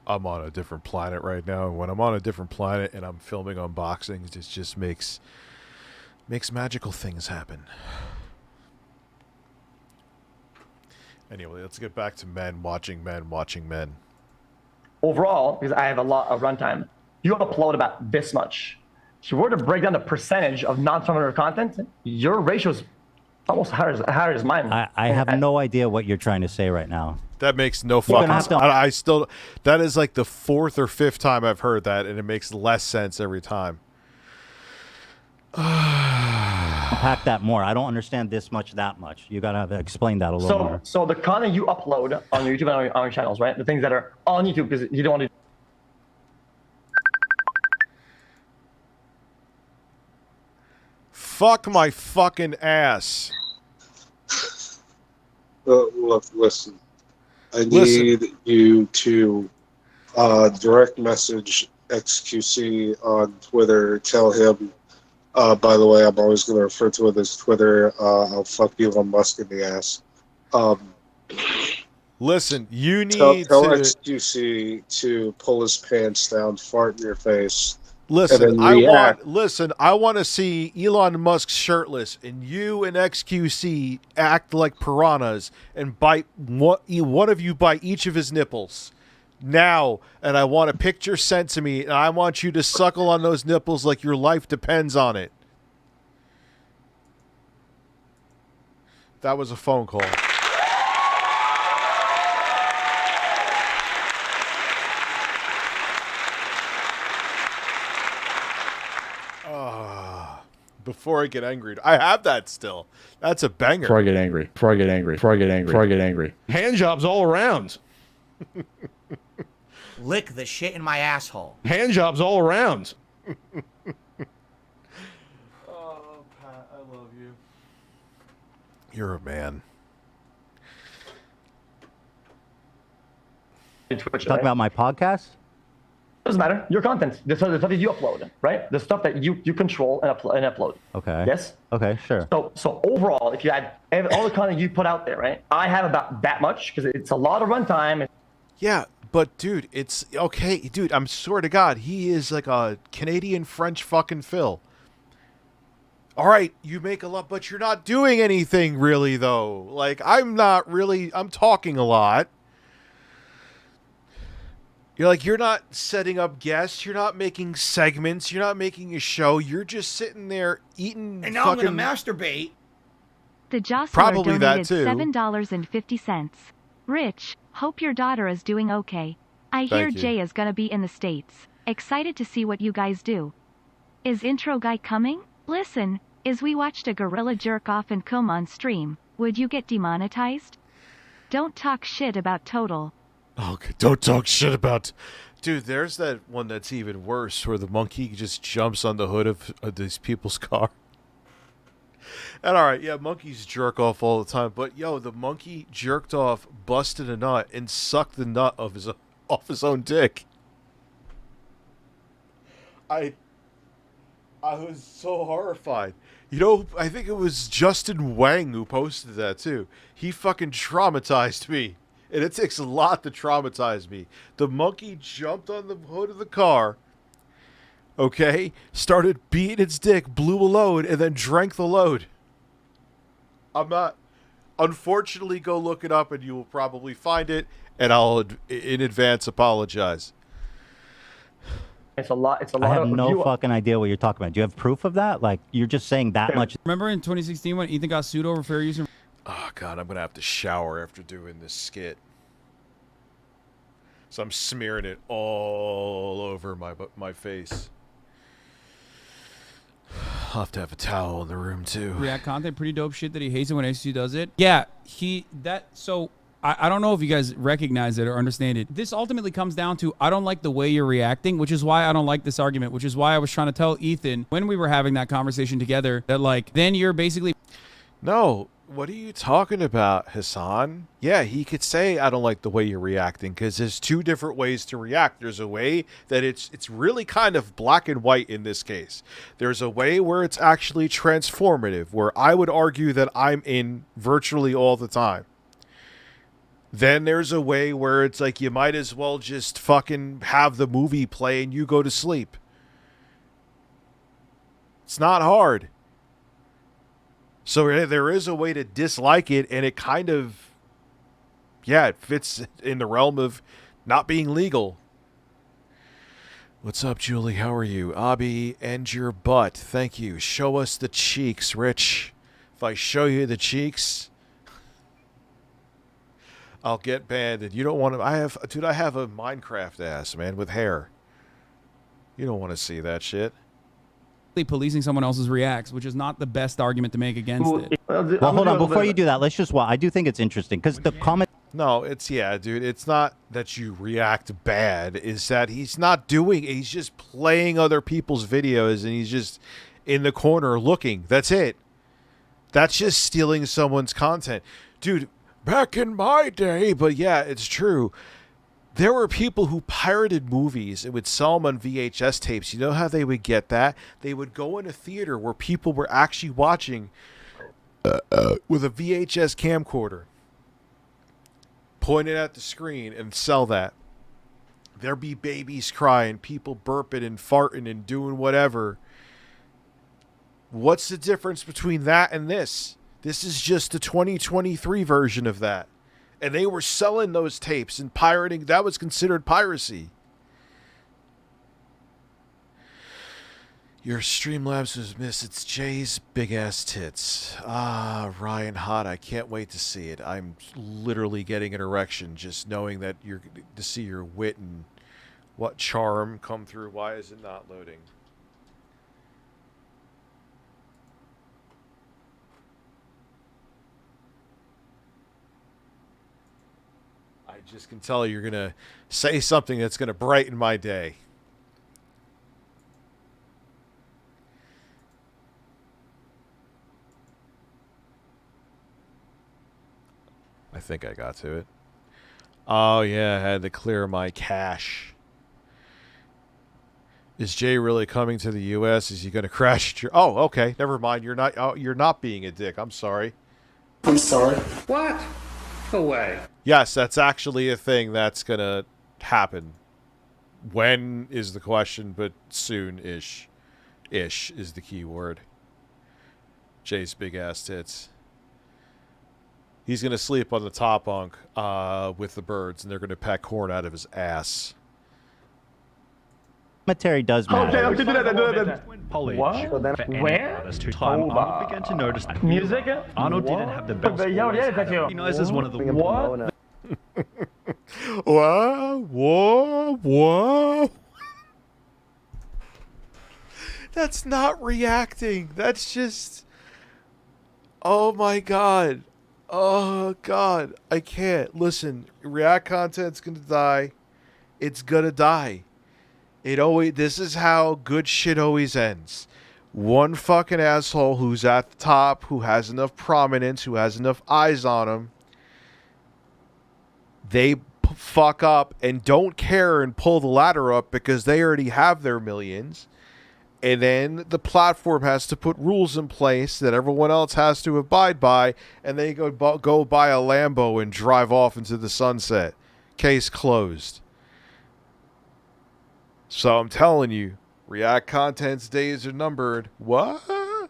I'm on a different planet right now, and when I'm on a different planet and I'm filming unboxings, it just makes magical things happen. Anyway, let's get back to men watching men. Overall, because I have a lot of runtime, you upload about this much. If you were to break down the percentage of non-transformative content, your ratio is almost higher as mine. I have no idea what you're trying to say right now. That makes no fucking sense. I still, that is like the 4th or 5th time I've heard that, and it makes less sense every time. Unpack that more. I don't understand this much, that much. You gotta explain that a little more. So the content you upload on your YouTube and on your channels, right? The things that are on YouTube, because you don't want to. Fuck my fucking ass. Look, listen. I need you to direct message XQC on Twitter. Tell him, by the way, I'm always going to refer to it as Twitter. I'll fuck Elon Musk in the ass. Listen, you need tell to... XQC to pull his pants down, fart in your face. Listen, I want to see Elon Musk shirtless, and you and XQC act like piranhas and bite one of you bite each of his nipples now. And I want a picture sent to me, and I want you to suckle on those nipples like your life depends on it. That was a phone call. Before I get angry. I have that still. That's a banger. Before I get angry. Hand jobs all around. Lick the shit in my asshole. Hand jobs all around. Oh, Pat, I love you. You're a man. Talk about my podcast? Doesn't matter. Your content, the stuff that you upload, right? The stuff that you control and upload. Okay. Yes. Okay. Sure. So overall, if you add all the content you put out there, right? I have about that much because it's a lot of runtime. Yeah, but dude, it's okay, dude. I'm swear to God, he is like a Canadian French fucking Phil. All right, you make a lot, but you're not doing anything really, though. Like I'm talking a lot. You're not setting up guests. You're not making segments. You're not making a show. You're just sitting there eating. And now I'm gonna masturbate. The Jostler Probably that donated too. $7.50. Rich, hope your daughter is doing okay. I hear Thank you. Jay is gonna be in the States. Excited to see what you guys do. Is intro guy coming? Listen, is we watched a gorilla jerk off and come on stream, would you get demonetized? Don't talk shit about Total. Okay, don't talk shit about... Dude, there's that one that's even worse, where the monkey just jumps on the hood of these people's car. And alright, yeah, monkeys jerk off all the time, but yo, the monkey jerked off, busted a nut, and sucked the nut off his own dick. I was so horrified. You know, I think it was Justin Wang who posted that too. He fucking traumatized me. And it takes a lot to traumatize me. The monkey jumped on the hood of the car, okay, started beating its dick, blew a load, and then drank the load. Unfortunately, go look it up and you will probably find it, and I'll, in advance, apologize. It's a lot. It's a I lot have of. no fucking idea what you're talking about. Do you have proof of that? Like, you're just saying that much. Remember in 2016 when Ethan got sued over fair use? Oh, God, I'm going to have to shower after doing this skit. So I'm smearing it all over my face. I'll have to have a towel in the room, too. React content, pretty dope shit that he hates it when SC does it. Yeah, so I don't know if you guys recognize it or understand it. This ultimately comes down to, I don't like the way you're reacting, which is why I don't like this argument, which is why I was trying to tell Ethan when we were having that conversation together that, like, then you're basically... No, what are you talking about, Hassan? Yeah, he could say, I don't like the way you're reacting, because there's two different ways to react. There's a way that it's really kind of black and white in this case. There's a way where it's actually transformative, where I would argue that I'm in virtually all the time. Then there's a way where it's like you might as well just fucking have the movie play and you go to sleep. It's not hard. So there is a way to dislike it, and it kind of, yeah, it fits in the realm of not being legal. What's up, Julie? How are you? Abby, and your butt. Thank you. Show us the cheeks, Rich. If I show you the cheeks, I'll get banned. And you don't want to. I have a Minecraft ass, man, with hair. You don't want to see that shit. Policing someone else's reacts, which is not the best argument to make against it. Well, hold on. Before you do that, let's just I do think it's interesting because the comment. No, dude. It's not that you react bad. Is that he's not doing. He's just playing other people's videos, and he's just in the corner looking. That's it. That's just stealing someone's content, dude. Back in my day, but yeah, it's true. There were people who pirated movies and would sell them on VHS tapes. You know how they would get that? They would go in a theater where people were actually watching with a VHS camcorder, point it at the screen, and sell that. There'd be babies crying, people burping and farting and doing whatever. What's the difference between that and this? This is just the 2023 version of that. And they were selling those tapes and pirating. That was considered piracy. Your StreamLabs was missed. It's Jay's big-ass tits. Ah, Ryan Hot. I can't wait to see it. I'm literally getting an erection just knowing that you're to see your wit and what charm come through. Why is it not loading? I just can tell you're going to say something that's going to brighten my day. I think I got to it. Oh, yeah, I had to clear my cache. Is Jay really coming to the U.S.? Is he going to crash at your... Oh, okay, never mind. You're not being a dick. I'm sorry. I'm sorry. What? No way. Yes, that's actually a thing that's going to happen. When is the question, but soon-ish. Ish is the key word. Jay's big-ass tits. He's going to sleep on the top bunk with the birds, and they're going to peck corn out of his ass. Commentary does matter. Okay, do that. What? Where? Arnold began to notice music. Arnold didn't have the best voice. He knows as one of the what? Whoa. That's not reacting. That's just... Oh my god. Oh god. I can't. Listen, React content's gonna die. It's gonna die. This is how good shit always ends. One fucking asshole who's at the top, who has enough prominence, who has enough eyes on him, they fuck up and don't care and pull the ladder up because they already have their millions. And then the platform has to put rules in place that everyone else has to abide by, and they go buy a Lambo and drive off into the sunset. Case closed. So I'm telling you, React content's days are numbered. What?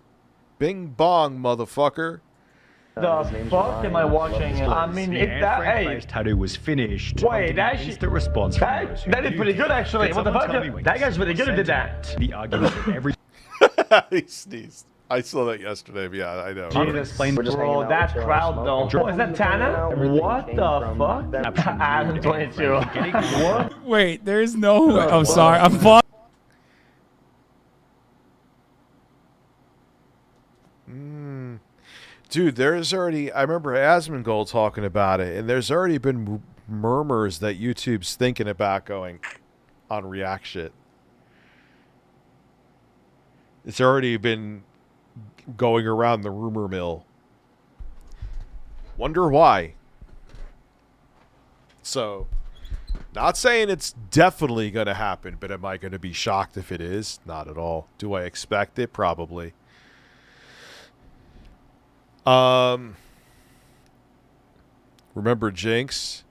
Bing bong, motherfucker. The fuck am I watching? I mean, if that hey, tattoo was finished. wait, that shit. The response from those who That is pretty good actually. What the fuck? That guy's really good who did that. The argument of every. He sneezed. I saw that yesterday, but yeah, I know. Jesus, bro, that crowd though. Oh, is that Tana? What the fuck? I'm 22. What? Wait, there's no. Oh, sorry. I'm pausing. Dude, there's already, I remember Asmongold talking about it, and there's already been murmurs that YouTube's thinking about going on React shit. It's already been going around the rumor mill. Wonder why. So, not saying it's definitely going to happen, but am I going to be shocked if it is? Not at all. Do I expect it? Probably. Remember Jinx?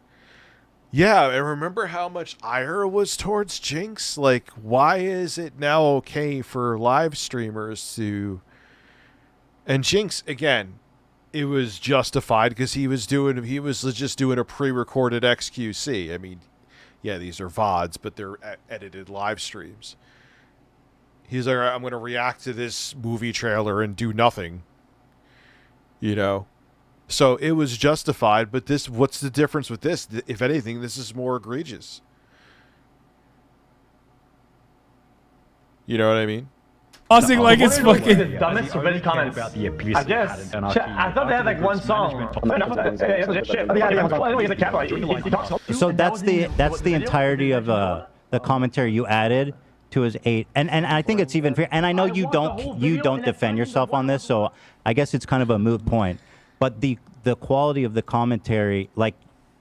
Yeah, and remember how much ire was towards Jinx? Like, why is it now okay for live streamers to... And Jinx, again, it was justified because he was just doing a pre-recorded XQC. I mean, yeah, these are VODs, but they're edited live streams. He's like, I'm going to react to this movie trailer and do nothing. You know? So it was justified, but this, what's the difference with this? If anything, this is more egregious. You know what I mean? Pausing like it's fucking... The dumbest Reddit comments. I guess. I thought they had like one song. So that's the entirety of the commentary you added to his 8, and I think it's even fair. And I know you don't defend yourself on this, so I guess it's kind of a moot point. But the quality of the commentary, like,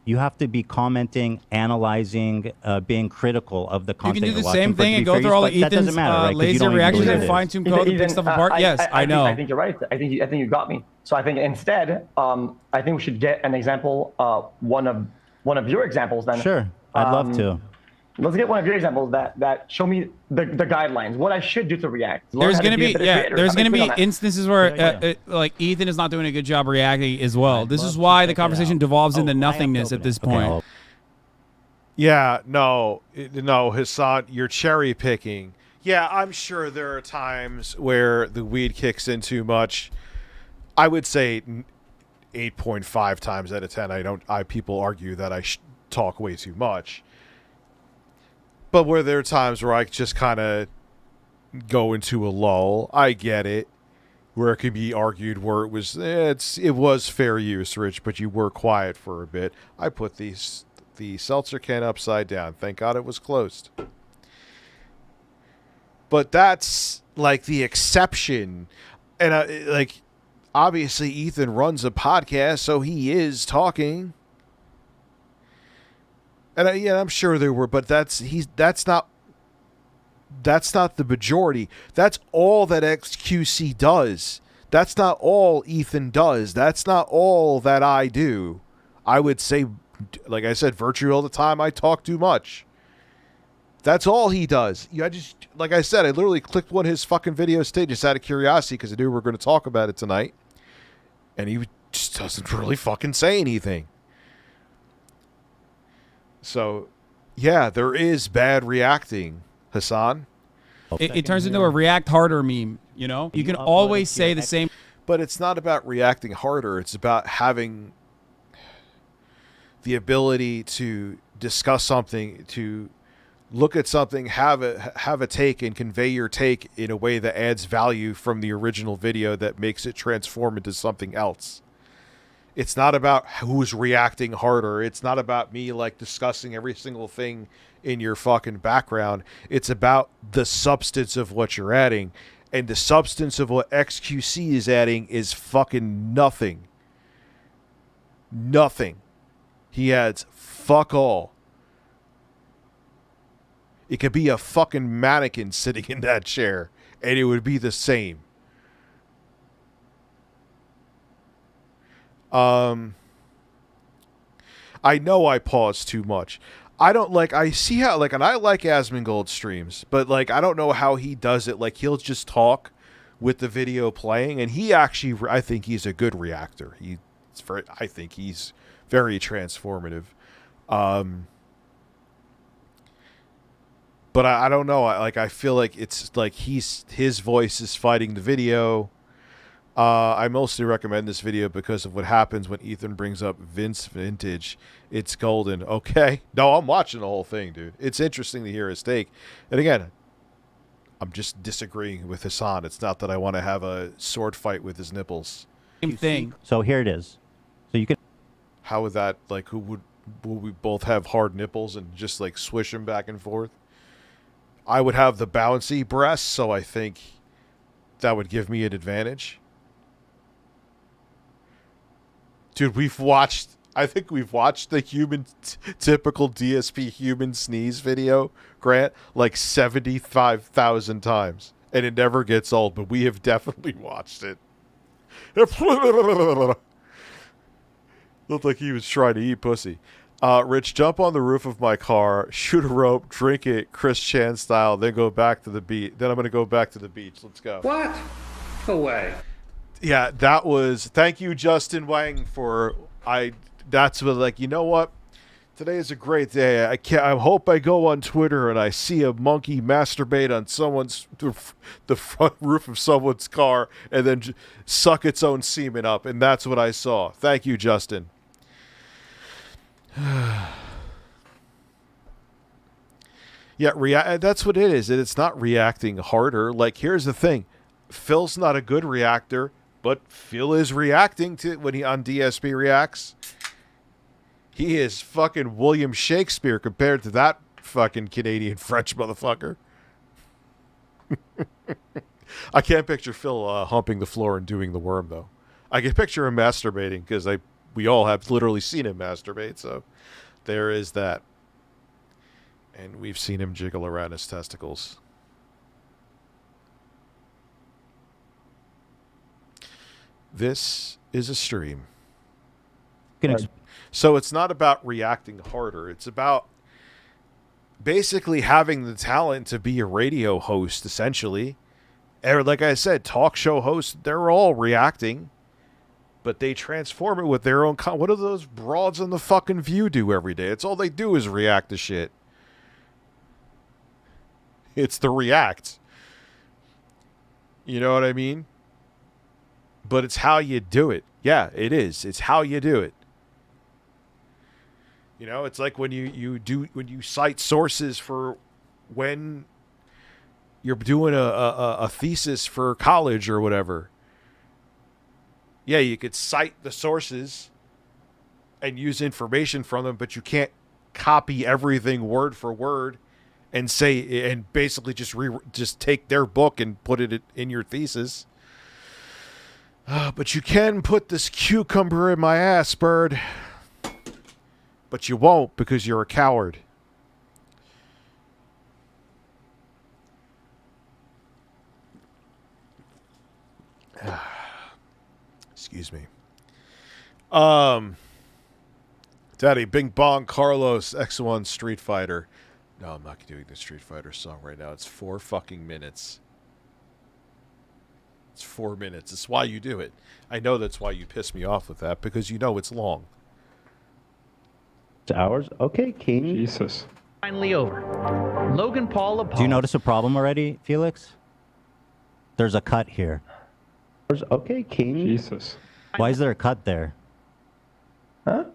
you have to be commenting, analyzing, being critical of the You content. can do the you're same watching, thing and go through all of that doesn't Ethan's matter, right? 'Cause you laser don't even reactions believe and it. fine-tune code and pick stuff apart. Yes, I know. I think you're right. I think you got me. So I think instead, I think we should get an example, one of your examples then. Sure, I'd love to. Let's get one of your examples that show me the guidelines, what I should do to react. There's gonna be instances where like Ethan is not doing a good job reacting as well. This is why the conversation devolves into nothingness at this point. Yeah, no, Hassan, you're cherry picking. Yeah, I'm sure there are times where the weed kicks in too much. I would say 8.5 times out of 10. People argue that I talk way too much. But where there are times where I just kind of go into a lull, I get it. Where it can be argued where it was fair use, Rich, but you were quiet for a bit. I put the seltzer can upside down. Thank God it was closed. But that's like the exception. And like, obviously Ethan runs a podcast, so he is talking. And I'm sure there were, but that's not the majority. That's all that XQC does. That's not all Ethan does. That's not all that I do. I would say, like I said, virtually all the time I talk too much. That's all he does. Like I said, I literally clicked one of his fucking videos today just out of curiosity because I knew we were going to talk about it tonight. And he just doesn't really fucking say anything. So, yeah, there is bad reacting, Hassan. It turns into a react harder meme, you know? You can always say the same. But it's not about reacting harder. It's about having the ability to discuss something, to look at something, have a take, and convey your take in a way that adds value from the original video that makes it transform into something else. It's not about who's reacting harder. It's not about me like discussing every single thing in your fucking background. It's about the substance of what you're adding. And the substance of what XQC is adding is fucking nothing. Nothing. He adds fuck all. It could be a fucking mannequin sitting in that chair, and it would be the same. I know I pause too much. I see how, and I like Asmongold streams, but, I don't know how he does it. He'll just talk with the video playing, and he actually, I think he's a good reactor. I think he's very transformative. But I don't know. I feel like it's like his voice is fighting the video. I mostly recommend this video because of what happens when Ethan brings up Vince Vintage. It's golden. Okay. No, I'm watching the whole thing, dude. It's interesting to hear his take. And again, I'm just disagreeing with Hassan. It's not that I want to have a sword fight with his nipples. Same thing. So here it is. So you can. How would that, like, will we both have hard nipples and just, like, swish them back and forth? I would have the bouncy breasts, so I think that would give me an advantage. Dude, I think we've watched the typical DSP human sneeze video, Grant, like 75,000 times. And it never gets old, but we have definitely watched it. Looked like he was trying to eat pussy. Rich, jump on the roof of my car, shoot a rope, drink it, Chris Chan style, then go back to the beach. Then I'm going to go back to the beach. Let's go. What? No way. Yeah, that was... Thank you, Justin Wang, for... That's what, like, you know what? Today is a great day. I hope I go on Twitter and I see a monkey masturbate on the front roof of someone's car and then suck its own semen up. And that's what I saw. Thank you, Justin. Yeah, that's what it is. It's not reacting harder. Like, here's the thing. Phil's not a good reactor, but Phil is reacting to when he on DSP reacts. He is fucking William Shakespeare compared to that fucking Canadian French motherfucker. I can't picture Phil humping the floor and doing the worm, though. I can picture him masturbating because we all have literally seen him masturbate, so there is that. And we've seen him jiggle around his testicles. This is a stream. So it's not about reacting harder. It's about basically having the talent to be a radio host, essentially. Or like I said, talk show hosts, they're all reacting, but they transform it with their own... What do those broads on the fucking View do every day? It's all they do is react to shit. It's the react. You know what I mean? But it's how you do it. Yeah, it is. It's how you do it. You know, it's like when you cite sources for when you're doing a thesis for college or whatever. Yeah, you could cite the sources and use information from them, but you can't copy everything word for word and say and basically just take their book and put it in your thesis. But you can put this cucumber in my ass, bird. But you won't because you're a coward. Excuse me. Daddy, Bing Bong Carlos X1 Street Fighter. No, I'm not doing the Street Fighter song right now. It's 4 fucking minutes. It's 4 minutes. It's why you do it. I know that's why you piss me off with that, because you know it's long. Hours? Okay, King. Jesus. Finally over. Logan Paul Do you notice a problem already, Felix? There's a cut here. Okay, King. Jesus. Why is there a cut there? Huh?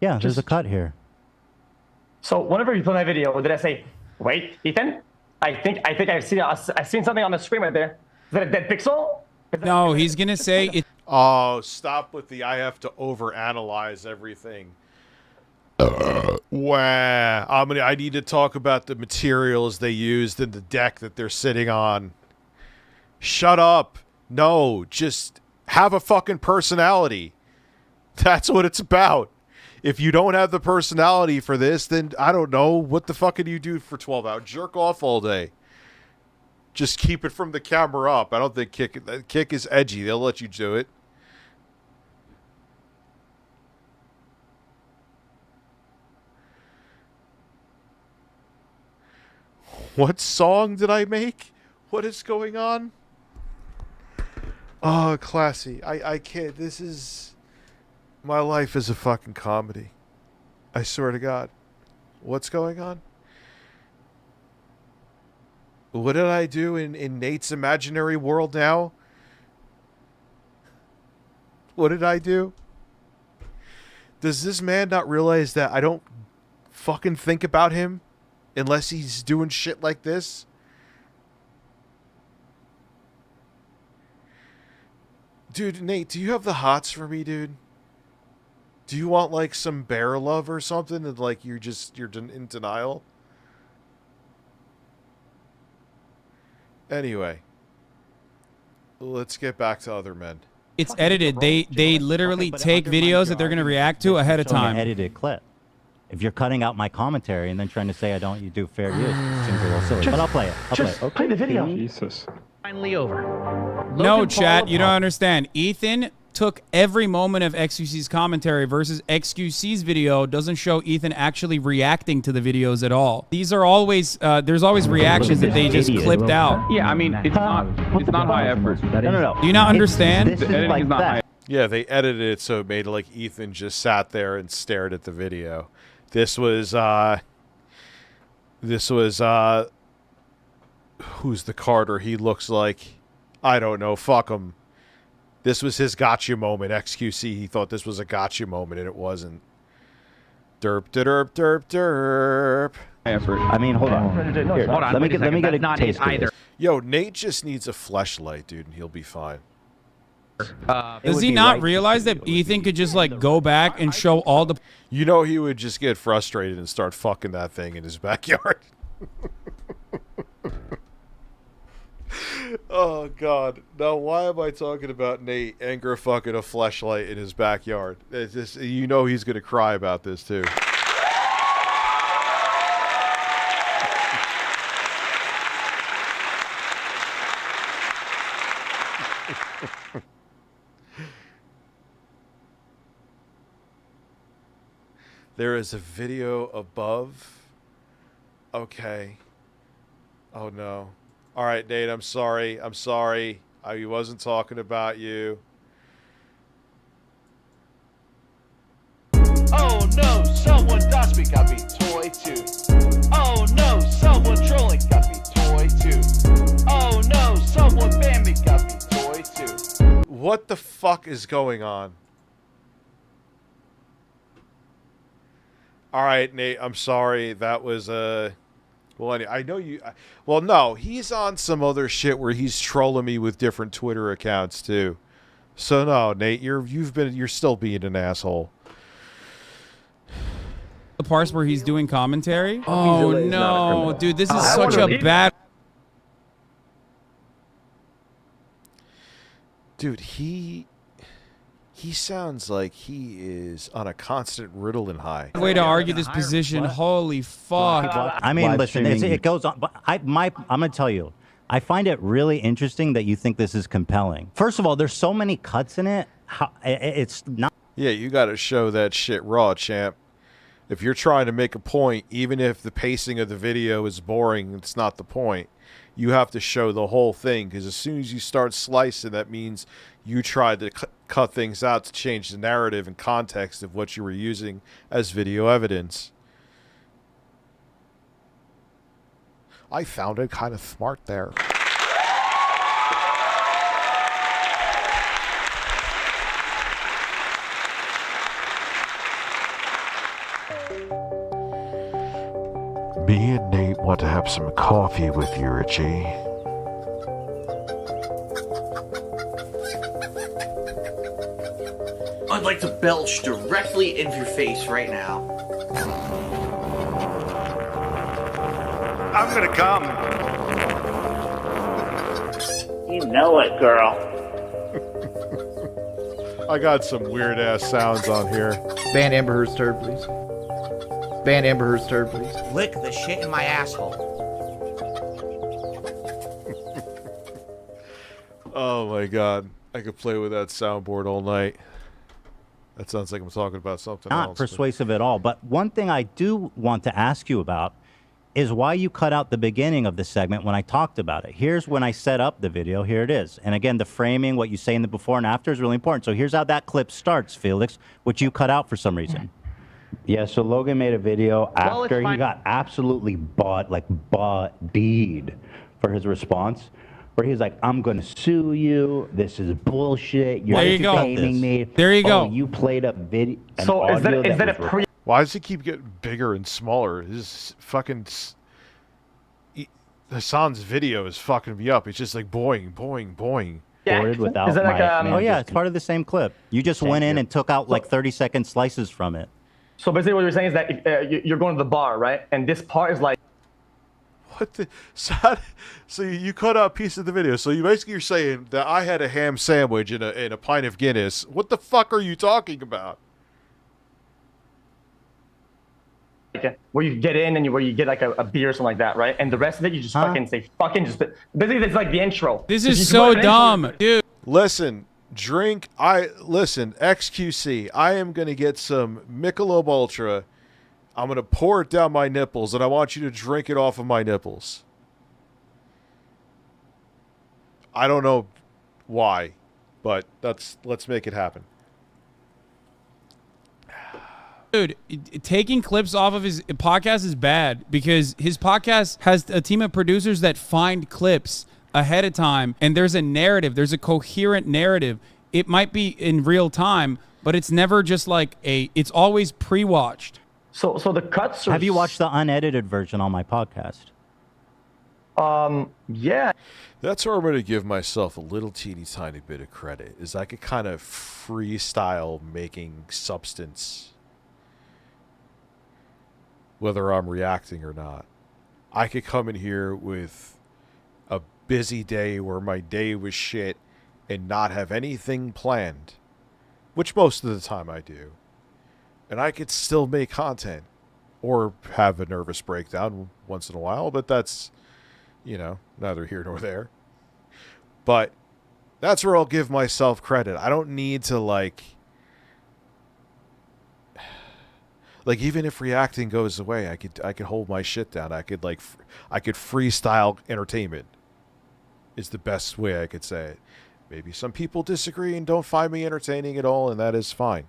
Yeah, there's a cut here. So whenever you play my video, did I say, "Wait, Ethan? I think I've seen something on the screen right there. Is that a dead pixel?" No, he's gonna say it. Oh, stop with the I have to overanalyze everything. Wow. I need to talk about the materials they used in the deck that they're sitting on. Shut up. No, just have a fucking personality. That's what it's about. If you don't have the personality for this, then I don't know. What the fuck can you do for 12 hours? Jerk off all day. Just keep it from the camera up. I don't think Kick is edgy. They'll let you do it. What song did I make? What is going on? Oh, classy. I can't. This is... My life is a fucking comedy. I swear to God. What's going on? What did I do in Nate's imaginary world now? What did I do? Does this man not realize that I don't fucking think about him unless he's doing shit like this? Dude, Nate, do you have the hots for me, dude? Do you want like some bear love or something and like you're in denial? Anyway, let's get back to other men. It's edited. They literally take videos that they're going to react to ahead of time. An edited clip. If you're cutting out my commentary and then trying to say you do fair use, it seems a little silly. But I'll play it. I'll play it. Play the video. Jesus. Finally over. No, Logan chat, Paul you don't understand. Ethan took every moment of XQC's commentary versus XQC's video doesn't show Ethan actually reacting to the videos at all. These are always, there's always reactions that they just clipped out. Yeah, I mean, it's not high effort. No. Do you not understand? This is like that. Yeah, they edited it so it made it like Ethan just sat there and stared at the video. This was who's the Carter? He looks like, I don't know, fuck him. This was his gotcha moment. XQC, he thought this was a gotcha moment, and it wasn't. Derp, derp, derp, derp. Effort. I mean, hold on. Here, Hold on, let me wait a get second. a taste of either. this. Yo, Nate just needs a fleshlight, dude, and he'll be fine. Does he not realize that Ethan could just like go back and show all the... You know he would just get frustrated and start fucking that thing in his backyard. Oh, God. Now, why am I talking about Nate anger fucking a fleshlight in his backyard? It's just, you know he's going to cry about this, too. There is a video above. Okay. Oh, no. All right, Nate, I'm sorry. I'm sorry. I wasn't talking about you. Oh, no, someone does me, got me toy too. Oh, no, someone trolling, got me toy too. Oh, no, someone banned me, got me toy too. What the fuck is going on? All right, Nate, I'm sorry. That was well, I know you. Well, no, he's on some other shit where he's trolling me with different Twitter accounts too. So no, Nate, you're still being an asshole. The parts where he's doing commentary? Oh no, dude, this is such a bad... Dude, he sounds like he is on a constant Ritalin high. way to argue this position. Holy fuck. I mean, listen, it goes on. But I'm going to tell you, I find it really interesting that you think this is compelling. First of all, there's so many cuts in it. It's not. Yeah, you got to show that shit raw, champ. If you're trying to make a point, even if the pacing of the video is boring, it's not the point. You have to show the whole thing, because as soon as you start slicing, that means you tried to cut things out to change the narrative and context of what you were using as video evidence. I found it kind of smart there. Me and Nate want to have some coffee with you, Richie. I'd like to belch directly into your face right now. I'm gonna come. You know it, girl. I got some weird ass sounds on here. Ban Amber Heard's turd, please. Ban Amber Heard's turd, please. Lick the shit in my asshole. Oh my god. I could play with that soundboard all night. That sounds like I'm talking about something Not else. persuasive at all. But one thing I do want to ask you about is why you cut out the beginning of the segment when I talked about it. Here's when I set up the video. Here it is. And again, the framing, what you say in the before and after is really important. So here's how that clip starts, Felix, which you cut out for some reason. Yeah, so Logan made a video Well, it's after he fine. got absolutely bodied for his response, where he's like, I'm going to sue you. This is bullshit. You're There you go. defaming me. There you go. Oh, you played a video. So is that a pre? Why does it keep getting bigger and smaller? This fucking Hassan's video is fucking me up. It's just like boing, boing, boing. Recorded without Is that like, Oh, yeah, it's part of the same clip. You just went in and took out like 30-second slices from it. So basically, what you're saying is that if, you're going to the bar, right? And this part is like. What the? So you cut out a piece of the video. So you're saying that I had a ham sandwich and a pint of Guinness. What the fuck are you talking about? Where you get in and where you get like a beer or something like that, right? And the rest of it, you just fucking say just. Basically, it's like the intro. This is so dumb, dude. Listen, XQC. I am gonna get some Michelob Ultra. I'm gonna pour it down my nipples, and I want you to drink it off of my nipples. I don't know why, but let's make it happen. Dude, taking clips off of his podcast is bad because his podcast has a team of producers that find clips ahead of time, and there's a narrative. There's a coherent narrative. It might be in real time, but it's never just like it's always pre-watched. So the cuts are... Have you watched the unedited version on my podcast? Yeah. That's where I'm going to give myself a little teeny tiny bit of credit, is I could kind of freestyle making substance, whether I'm reacting or not. I could come in here with a busy day where my day was shit and not have anything planned, which most of the time I do. And I could still make content or have a nervous breakdown once in a while, but that's, neither here nor there. But that's where I'll give myself credit. I don't need to like even if reacting goes away, I could hold my shit down. I could freestyle entertainment is the best way I could say it. Maybe some people disagree and don't find me entertaining at all, and that is fine.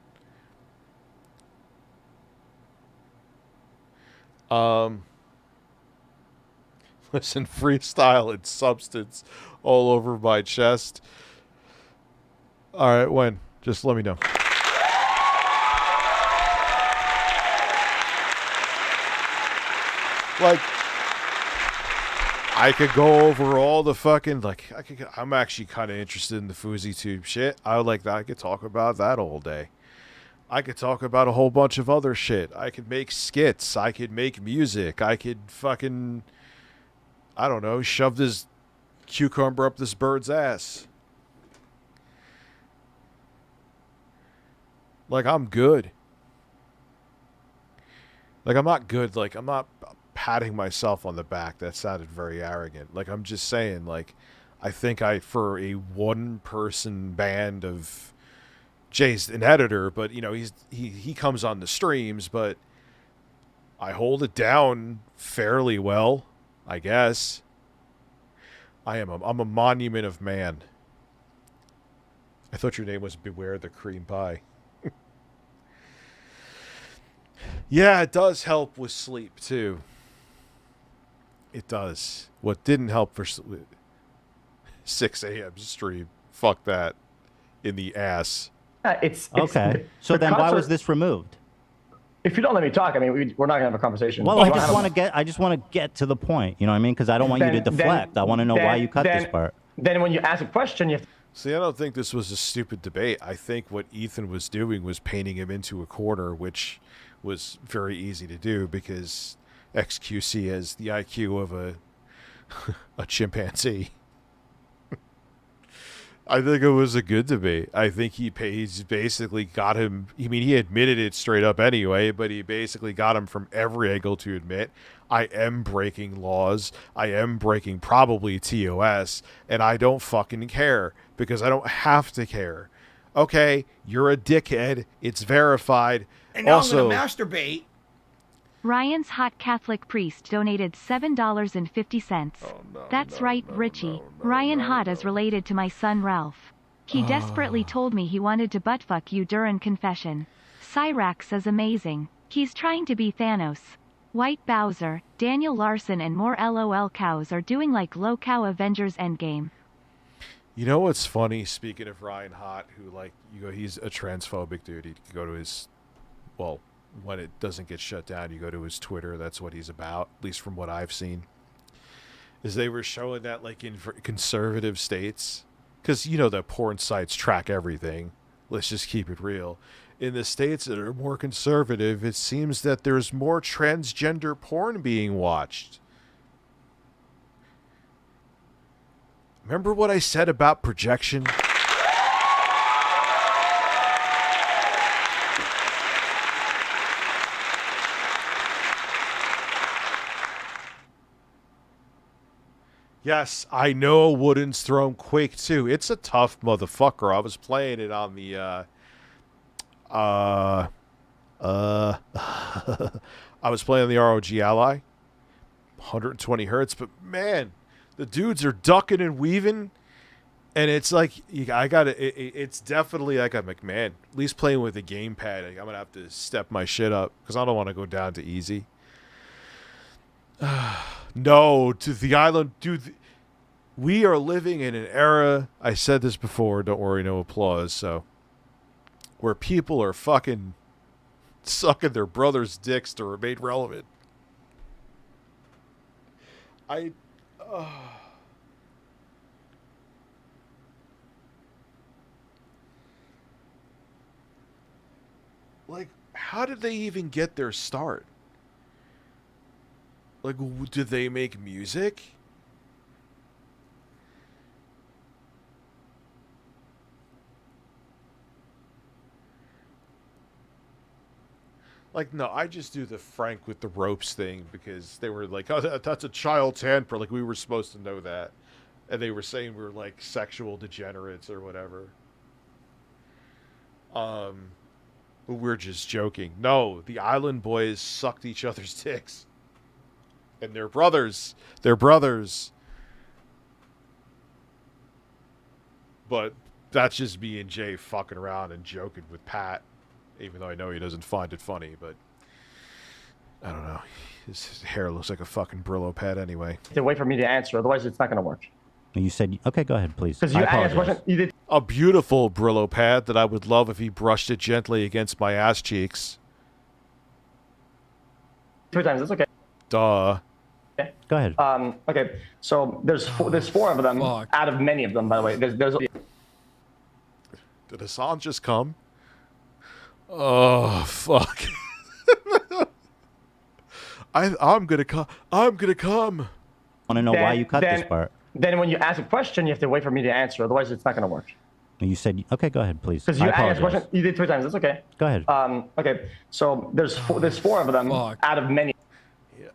Listen, freestyle and substance all over my chest. All right, when? Just let me know. Like, I could go over all the fucking, I'm actually kind of interested in the FouseyTube shit. I could talk about that all day. I could talk about a whole bunch of other shit. I could make skits. I could make music. I could fucking, I don't know, shove this cucumber up this bird's ass. Like, I'm good. Like, I'm not good. Like, I'm not patting myself on the back. That sounded very arrogant. Like, I'm just saying, like, I think for a one-person band of... Jay's an editor, but, he comes on the streams, but I hold it down fairly well, I guess. I'm a monument of man. I thought your name was Beware the Cream Pie. Yeah, it does help with sleep, too. It does. What didn't help for 6 a.m. stream, fuck that, in the ass. It's okay. So then why was this removed? If you don't let me talk, I mean, we're not gonna have a conversation. Well, I just want to get to the point. You know what I mean? Because I don't want you to deflect. I want to know why you cut this part. Then when you ask a question, you have to... See, I don't think this was a stupid debate. I think what Ethan was doing was painting him into a corner, which was very easy to do because XQC has the IQ of a chimpanzee. I think it was a good debate. I think he's basically got him. I mean, he admitted it straight up anyway, but he basically got him from every angle to admit, I am breaking laws. I am breaking probably TOS, and I don't fucking care because I don't have to care. Okay, you're a dickhead. It's verified. And now also, I'm going to masturbate. Ryan's hot Catholic priest donated $7.50. That's right, Richie. Ryan Hot is related to my son Ralph. He desperately told me he wanted to buttfuck you during confession. Cyrax is amazing. He's trying to be Thanos. White Bowser, Daniel Larson and more LOL cows are doing like low cow Avengers Endgame. You know what's funny? Speaking of Ryan Hot, who he's a transphobic dude. You can go to his, well, when it doesn't get shut down, you go to his Twitter. That's what he's about, at least from what I've seen. Is they were showing that like in conservative states, because the porn sites track everything. Let's just keep it real. In the states that are more conservative, it seems that there's more transgender porn being watched. Remember what I said about projection? Yes, I know Wooden's thrown Quake 2. It's a tough motherfucker. I was playing it on the I was playing on the ROG Ally, 120 hertz, but man, the dudes are ducking and weaving, and it's like it's definitely like I'm like, man, at least playing with a gamepad, I'm gonna have to step my shit up because I don't want to go down to easy. No, to the island, dude. We are living in an era. I said this before. Don't worry, no applause. So, where people are fucking sucking their brothers' dicks to remain relevant. Like, how did they even get their start? Like, did they make music? Like, no, I just do the Frank with the ropes thing because they were like, oh, that's a child's handprint. Like, we were supposed to know that. And they were saying we were, like, sexual degenerates or whatever. But we're just joking. No, the Island Boys sucked each other's dicks. And they're brothers. They're brothers. But that's just me and Jay fucking around and joking with Pat. Even though I know he doesn't find it funny, but I don't know. His hair looks like a fucking Brillo pad anyway. Wait for me to answer, otherwise it's not going to work. You said, okay, go ahead, please. Because you asked a question, you did. A beautiful Brillo pad that I would love if he brushed it gently against my ass cheeks. 3 times, that's okay. Duh. Okay. Go ahead. Okay, so there's 4 of them, out of many of them, by the way. There's. Did Hassan just come? Oh, fuck. I'm gonna come. I'm gonna come. I want to know why you cut this part. Then when you ask a question, you have to wait for me to answer. Otherwise, it's not going to work. You said, okay, go ahead, please. Because you asked a question, you did 3 times. That's okay. Go ahead. Okay, so there's 4 of them out of many. Yeah.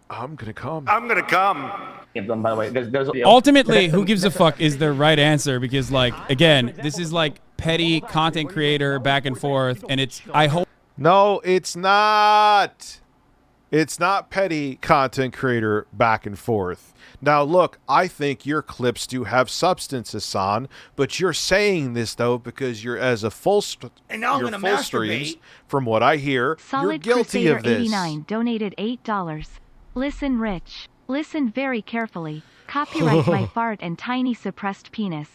I'm gonna come. I'm gonna come. Of them, by the way. There's Ultimately, who gives a fuck is the right answer because, like, again, this is like petty content creator back and forth, and it's I hope. No, it's not. It's not petty content creator back and forth. Now, look, I think your clips do have substance, Hassan, but you're saying this, though, because you're as a full and now I'm gonna masturbate. From what I hear, you're guilty of this. 89 donated $8. Listen, Rich. Listen very carefully. Copyright my fart and tiny suppressed penis.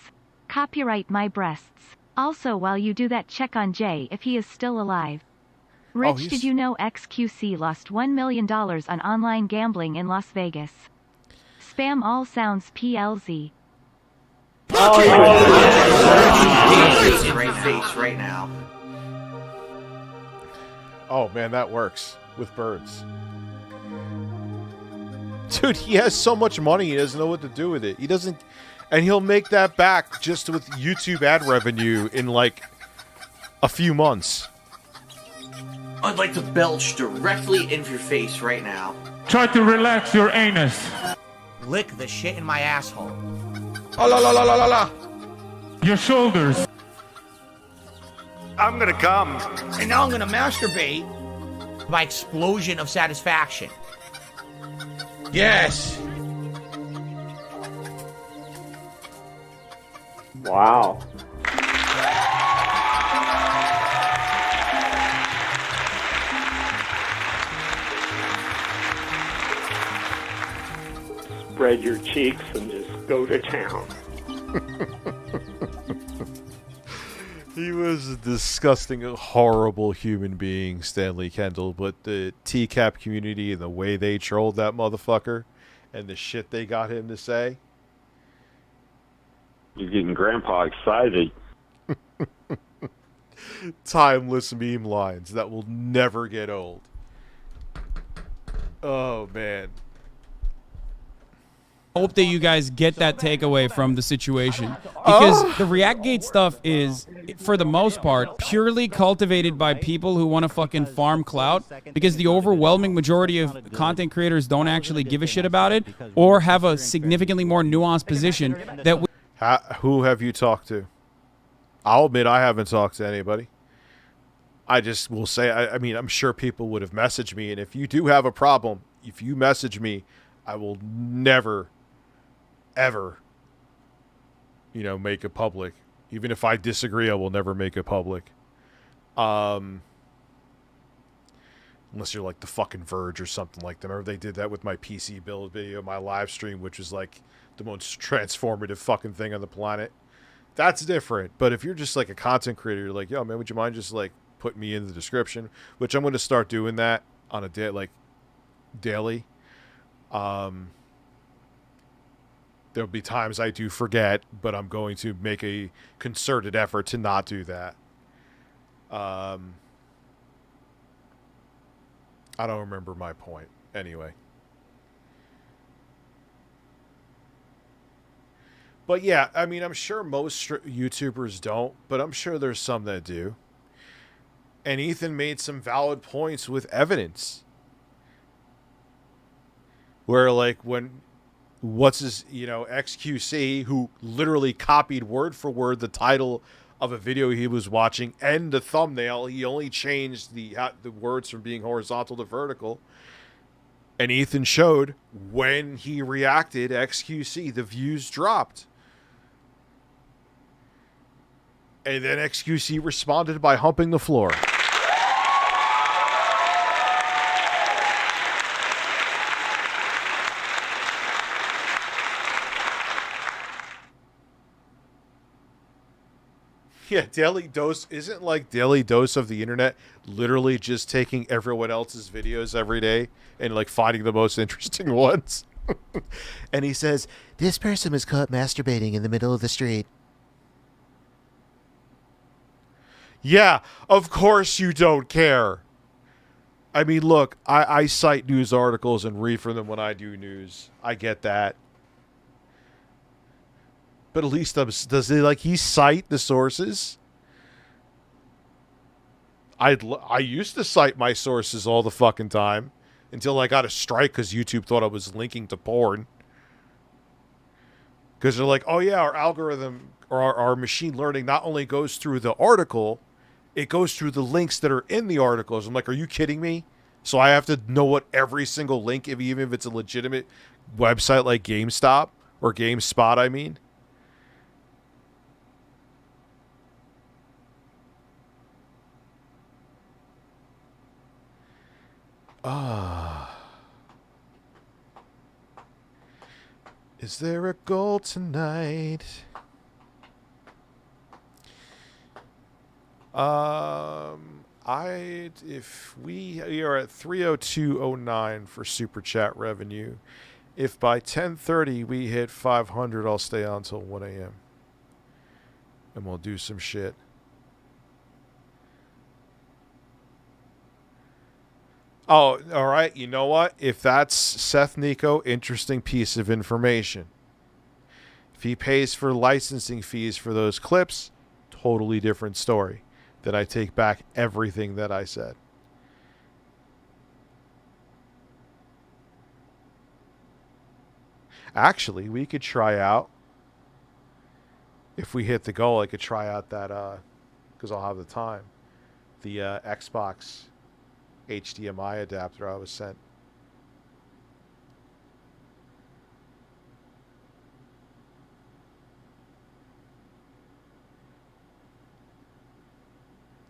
Copyright my breasts. Also, while you do that, check on Jay if he is still alive. Rich, did you know XQC lost $1 million on online gambling in Las Vegas? Spam all sounds PLZ. Oh, right face right now. Oh man, that works with birds. Dude, he has so much money, he doesn't know what to do with it. He doesn't, and he'll make that back just with YouTube ad revenue in like a few months. I'd like to belch directly into your face right now. Try to relax your anus. Lick the shit in my asshole. Oh, la la la la la la. Your shoulders. I'm gonna come. And now I'm gonna masturbate. my explosion of satisfaction. Yes. Wow. Spread your cheeks and just go to town. He was a disgusting, horrible human being, Stanley Kendall, but the TCAP community and the way they trolled that motherfucker and the shit they got him to say. You're getting Grandpa excited. Timeless meme lines that will never get old. Oh, man. I hope that you guys get that takeaway from the situation, because the ReactGate stuff is, for the most part, purely cultivated by people who want to fucking farm clout, because the overwhelming majority of content creators don't actually give a shit about it or have a significantly more nuanced position that we... Who have you talked to? I'll admit I haven't talked to anybody. I just will say, I mean, I'm sure people would have messaged me, and if you do have a problem, if you message me, I will never, ever, make it public. Even if I disagree, I will never make it public. Unless you're like the fucking Verge or something like that. Remember they did that with my PC build video, my live stream, which was like the most transformative fucking thing on the planet. That's different. But if you're just like a content creator, you're like, yo, man, would you mind just like putting me in the description? Which I'm going to start doing that on a day, like daily. There'll be times I do forget, but I'm going to make a concerted effort to not do that. I don't remember my point. Anyway. But yeah, I mean, I'm sure most YouTubers don't, but I'm sure there's some that do. And Ethan made some valid points with evidence. Where, like, when... what's his, XQC, who literally copied word for word the title of a video he was watching and the thumbnail. He only changed the words from being horizontal to vertical. And Ethan showed when he reacted, XQC, the views dropped. And then XQC responded by humping the floor. Yeah, Daily Dose isn't like Daily Dose of the internet literally just taking everyone else's videos every day and like finding the most interesting ones. And he says, this person was caught masturbating in the middle of the street. Yeah, of course you don't care. I mean, look, I cite news articles and read from them when I do news. I get that. But at least does he cite the sources? I used to cite my sources all the fucking time until I got a strike because YouTube thought I was linking to porn. Because they're like, oh yeah, our algorithm or our machine learning not only goes through the article, it goes through the links that are in the articles. I'm like, are you kidding me? So I have to know what every single link, even if it's a legitimate website like GameStop or GameSpot, I mean. Is there a goal tonight? If we are at 302.09 for super chat revenue, if by 10:30 we hit 500, I'll stay on till 1 a.m. and we'll do some shit. Oh, all right. You know what? If that's Seth Nico, interesting piece of information. If he pays for licensing fees for those clips, totally different story. Then I take back everything that I said. Actually, we could try out. If we hit the goal, I could try out that, because I'll have the time. The Xbox HDMI adapter I was sent.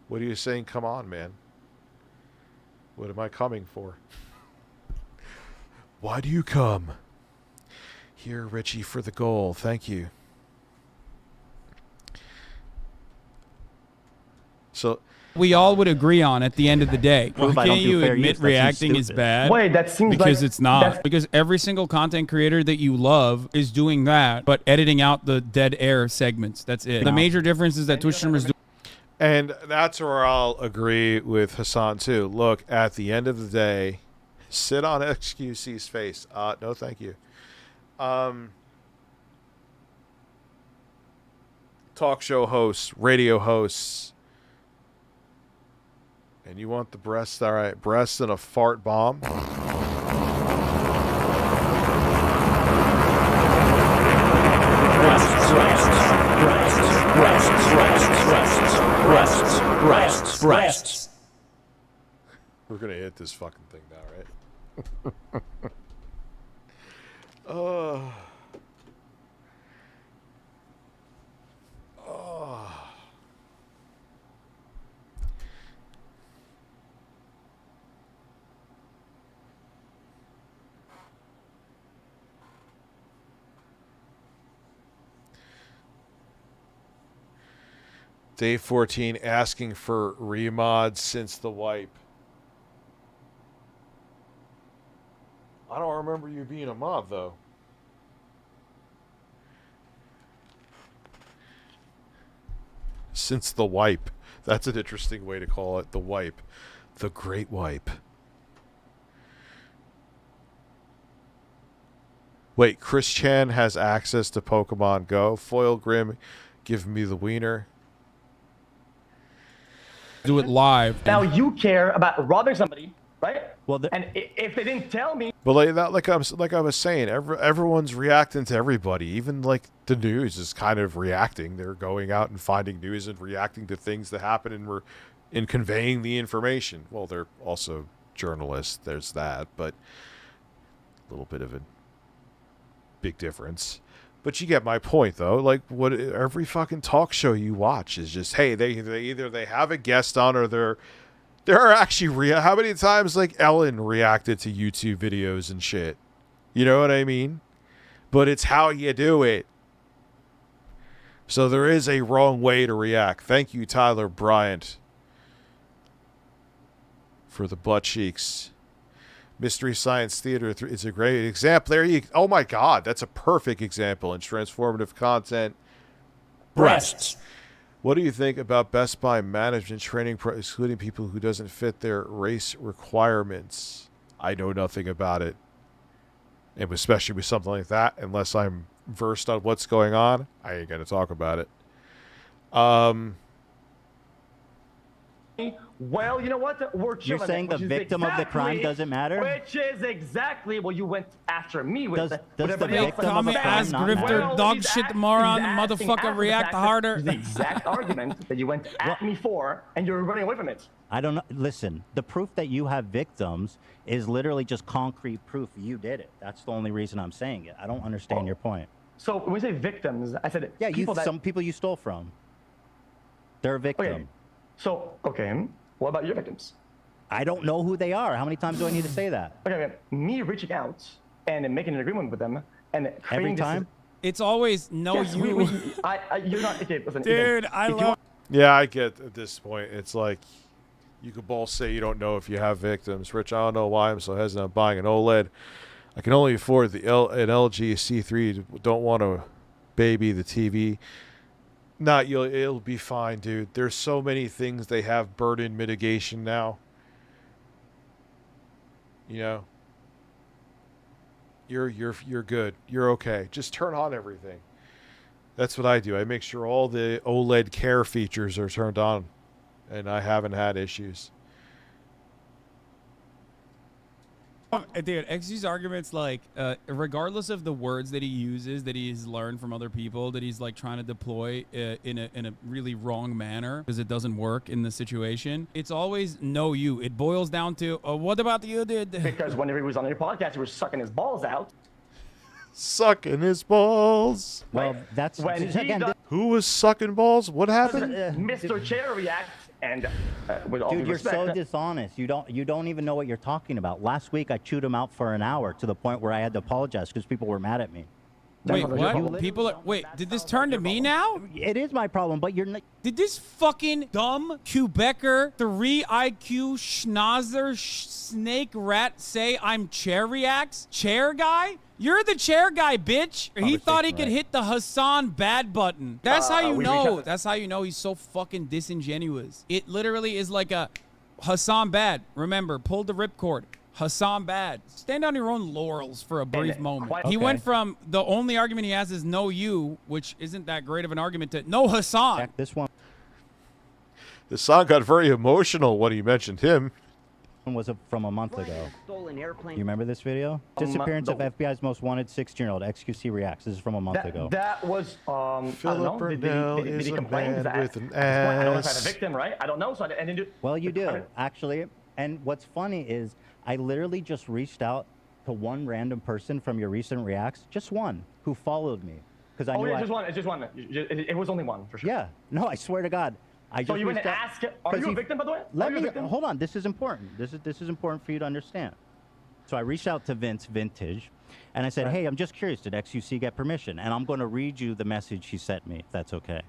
What are you saying? Come on, man. What am I coming for? Why do you come? Here, Richie, for the goal. Thank you. So we all would agree on at the end of the day. Well, Why if I don't can't do you fair admit use, that seems reacting is stupid. bad? Wait, that seems because like- it's not. that's- Because every single content creator that you love is doing that, but editing out the dead air segments. That's it. The major difference is that Twitch streamers do. And that's where I'll agree with Hassan too. Look, at the end of the day, sit on XQC's face. No, thank you. Talk show hosts, radio hosts, and you want the breasts? All right, breasts and a fart bomb. Breasts. We're gonna hit this fucking thing now, right? Oh. Day 14 asking for remods since the wipe. I don't remember you being a mod, though. Since the wipe. That's an interesting way to call it. The wipe. The Great Wipe. Wait, Chris Chan has access to Pokemon Go. Foil Grim, give me the wiener. Do it live. Now you care about robbing somebody, right? Well, and if they didn't tell me, But like I was saying, everyone's reacting to everybody. Even like the news is kind of reacting. They're going out and finding news and reacting to things that happen and conveying the information. Well, they're also journalists. There's that, but a little bit of a big difference. But you get my point, though. Like, what every fucking talk show you watch is just, hey, they either they have a guest on or they're actually how many times like Ellen reacted to YouTube videos and shit? You know what I mean? But it's how you do it. So there is a wrong way to react. Thank you, Tyler Bryant, for the butt cheeks. Mystery Science Theater is a great example. Oh my God, that's a perfect example in transformative content. Breasts. What do you think about Best Buy management training, excluding people who doesn't fit their race requirements? I know nothing about it, and especially with something like that, unless I'm versed on what's going on, I ain't gonna talk about it. well, you know what? We're You're chilling, saying the which is victim of the crime doesn't matter? Which is exactly what you went after me with. Does But the everybody else victim of the says, crime not matter? well, dog he's shit act- moron, he's asking motherfucker, after the react fact harder. The exact argument that you went at me for, and you're running away from it. I don't know. Listen, the proof that you have victims is literally just concrete proof you did it. That's the only reason I'm saying it. I don't understand your point. So when we say victims, I said Yeah, people that. some people you stole from. They're a victim. Okay. So, okay, what about your victims? I don't know who they are. How many times do I need to say that? Okay, me reaching out and making an agreement with them and Every creating time? It's always no Yes, you. you're not. Okay, listen, Dude, Ethan, I if you love. want- Yeah, I get at this point. It's like you could both say you don't know if you have victims. Rich, I don't know why I'm so hesitant on buying an OLED. I can only afford an LG C3. Don't want to baby the TV. It'll be fine, dude. There's so many things they have burden mitigation now. You know, you're good. You're okay. Just turn on everything. That's what I do. I make sure all the OLED care features are turned on, and I haven't had issues. Dude, XG's arguments, like, regardless of the words that he uses that he's learned from other people, that he's like trying to deploy in a really wrong manner because it doesn't work in the situation, it's always no you. It boils down to, what about you did? Because whenever he was on your podcast, he was sucking his balls out. Sucking his balls. Well, that's When he again. does- Who was sucking balls? What happened? Mr. Chair reacts, and with all Dude, due you're respect, so dishonest. You don't even know what you're talking about. Last week I chewed him out for an hour to the point where I had to apologize because people were mad at me. Wait, what? People are, wait, did this turn to me now? It is my problem, but you're not. Did this fucking dumb Quebecer 3 IQ schnauzer snake rat say I'm chair reacts? Chair guy? You're the chair guy, bitch. He thought he could hit the Hassan bad button. That's how you know. That's how you know he's so fucking disingenuous. It literally is like a Hassan bad. Remember, pulled the ripcord. Hassan bad. Stand on your own laurels for a brief moment. He went from the only argument he has is no you, which isn't that great of an argument, to no Hassan. This one Hassan got very emotional when he mentioned him. was from a month ago. You remember this video? Disappearance of FBI's most wanted 16-year-old. XQC reacts. This is from a month ago. That was, I don't know. Did he is a complain? man That- with an I don't know if I have ass. a victim, right? I don't know. So I didn't do. Well, you do, actually. And what's funny is I literally just reached out to one random person from your recent reacts, just one, who followed me. Because I knew It's just one. It's just one. It was only one, for sure. Yeah. No, I swear to God. I So just you went reached to out- ask, are 'cause you a he- victim, by the way? Let Are you a me, victim? hold on. This is important. This is important for you to understand. So I reached out to Vince Vintage, and I said, hey, I'm just curious, did XUC get permission? And I'm going to read you the message he sent me, if that's okay.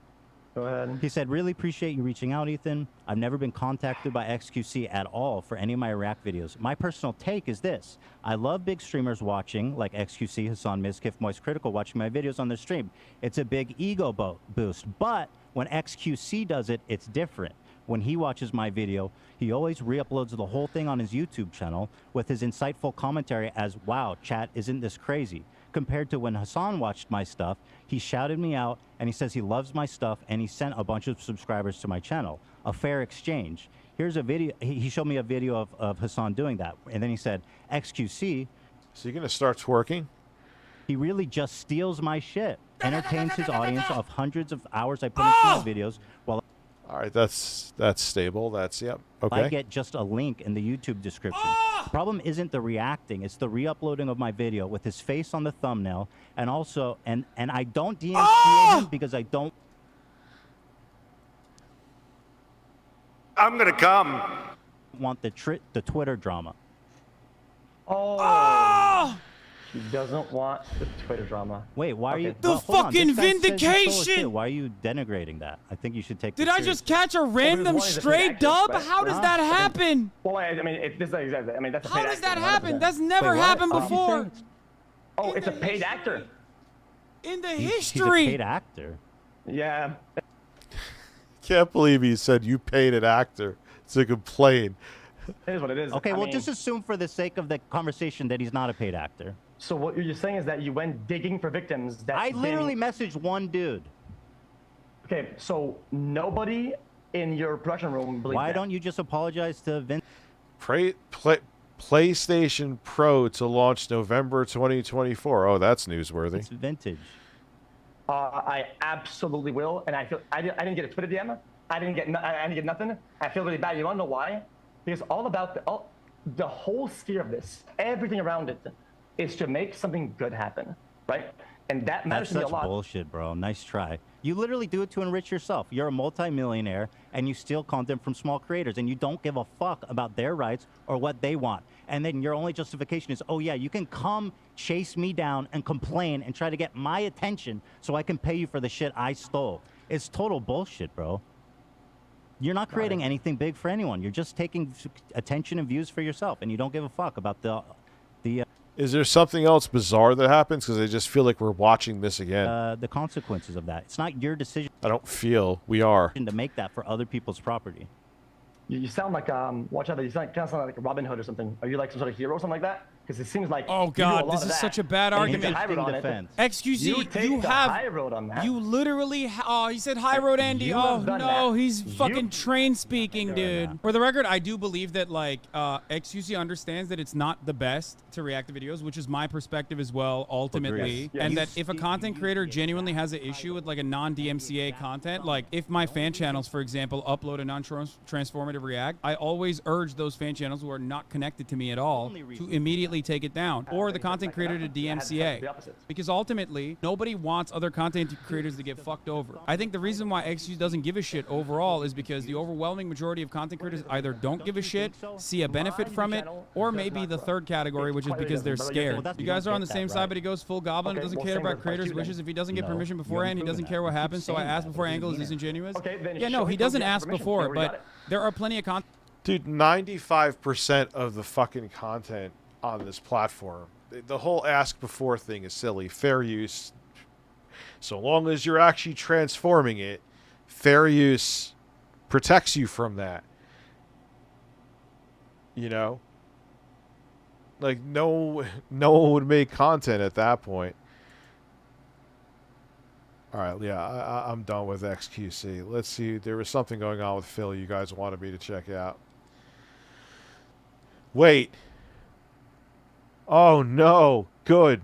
Go ahead. He said, really appreciate you reaching out, Ethan. I've never been contacted by XQC at all for any of my Iraq videos. My personal take is this. I love big streamers watching, like XQC, Hassan, Mizkif, Moist Critical, watching my videos on their stream. It's a big ego boost. But when XQC does it, it's different. When he watches my video, he always re-uploads the whole thing on his YouTube channel with his insightful commentary as, wow, chat, isn't this crazy? Compared to when Hassan watched my stuff, he shouted me out and he says he loves my stuff and he sent a bunch of subscribers to my channel. A fair exchange. Here's a video. He showed me a video of Hassan doing that. And then he said, XQC. Is he going to start twerking? He really just steals my shit. Entertains his audience of hundreds of hours I put into my videos while... All right, that's stable. That's, yep. Okay. I get just a link in the YouTube description. Problem isn't the reacting, it's the re-uploading of my video with his face on the thumbnail, and also, and I don't DMCA him because I don't... I'm gonna come. Want the Twitter drama. Oh! He doesn't want the Twitter drama. Wait, why are you... The well, hold on, fucking this guy says he's full of shit. vindication! Why are you denigrating that? I think you should take Did this I just catch a random stray dub? How does that happen? Well, I mean, this is exactly. I mean, that's a How paid does that actor, happen? 100%. That's never happened before. Oh, it's a paid actor. In the He's a history. paid actor. Yeah. Can't believe he said you paid an actor to complain. It is what it is. Okay, I well, mean, just assume for the sake of the conversation that he's not a paid actor. So what you're saying is that you went digging for victims that I literally messaged one dude. Okay, so nobody in your production room believes Why that. don't you just apologize to Vince? PlayStation Pro to launch November 2024. Oh, that's newsworthy. It's vintage. I absolutely will, and I feel I didn't get a Twitter DM. I didn't get nothing. I feel really bad. You wanna know why? Because all about the whole sphere of this, everything around it, is to make something good happen, right? And that matters That's to me a such lot. bullshit, bro. Nice try. You literally do it to enrich yourself. You're a multi-millionaire, and you steal content from small creators, and you don't give a fuck about their rights or what they want. And then your only justification is, oh yeah, you can come chase me down and complain and try to get my attention so I can pay you for the shit I stole. It's total bullshit, bro. You're not creating anything big for anyone. You're just taking attention and views for yourself, and you don't give a fuck about the Is there something else bizarre that happens? Because I just feel like we're watching this again. the consequences of that. It's not your decision. I don't feel we are. To make that for other people's property. You sound like watch out! You sound, kind of sound like a Robin Hood or something. Are you like some sort of hero or something like that? Because it seems like Oh God, this is such a bad argument. Excuse me, you have high road on that. you literally. Oh, he said high road, Andy. Oh no, he's fucking train speaking, dude. For the record, I do believe that like XQC understands that it's not the best to react to videos, which is my perspective as well, ultimately. Yeah, and that if a content creator genuinely has an issue with like a non-DMCA content, like if my fan channels, for example, upload a non-transformative react, I always urge those fan channels who are not connected to me at all to immediately take it down, or the content creator to DMCA, because ultimately nobody wants other content creators to get fucked over. I think the reason why XQ doesn't give a shit overall is because the overwhelming majority of content creators either don't give a shit, see a benefit from it, or maybe the third category, which is because they're scared. You guys are on the same side, but he goes full goblin, doesn't care about creators' wishes. If he doesn't get permission beforehand, he doesn't care what happens. So I asked before Angle is disingenuous. Yeah, no, he doesn't ask before, but there are plenty of content. Dude, 95% of the fucking content on this platform, the whole ask before thing is silly. Fair use, so long as you're actually transforming it, fair use protects you from that. You know? Like, no one would make content at that point. Alright, yeah, I'm done with XQC. Let's see, there was something going on with Phil you guys wanted me to check out. Wait. Oh no, good.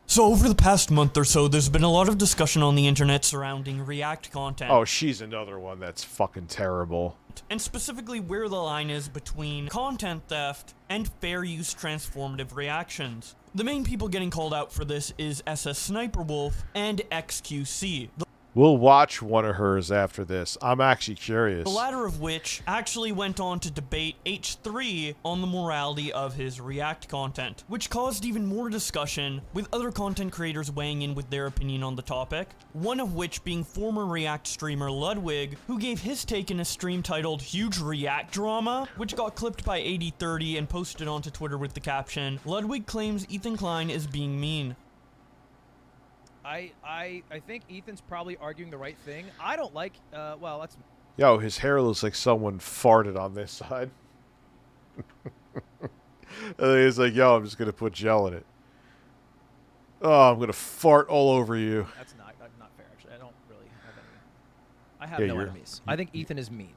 So over the past month or so, there's been a lot of discussion on the internet surrounding React content. Oh, she's another one that's fucking terrible. And specifically where the line is between content theft and fair use transformative reactions. The main people getting called out for this is SS Sniper Wolf and XQC. We'll watch one of hers after this. I'm actually curious. The latter of which actually went on to debate H3 on the morality of his React content, which caused even more discussion, with other content creators weighing in with their opinion on the topic, one of which being former React streamer Ludwig, who gave his take in a stream titled Huge React Drama, which got clipped by 8030 and posted onto Twitter with the caption, Ludwig claims Ethan Klein is being mean. I think Ethan's probably arguing the right thing. I don't like, well, that's... Yo, his hair looks like someone farted on this side. And then he's like, yo, I'm just going to put gel in it. Oh, I'm going to fart all over you. That's not fair, actually. I don't really have any... I have no enemies. I think Ethan is mean.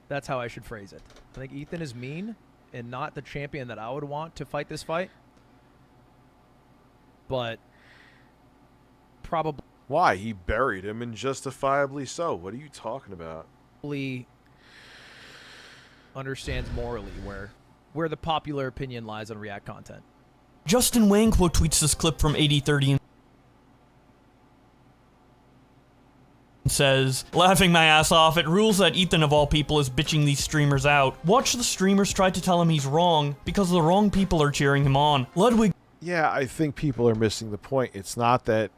That's how I should phrase it. I think Ethan is mean and not the champion that I would want to fight this fight. But... probably. Why? He buried him, and justifiably so. What are you talking about? Understands morally where the popular opinion lies on React content. Justin Wang quote tweets this clip from 8030 and says, laughing my ass off, it rules that Ethan of all people is bitching these streamers out. Watch the streamers try to tell him he's wrong because the wrong people are cheering him on. Ludwig. Yeah, I think people are missing the point. It's not that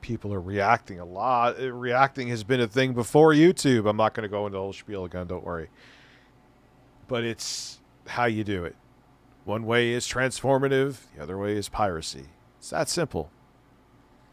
people are reacting a lot. Reacting has been a thing before YouTube. I'm not going to go into the whole spiel again, don't worry. But it's how you do it. One way is transformative, the other way is piracy. It's that simple.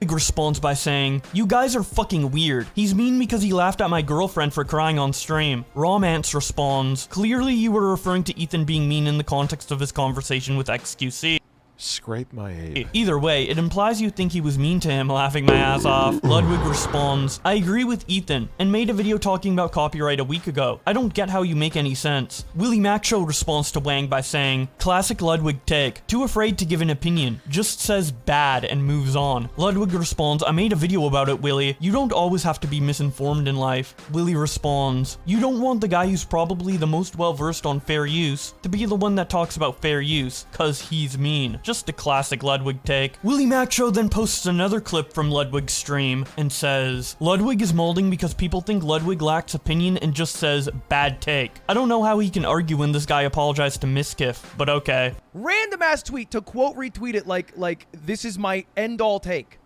Responds by saying, you guys are fucking weird. He's mean because he laughed at my girlfriend for crying on stream. Romance responds, clearly you were referring to Ethan being mean in the context of his conversation with XQC. Scrape my ape. Either way, it implies you think he was mean to him, laughing my ass off. Ludwig responds, I agree with Ethan, and made a video talking about copyright a week ago. I don't get how you make any sense. Willie Macshow responds to Wang by saying, classic Ludwig take, too afraid to give an opinion, just says bad and moves on. Ludwig responds, I made a video about it, Willie. You don't always have to be misinformed in life. Willie responds, you don't want the guy who's probably the most well-versed on fair use to be the one that talks about fair use, cause he's mean. Just a classic Ludwig take. Willie Macshow then posts another clip from Ludwig's stream and says, Ludwig is molding because people think Ludwig lacks opinion and just says, bad take. I don't know how he can argue when this guy apologized to Miskiff, but okay. Random ass tweet to quote retweet it like this is my end all take.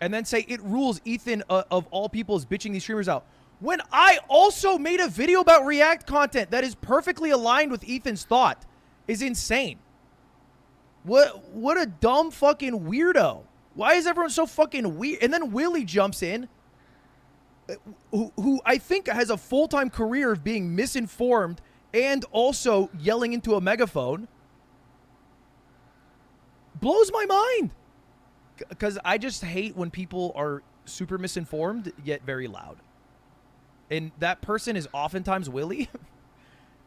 And then say it rules Ethan of all people is bitching these streamers out. When I also made a video about React content that is perfectly aligned with Ethan's thought is insane. What a dumb fucking weirdo. Why is everyone so fucking weird? And then Willie jumps in, who I think has a full-time career of being misinformed and also yelling into a megaphone. blows my mind. Because I just hate when people are super misinformed yet very loud. And that person is oftentimes Willie.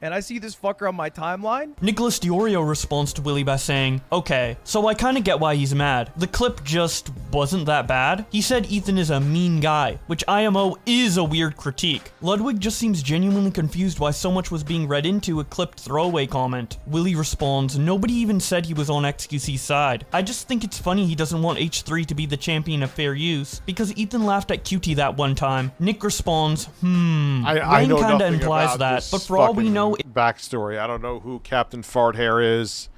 And I see this fucker on my timeline. Nicholas Diorio responds to Willie by saying, okay, so I kinda get why he's mad. The clip just wasn't that bad. He said Ethan is a mean guy, which IMO is a weird critique. Ludwig just seems genuinely confused why so much was being read into a clipped throwaway comment. Willie responds, nobody even said he was on XQC's side. I just think it's funny he doesn't want H3 to be the champion of fair use, because Ethan laughed at QT that one time. Nick responds, I know kinda nothing implies about that, this but for all we fucking know, backstory. I don't know who Captain Farthair is.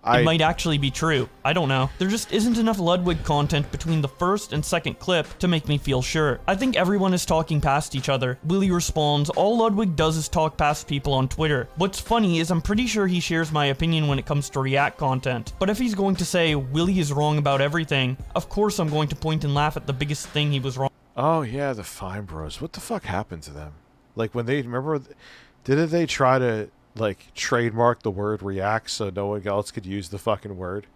it might actually be true. I don't know. There just isn't enough Ludwig content between the first and second clip to make me feel sure. I think everyone is talking past each other. Willie responds, all Ludwig does is talk past people on Twitter. What's funny is I'm pretty sure he shares my opinion when it comes to React content. But if he's going to say Willie is wrong about everything, of course I'm going to point and laugh at the biggest thing he was wrong. Oh yeah, the Fine Bros. What the fuck happened to them? Like when they, remember, didn't they try to like trademark the word React so no one else could use the fucking word?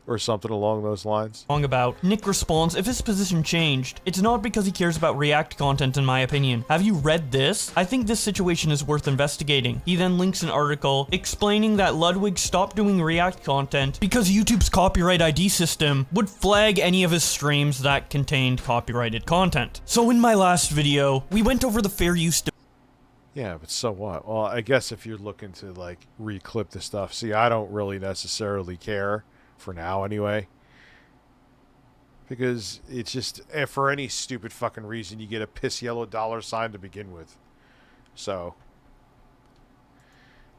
Or something along those lines. About. Nick responds, if his position changed, it's not because he cares about React content in my opinion. Have you read this? I think this situation is worth investigating. He then links an article explaining that Ludwig stopped doing React content because YouTube's copyright ID system would flag any of his streams that contained copyrighted content. So in my last video, we went over the fair use Yeah, but so what? Well, I guess if you're looking to like reclip the stuff, see, I don't really necessarily care. For now, anyway. Because it's just, for any stupid fucking reason, you get a piss yellow $sign to begin with. So.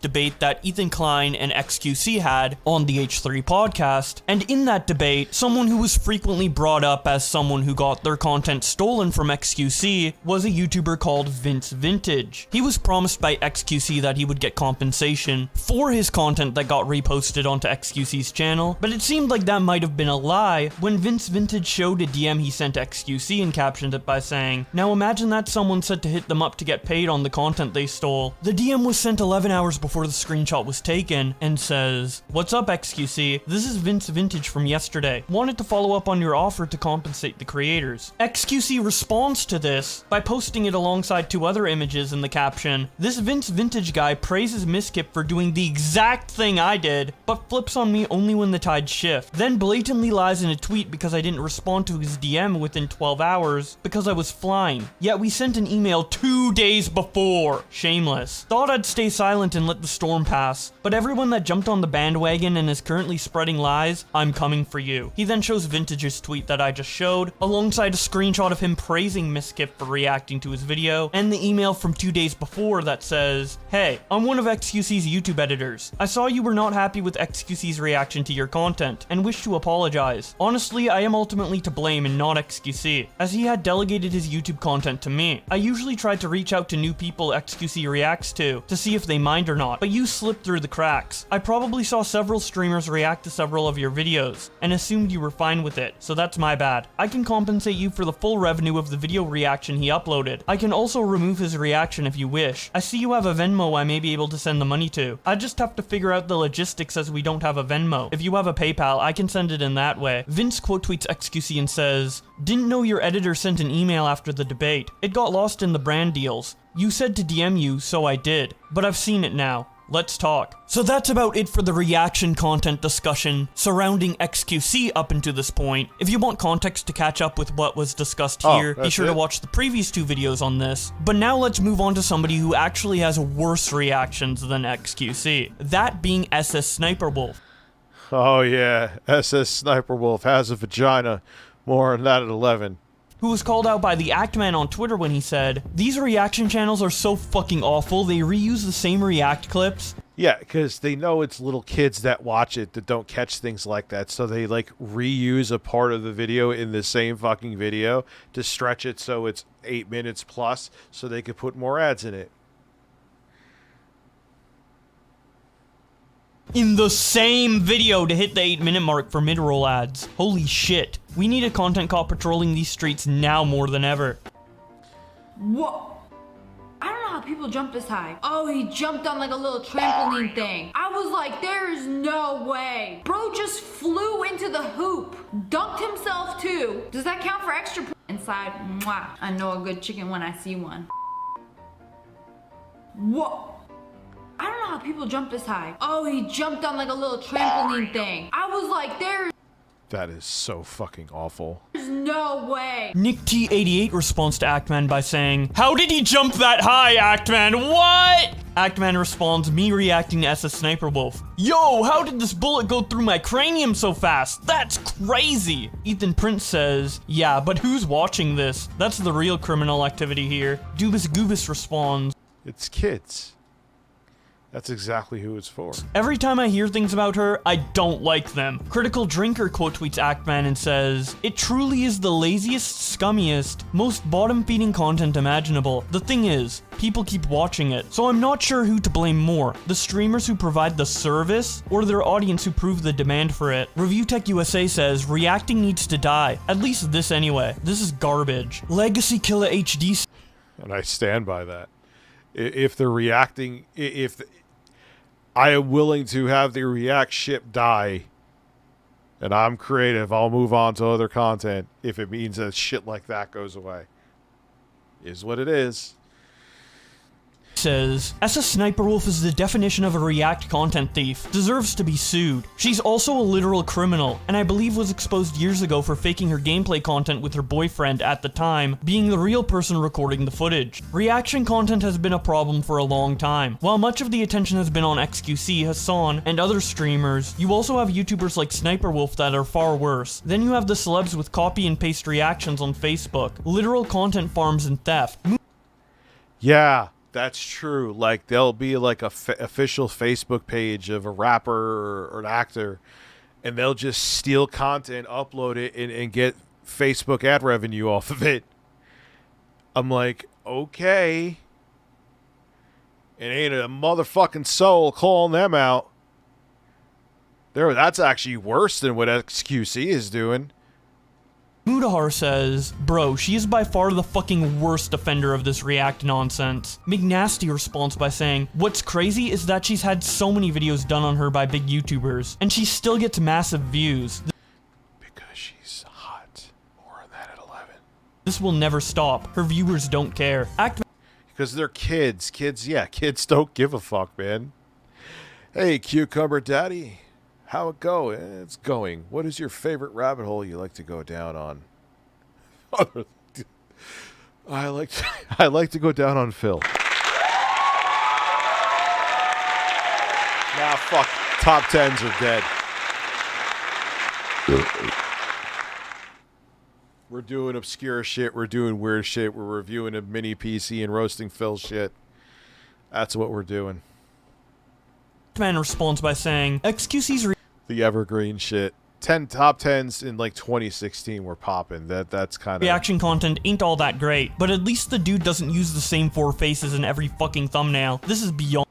Debate that Ethan Klein and XQC had on the H3 podcast, and in that debate, someone who was frequently brought up as someone who got their content stolen from XQC was a YouTuber called Vince Vintage. He was promised by XQC that he would get compensation for his content that got reposted onto XQC's channel, but it seemed like that might have been a lie when Vince Vintage showed a DM he sent XQC and captioned it by saying, now imagine that someone said to hit them up to get paid on the content they stole. The DM was sent 11 hours before the screenshot was taken and says, what's up XQC, this is Vince Vintage from yesterday. Wanted to follow up on your offer to compensate the creators. XQC responds to this by posting it alongside two other images in the caption, this Vince Vintage guy praises Miskip for doing the exact thing I did, but flips on me only when the tides shift. Then blatantly lies in a tweet because I didn't respond to his DM within 12 hours because I was flying. Yet we sent an email 2 days before. Shameless. Thought I'd stay silent and let the storm pass, but everyone that jumped on the bandwagon and is currently spreading lies, I'm coming for you. He then shows Vintage's tweet that I just showed, alongside a screenshot of him praising Miskip for reacting to his video, and the email from 2 days before that says, hey, I'm one of XQC's YouTube editors. I saw you were not happy with XQC's reaction to your content, and wish to apologize. Honestly, I am ultimately to blame and not XQC, as he had delegated his YouTube content to me. I usually try to reach out to new people XQC reacts to see if they mind or not, but you slipped through the cracks. I probably saw several streamers react to several of your videos, and assumed you were fine with it, so that's my bad. I can compensate you for the full revenue of the video reaction he uploaded. I can also remove his reaction if you wish. I see you have a Venmo I may be able to send the money to. I just have to figure out the logistics as we don't have a Venmo. If you have a PayPal, I can send it in that way. Vince quote tweets XQC and says, didn't know your editor sent an email after the debate. It got lost in the brand deals. You said to DM you, so I did. But I've seen it now. Let's talk. So that's about it for the reaction content discussion surrounding XQC up until this point. If you want context to catch up with what was discussed here, be sure to watch the previous two videos on this. But now let's move on to somebody who actually has worse reactions than XQC. That being SS Sniper Wolf. Oh yeah, SS Sniper Wolf has a vagina. More on that at 11. Who was called out by the Actman on Twitter when he said, these reaction channels are so fucking awful, they reuse the same React clips. Yeah, because they know it's little kids that watch it that don't catch things like that, so they like reuse a part of the video in the same fucking video to stretch it so it's 8 minutes plus so they could put more ads in it. In the same video to hit the 8-minute mark for mid-roll ads. Holy shit. We need a content cop patrolling these streets now more than ever. What? I don't know how people jump this high. Oh, he jumped on like a little trampoline thing. I was like, there is no way. Bro just flew into the hoop. Dunked himself too. Does that count for extra inside? Mwah. I know a good chicken when I see one. Whoa. I don't know how people jump this high. Oh, he jumped on like a little trampoline thing. I was like, there That is so fucking awful. is no way. Nick T88 responds to Actman by saying, "How did he jump that high, Actman? What?" Actman responds, me reacting to SS Sniper Wolf. "Yo, how did this bullet go through my cranium so fast? That's crazy." Ethan Prince says, "Yeah, but who's watching this? That's the real criminal activity here." Dubus Goobus responds, "It's kids. That's exactly who it's for." "Every time I hear things about her, I don't like them." Critical Drinker quote tweets Actman and says, "It truly is the laziest, scummiest, most bottom-feeding content imaginable. The thing is, people keep watching it, so I'm not sure who to blame more, the streamers who provide the service, or their audience who prove the demand for it." ReviewTechUSA says, "Reacting needs to die. At least this anyway. This is garbage." Legacy Killer HD... And I stand by that. If they're reacting, I am willing to have the React ship die, and I'm creative, I'll move on to other content if it means that shit like that goes away. Is what it is. Says, SS Sniper Wolf is the definition of a React content thief. Deserves to be sued. She's also a literal criminal, and I believe was exposed years ago for faking her gameplay content with her boyfriend at the time, being the real person recording the footage. Reaction content has been a problem for a long time. While much of the attention has been on XQC, Hassan, and other streamers, you also have YouTubers like Sniper Wolf that are far worse. Then you have the celebs with copy and paste reactions on Facebook, literal content farms and theft. Yeah. That's true. Like, there'll be like a official Facebook page of a rapper or an actor, and they'll just steal content, upload it, and get Facebook ad revenue off of it. I'm like, okay. It ain't a motherfucking soul calling them out. That's actually worse than what XQC is doing. Mudahar says, "Bro, she is by far the fucking worst offender of this React nonsense." McNasty responds by saying, "What's crazy is that she's had so many videos done on her by big YouTubers, and she still gets massive views. Because she's hot. More on that at 11. This will never stop. Her viewers don't care." Because they're kids. Kids don't give a fuck, man. Hey, Cucumber Daddy. How it go? It's going. What is your favorite rabbit hole you like to go down on? I like to go down on Phil. Nah, fuck. Top 10s are dead. We're doing obscure shit. We're doing weird shit. We're reviewing a mini PC and roasting Phil shit. That's what we're doing. Man responds by saying, "XQC's the evergreen shit. 10 top 10s in like 2016 were popping. That's kind of reaction content ain't all that great, but at least the dude doesn't use the same 4 faces in every fucking thumbnail. This is beyond."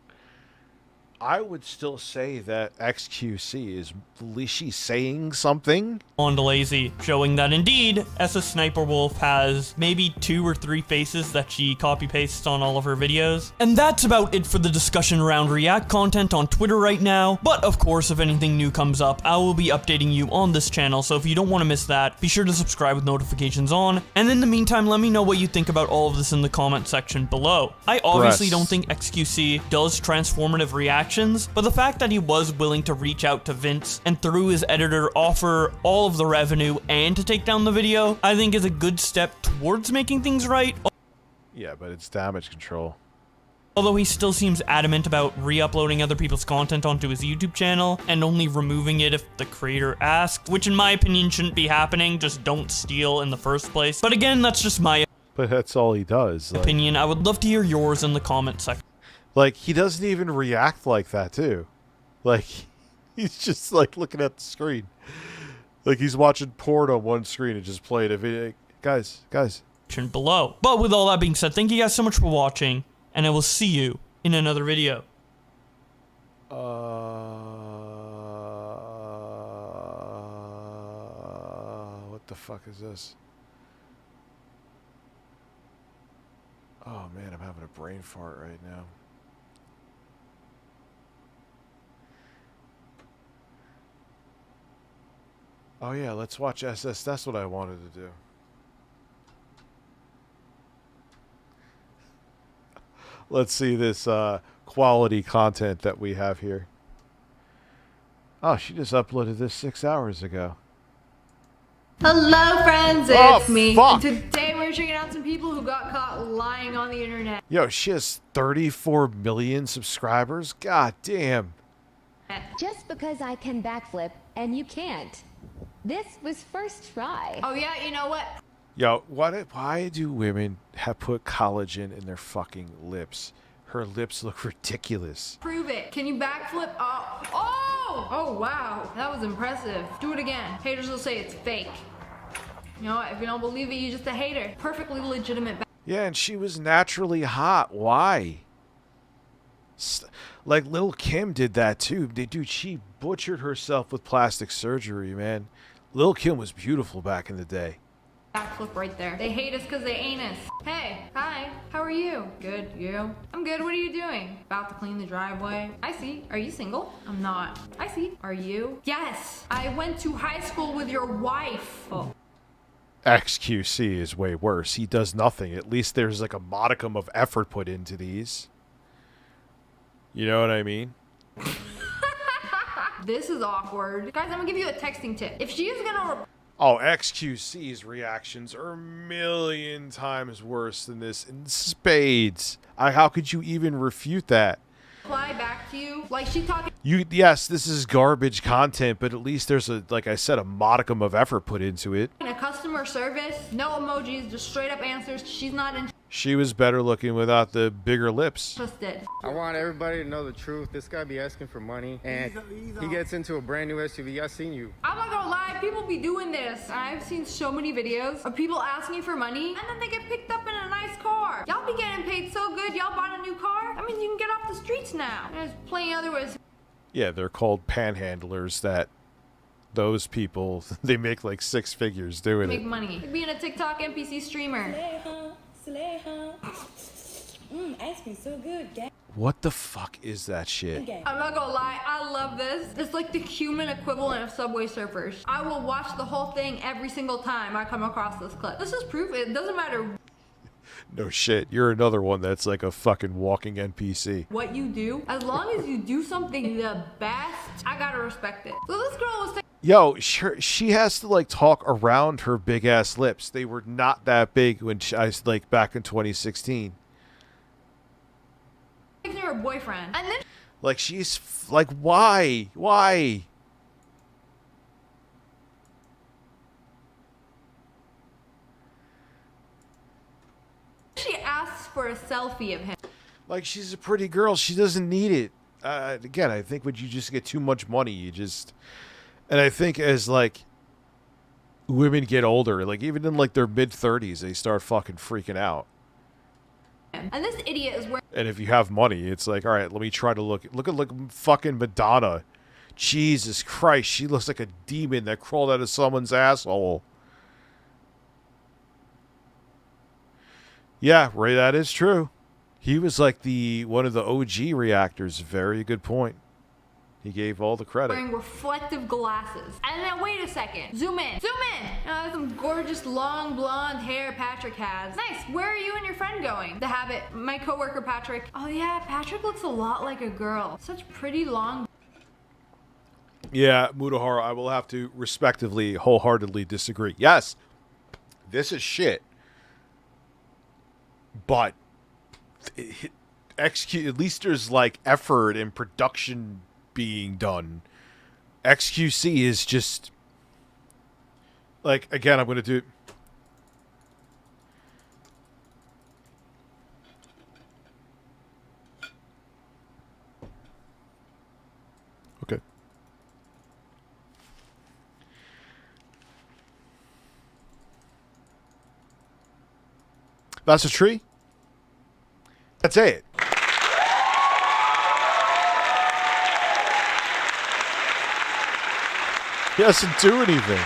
I would still say that XQC is at least she's saying something. On to lazy, showing that indeed SS Sniper Wolf has maybe 2 or 3 faces that she copy pastes on all of her videos. And that's about it for the discussion around React content on Twitter right now. But of course, if anything new comes up, I will be updating you on this channel. So if you don't want to miss that, be sure to subscribe with notifications on. And in the meantime, let me know what you think about all of this in the comment section below. I obviously don't think XQC does transformative reactions, but the fact that he was willing to reach out to Vince and through his editor offer all of the revenue and to take down the video, I think is a good step towards making things right. Yeah, but it's damage control. Although he still seems adamant about re-uploading other people's content onto his YouTube channel and only removing it if the creator asks, which in my opinion shouldn't be happening, just don't steal in the first place. But again, that's just my But that's all he does. opinion. I would love to hear yours in the comment section. Like, he doesn't even react like that, too. Like, he's just, like, looking at the screen. Like, he's watching porn on one screen and just playing a video. Guys. Below. But with all that being said, thank you guys so much for watching, and I will see you in another video. What the fuck is this? Oh, man, I'm having a brain fart right now. Oh yeah, let's watch SS. That's what I wanted to do. Let's see this quality content that we have here. Oh, she just uploaded this 6 hours ago. Hello, friends. It's Oh, me. fuck. And today we're checking out some people who got caught lying on the internet. Yo, she has 34 million subscribers? God damn. Just because I can backflip and you can't. This was first try. Oh yeah, you know what? Yo, why do women have put collagen in their fucking lips? Her lips look ridiculous. Prove it. Can you backflip? Oh, wow. That was impressive. Do it again. Haters will say it's fake. You know what? If you don't believe it, you're just a hater. Perfectly legitimate. Yeah, and she was naturally hot. Why? Like Lil Kim did that too. Dude, she butchered herself with plastic surgery, man. Lil Kim was beautiful back in the day. Backflip right there. They hate us because they ain't us. Hey, hi, how are you? Good, you? I'm good, what are you doing? About to clean the driveway. I see. Are you single? I'm not. I see. Are you? Yes, I went to high school with your wife. Oh. XQC is way worse. He does nothing. At least there's like a modicum of effort put into these. You know what I mean? This is awkward. Guys, I'm gonna give you a texting tip. If she is gonna Oh, XQC's reactions are a million times worse than this in spades. How could you even refute that? reply back to you, like she talking. Yes, this is garbage content, but at least there's a, like I said, a modicum of effort put into it. A customer service, no emojis, just straight up answers. She's not interested. She was better looking without the bigger lips. I want everybody to know the truth. This guy be asking for money, and he gets into a brand new SUV. I seen you. I'm not gonna lie, people be doing this. I've seen so many videos of people asking for money, and then they get picked up in a nice car. Y'all be getting paid so good, y'all bought a new car? I mean, you can get off the streets now. There's plenty other ways. Yeah, they're called panhandlers. That those people, they make like 6 figures doing Make it. money. Like being a TikTok NPC streamer. Ice cream so good. What the fuck is that shit? I'm not gonna lie, I love this. It's like the human equivalent of Subway Surfers. I will watch the whole thing every single time I come across this clip. This is proof. It doesn't matter No shit, you're another one that's like a fucking walking NPC. what you do. As long as you do something the best, I gotta respect it. So this girl was Yo, she has to like talk around her big ass lips. They were not that big when I like back in 2016. taking her boyfriend. And then Like she's like, why? she asks for a selfie of him. Like she's a pretty girl. She doesn't need it. Again, I think when you just get too much money, you just. And I think as like women get older, like even in like their mid-30s, they start fucking freaking out. And this idiot is wearing. And if you have money, it's like, all right, let me try to look at fucking Madonna. Jesus Christ, she looks like a demon that crawled out of someone's asshole. Yeah, Ray, that is true. He was like one of the OG reactors. Very good point. He gave all the credit. Wearing reflective glasses. And then wait a second. Zoom in. Some gorgeous long blonde hair Patrick has. Nice. Where are you and your friend going? The Habit. My coworker Patrick. Oh yeah, Patrick looks a lot like a girl. Such pretty long. Yeah, Mudahara, I will have to respectively, wholeheartedly disagree. Yes, this is shit. But at least there's like effort and production being done. XQC is just like, again, I'm gonna do okay. That's a tree. That's it. He doesn't do anything.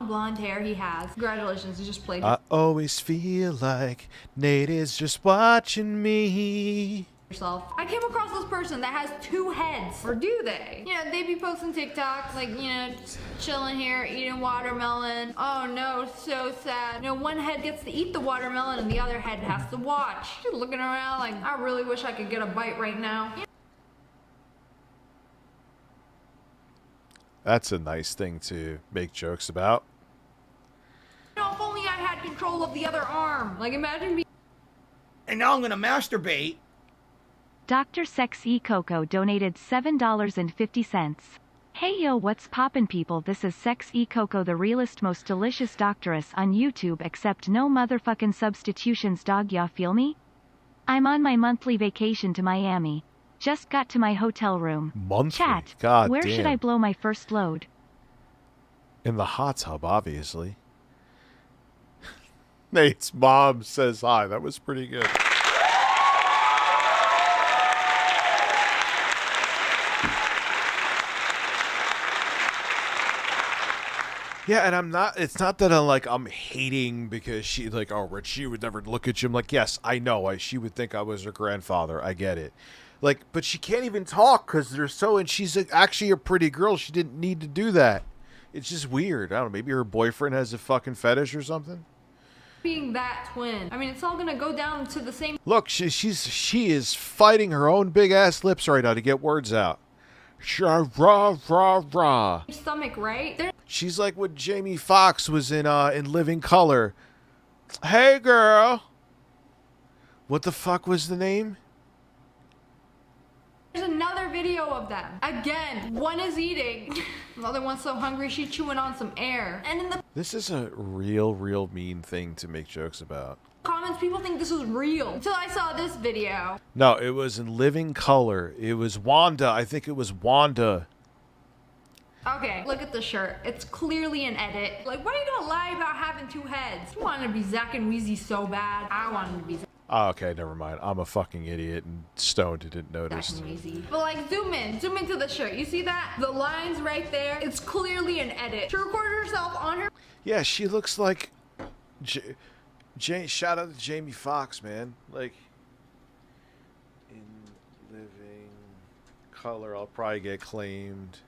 blonde hair he has. Congratulations, he just played I always feel like Nate is just watching me. yourself. I came across this person that has 2 heads. Or do they? You know, they be posting TikToks, like, you know, just chilling here, eating watermelon. Oh no, so sad. You know, one head gets to eat the watermelon and the other head has to watch. Just looking around like, I really wish I could get a bite right now. That's a nice thing to make jokes about. You know, if only I had control of the other arm. Like, imagine me. And now I'm gonna masturbate. Dr. Sex E Coco donated $7.50. Hey yo, what's poppin' people? This is Sex E Coco, the realest, most delicious doctoress on YouTube, except no motherfucking substitutions, dog. Ya feel me? I'm on my monthly vacation to Miami. Just got to my hotel room. Monthly? Chat. God Where damn. should I blow my first load? In the hot tub, obviously. Nate's mom says hi. That was pretty good. Yeah, and I'm not, it's not that I'm hating because she, like, oh, Rich, she would never look at you. I'm like, yes, I know. She would think I was her grandfather. I get it. Like, but she can't even talk because they're so, and she's actually a pretty girl. She didn't need to do that. It's just weird. I don't know. Maybe her boyfriend has a fucking fetish or something. Being that twin. I mean, it's all gonna go down to the same. Look, she is fighting her own big ass lips right now to get words out. Rah, rah, rah. Stomach, right? She's like what Jamie Foxx was in Living Color. Hey, girl. What the fuck was the name? There's another video of them. Again, one is eating. The other one's so hungry she's chewing on some air. And in the This is a real mean thing to make jokes about. comments, people think this is real. Until I saw this video. No, it was in Living Color. It was Wanda. I think it was Wanda. Okay, look at the shirt. It's clearly an edit. Like, why are you gonna lie about having 2 heads? You wanted to be Zack and Weezy so bad. I wanted to be Zack Oh, okay, never mind. I'm a fucking idiot and stoned and didn't notice. and Weezy. But like, zoom into the shirt. You see that? The lines right there. It's clearly an edit. She recorded herself on her. Yeah, she looks like... shout out to Jamie Foxx, man. Like, in Living Color, I'll probably get claimed.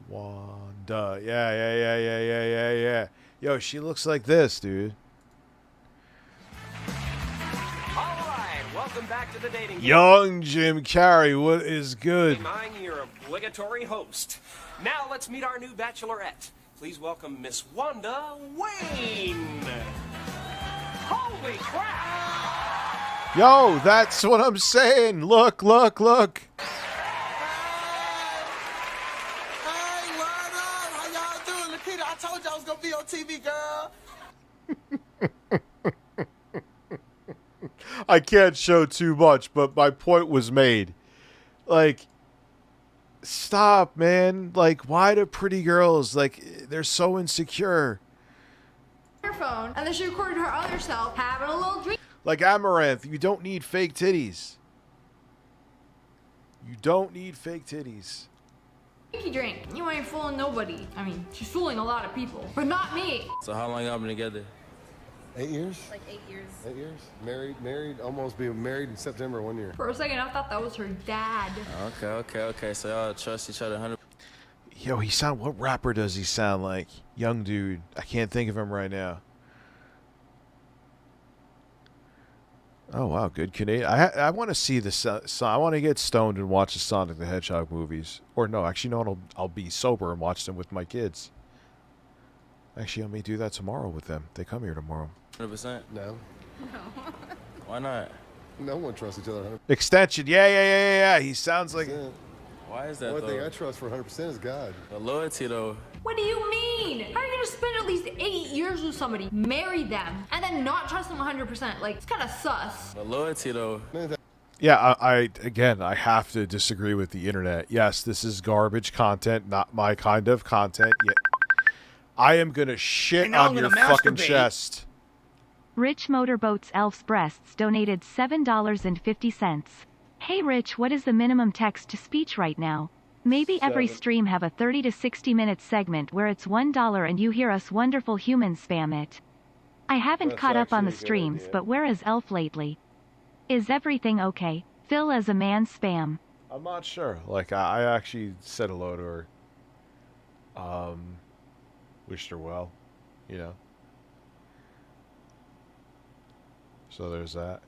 Wanda. Yeah. Yo, she looks like this, dude. Alright, welcome back to the dating game. Young Jim Carrey, what is good? I'm your obligatory host. Now let's meet our new bachelorette. Please welcome Miss Wanda Wayne. Holy crap! Yo, that's what I'm saying. Look. I told you I was gonna be on TV, girl. I can't show too much, but my point was made. Like, stop, man. Like, why do pretty girls, like, they're so insecure? Her phone, and then she recorded her other self having a little drink. Like Amaranth, you don't need fake titties. You don't need fake titties. Drink. You ain't fooling nobody. I mean, she's fooling a lot of people, but not me. So how long y'all been together? 8 years? Like 8 years. 8 years. Married, almost be married in September 1 year. For a second, I thought that was her dad. Okay. So y'all trust each other 100%. Yo, what rapper does he sound like? Young dude. I can't think of him right now. Oh, wow, good Canadian. I want to see this. I want to get stoned and watch the Sonic the Hedgehog movies. Or no, actually, no, I'll be sober and watch them with my kids. Actually, I may do that tomorrow with them. They come here tomorrow. 100%? No. Why not? No one trusts each other 100%. Extension. Yeah. He sounds like... Why is that, The though? only thing I trust for 100% is God. The loyalty, though. What do you mean? How are you gonna spend at least 8 years with somebody, marry them, and then not trust them 100%? Like, it's kind of sus. The loyalty, though. Yeah, I have to disagree with the internet. Yes, this is garbage content, not my kind of content. Yeah. I am gonna shit on your fucking chest. Rich Motorboats Elf's Breasts donated $7.50. Hey Rich, what is the minimum text to speech right now? Maybe every 7. stream have a 30 to 60 minute segment where it's $1 and you hear us wonderful humans spam it. I haven't That's caught up on the actually a good streams, idea. but where is Elf lately? Is everything okay? Phil as a man spam. I'm not sure. Like, I actually said hello to her. Wished her well, you know. So there's that.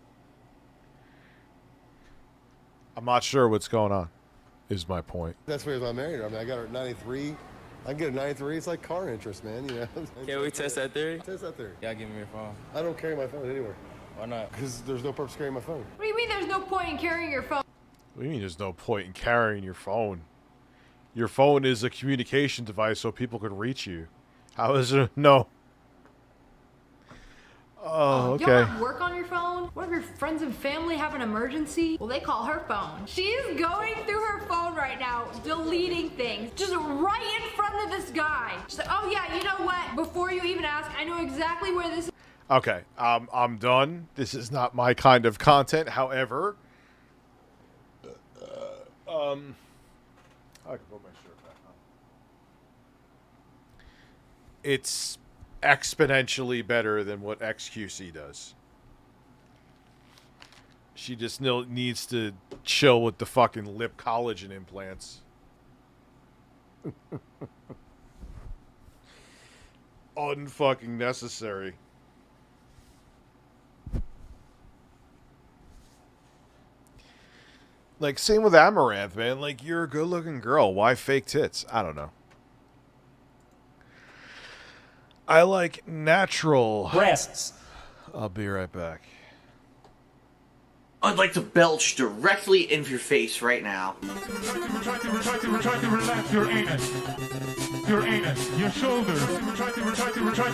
I'm not sure what's going on, is my point. That's why I married her. I mean, I got her at 93. I can get a 93. It's like car interest, man. You know. Can we test that theory? Test that theory. Yeah, give me your phone. I don't carry my phone anywhere. Why not? Because there's no purpose carrying my phone. What do you mean there's no point in carrying your phone? What do you mean there's no point in carrying your phone? Your phone is a communication device so people can reach you. How is it? No. Oh, You don't okay. have work on your phone? What if your friends and family have an emergency? Well, they call her phone. She is going through her phone right now, deleting things, just right in front of this guy. She's like, oh yeah, you know what? Before you even ask, I know exactly where this is. Okay, I'm done. This is not my kind of content. However, I can put my shirt back on. It's exponentially better than what XQC does. She just needs to chill with the fucking lip collagen implants. Unfucking necessary. Like, same with Amaranth, man. Like, you're a good-looking girl. Why fake tits? I don't know. I like natural breasts. I'll be right back. I'd like to belch directly into your face right now. Try to relax your anus. Your anus. Your shoulders. Try to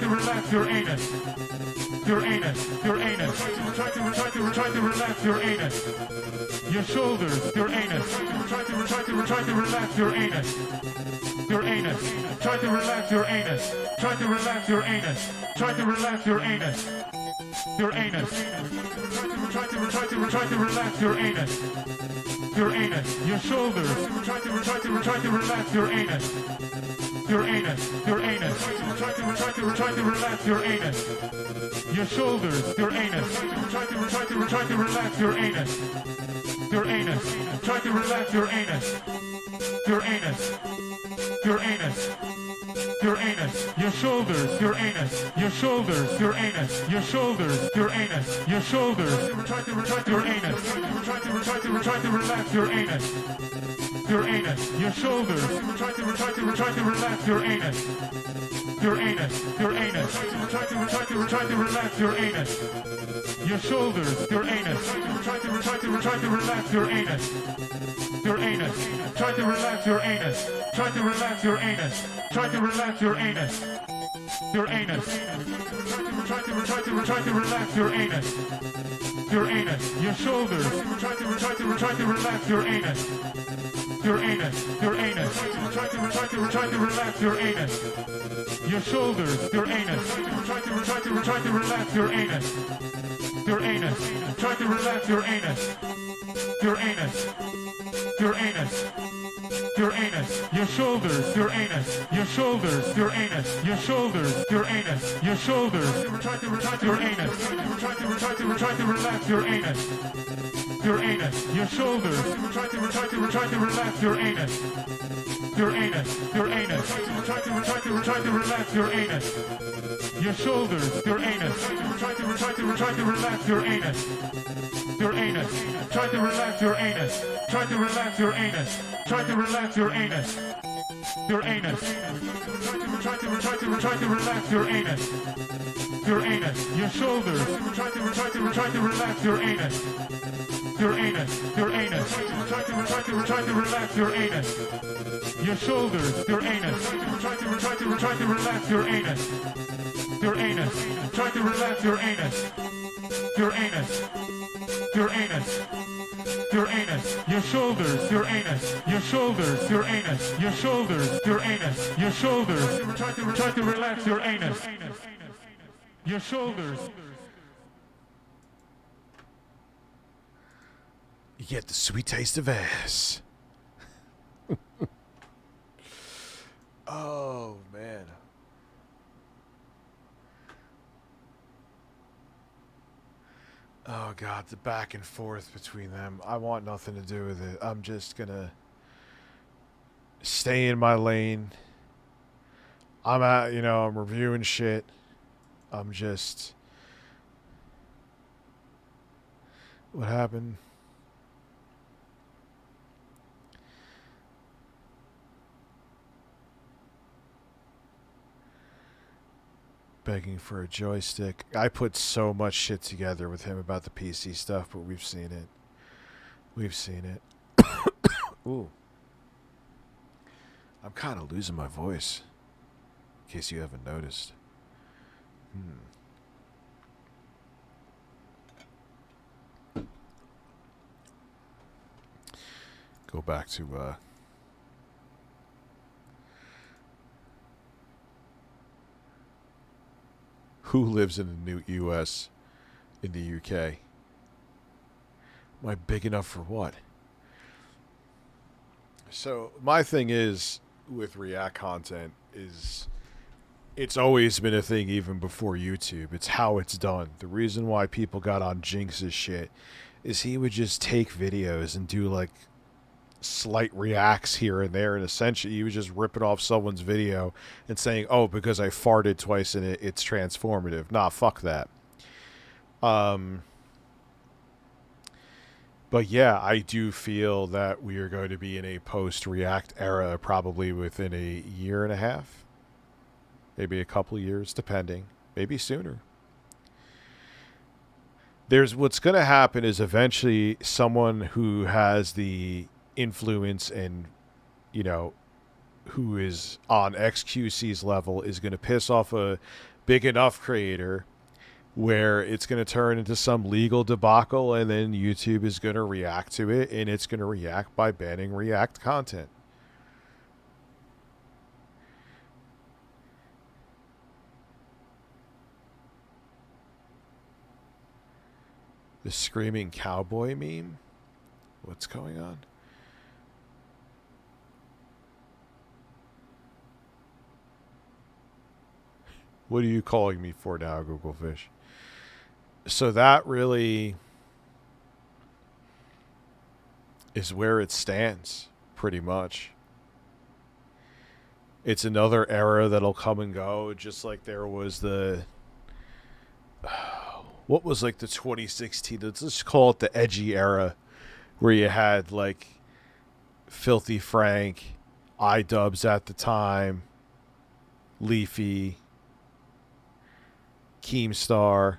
relax your anus. Your anus. Your anus. Try to relax your anus. Your shoulders. Your anus. Try to relax your anus. Your anus. Try to relax your anus. Try to relax your anus. Try to relax your anus. Your anus. Try to relax your anus. Your anus. Your shoulders. Try to relax your anus. Your anus. Your anus. Try to relax your anus. Your shoulders. Your anus. Try to relax your anus. Your anus. Try to relax your anus. Your anus. Your anus. Your anus, your shoulders, your anus, your shoulders, your anus, your shoulders, your anus, your shoulders. Try to your anus. Try to relax your anus. Your anus, your shoulders. Try to relax your anus. Your anus, your anus. Try to relax your anus. Your shoulders, your anus. Try to relax your anus. Your anus. Try to relax your anus. Try to relax your anus. Try to relax your anus. Your anus. Try to relax your anus. Your anus. Your shoulders. Try to relax your anus. Your anus. Your anus. Try to relax your anus. Your shoulders. Your anus. Try to relax your anus. Your anus. Try to relax your anus. Your anus. Your anus. Your anus, your shoulders, your anus, your shoulders, your anus, your shoulders, your anus, your shoulders. Try to relax your anus. Try to relax your anus. Your anus, your shoulders. Try to relax your anus. Your anus, your anus. Try to relax your anus. Your shoulders, your anus. Try to relax your anus. Your anus. Try to relax your anus. Try to relax your anus. Try to relax your anus. Your anus. Try to relax your anus. Your anus. Your shoulders. Try to relax your anus. Your anus. Your anus. Try to relax your anus. Your shoulders. Your anus. Try to relax your anus. Your anus. Try to relax your anus. Your anus. Your anus. Your anus, your shoulders, your anus, your shoulders, your anus, your shoulders, your anus, your shoulders. Try to relax your anus. Your shoulders. You get the sweet taste of ass. God, the back and forth between them. I want nothing to do with it. I'm just gonna stay in my lane. I'm reviewing shit. I'm just... What happened? Begging for a joystick. I put so much shit together with him about the PC stuff, but we've seen it. We've seen it. Ooh. I'm kind of losing my voice. In case you haven't noticed. Go back to who lives in the new US in the UK? Am I big enough for what? So my thing is with React content is it's always been a thing even before YouTube. It's how it's done. The reason why people got on Jinx's shit is he would just take videos and do like slight reacts here and there, and essentially he was just ripping off someone's video and saying, oh, because I farted twice in it, it's transformative. Nah, fuck that. But yeah, I do feel that we are going to be in a post-React era probably within a year and a half. Maybe a couple of years, depending. Maybe sooner. What's going to happen is eventually someone who has the influence and, who is on XQC's level is going to piss off a big enough creator where it's going to turn into some legal debacle, and then YouTube is going to react to it, and it's going to react by banning React content. The screaming cowboy meme? What's going on? What are you calling me for now, Google Fish? So that really is where it stands, pretty much. It's another era that'll come and go, just like there was the... what was like the 2016? Let's just call it the edgy era, where you had like Filthy Frank, iDubbbz at the time, Leafy, Keemstar.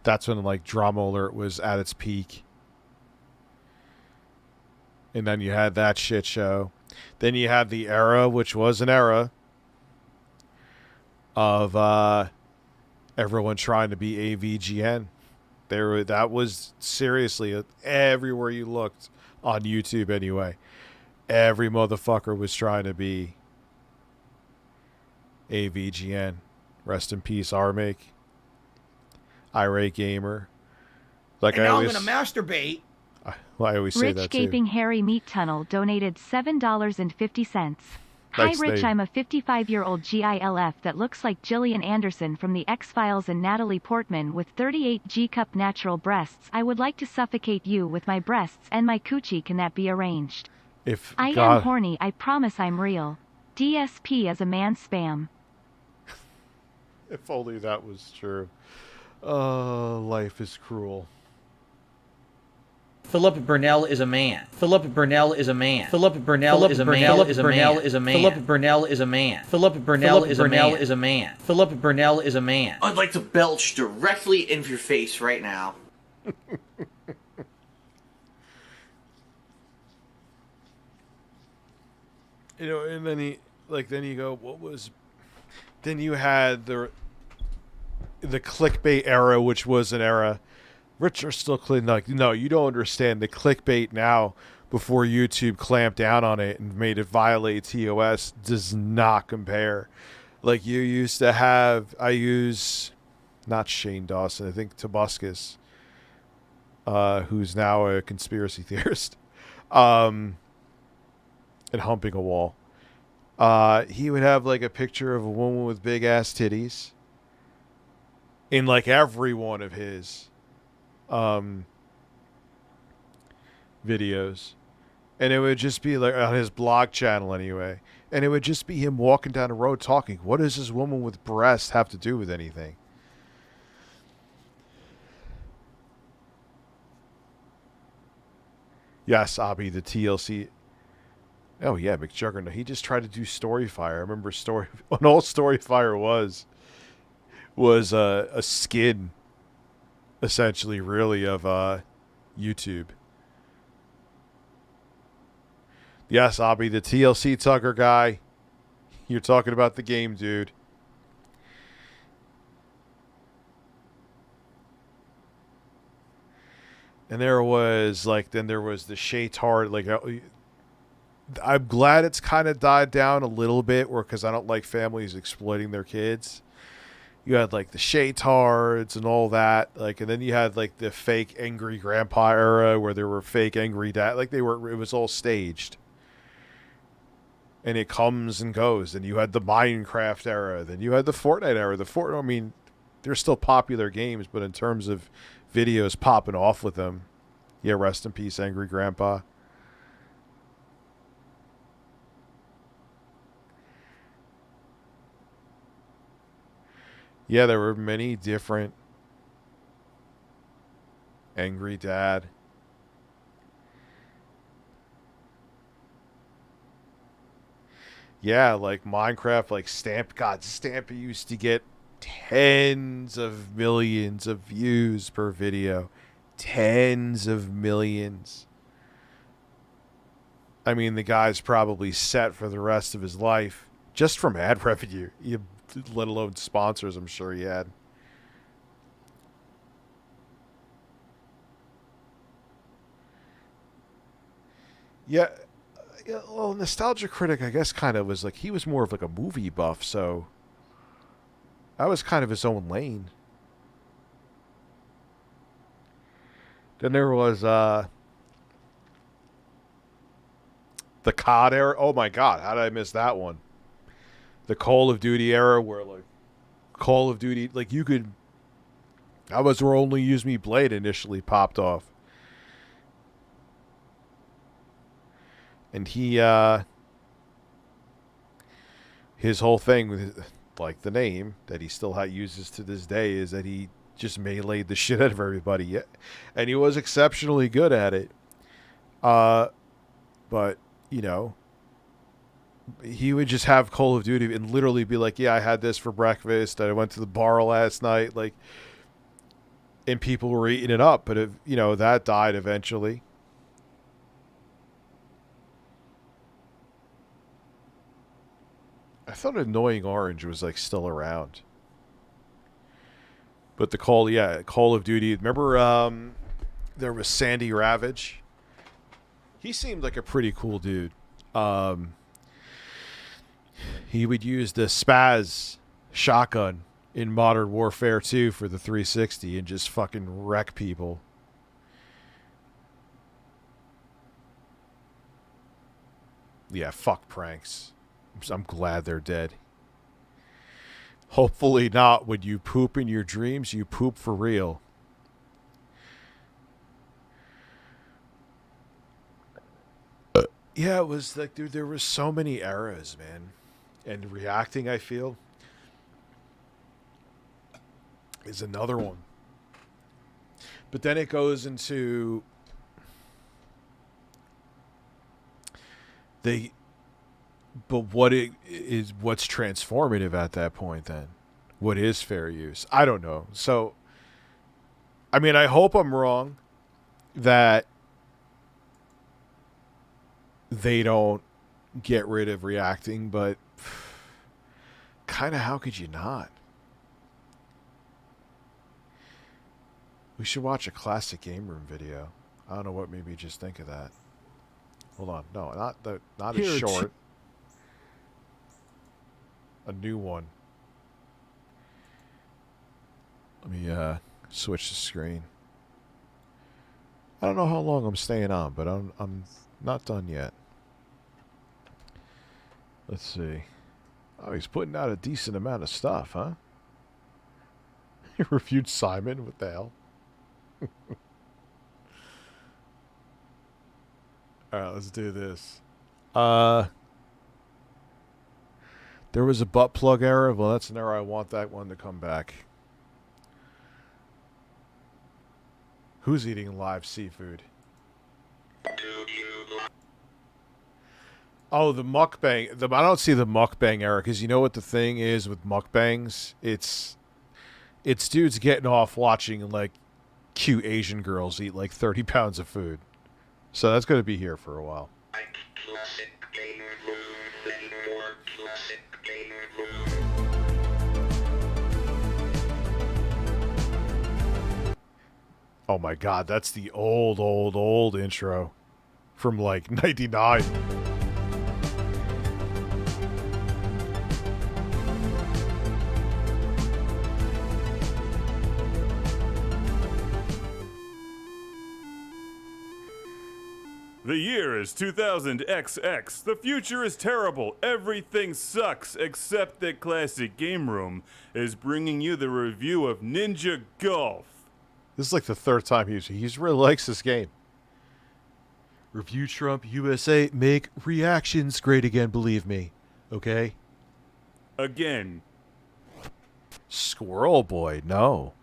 That's when like Drama Alert was at its peak. And then you had that shit show. Then you had the era, which was an era of everyone trying to be AVGN. That was seriously everywhere you looked on YouTube anyway. Every motherfucker was trying to be AVGN. Rest in peace, Armake. Irate Gamer. Like and I now always, I'm gonna masturbate. I always say Rich that Gaping too. Harry Meat Tunnel donated $7.50. Hi Nice Rich, name. I'm a 55-year-old GILF that looks like Gillian Anderson from The X-Files and Natalie Portman with 38 G-cup natural breasts. I would like to suffocate you with my breasts and my coochie. Can that be arranged? If I God, am horny, I promise I'm real. DSP is a man spam. if only that was true. Life is cruel. Philip Burnell is a man. Philip Burnell is a man. Philip Burnell is a man. Philip Burnell is a man. Philip Burnell is a man. Philip Burnell is a man. Philip Burnell is a man. I'd like to belch directly into your face right now. And then then you go, what was... Then you had the clickbait era, which was an era... Rich are still clean. Like, no, you don't understand. The clickbait now, before YouTube clamped down on it and made it violate TOS, does not compare. Like, you used to have... I use... Not Shane Dawson. I think Tobuscus, who's now a conspiracy theorist. And humping a wall. He would have like a picture of a woman with big ass titties in like every one of his videos. And it would just be like on his blog channel anyway. And it would just be him walking down the road talking. What does this woman with breasts have to do with anything? Yes, Abby, the TLC. Oh yeah, McJuggernaut. He just tried to do Storyfire. I remember when all Storyfire was a skin, essentially, really, of YouTube. Yes, Abby, the TLC Tugger guy. You're talking about the game, dude. And there was, then there was the Shay Tard, I'm glad it's kind of died down a little bit, because I don't like families exploiting their kids. You had, the Shay Tards and all that, and then you had, the fake angry grandpa era, where there were fake angry dad, it was all staged. And it comes and goes. And you had the Minecraft era, then you had the Fortnite era. They're still popular games, but in terms of videos popping off with them. Yeah, rest in peace, Angry Grandpa. Yeah, there were many different Angry Dad. Yeah, Minecraft, Stampy used to get tens of millions of views per video. Tens of millions. The guy's probably set for the rest of his life just from ad revenue, let alone sponsors. I'm sure he had. Yeah, well, Nostalgia Critic, I guess, kind of was he was more of a movie buff, so that was kind of his own lane. Then there was the COD era. Oh my God, how did I miss that one? The Call of Duty era, where Call of Duty, you could. That was where Only Use Me Blade initially popped off. And he, his whole thing with, the name that he still uses to this day is that he just meleeed the shit out of everybody. And he was exceptionally good at it. But, he would just have Call of Duty and literally be like, yeah, I had this for breakfast. I went to the bar last night. And people were eating it up. But, that died eventually. I thought Annoying Orange was still around. But the Call of Duty. Remember there was Sandy Ravage? He seemed like a pretty cool dude. He would use the Spaz shotgun in Modern Warfare 2 for the 360 and just fucking wreck people. Yeah, fuck pranks. I'm glad they're dead. Hopefully not. When you poop in your dreams, you poop for real. Yeah, it was dude, there were so many eras, man. And reacting, I feel, is another one. But then it goes into but what's transformative at that point then? What is fair use? I don't know. So, I hope I'm wrong that they don't get rid of reacting, but kind of how could you not? We should watch a classic Game Room video. I don't know what made me just think of that. Hold on. No, not as short. A new one. Let me switch the screen. I don't know how long I'm staying on, but I'm not done yet. Let's see. Oh, he's putting out a decent amount of stuff, huh? He reviewed Simon. What the hell? Alright, let's do this. There was a butt plug error. Well, that's an error. I want that one to come back. Who's eating live seafood? Oh, the mukbang. I don't see the mukbang error because you know what the thing is with mukbangs? It's dudes getting off watching like cute Asian girls eat like 30 pounds of food. So that's going to be here for a while. Oh my god, that's the old intro from like 99. The year is 2000XX. The future is terrible. Everything sucks except that Classic Game Room is bringing you the review of Ninja Golf. This is like the third time he really likes this game. Review Trump USA, make reactions great again, believe me. Okay? Again. Squirrel Boy, no.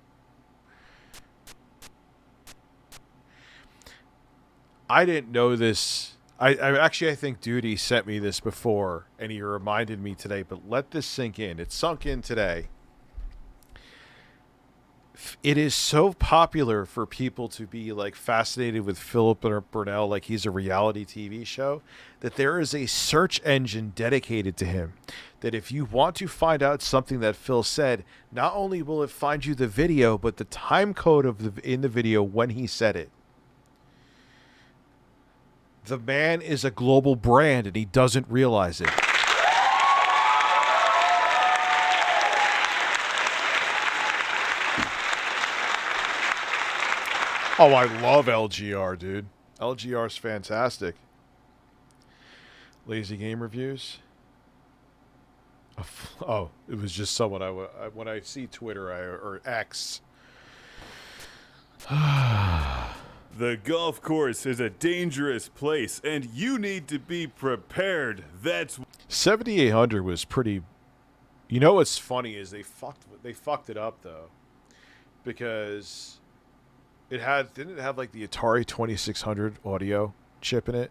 I didn't know this. I think Duty sent me this before, and he reminded me today, but let this sink in. It sunk in today. It is so popular for people to be like fascinated with Philip Burnell, like he's a reality TV show, that there is a search engine dedicated to him. That if you want to find out something that Phil said, not only will it find you the video, but the time code in the video when he said it. The man is a global brand and he doesn't realize it. Oh, I love LGR, dude. LGR's fantastic. Lazy Game Reviews. Oh, it was just someone when I see Twitter or X. The golf course is a dangerous place, and you need to be prepared. That's 7800 was pretty. You know what's funny is they fucked it up though, because didn't it have like the Atari 2600 audio chip in it?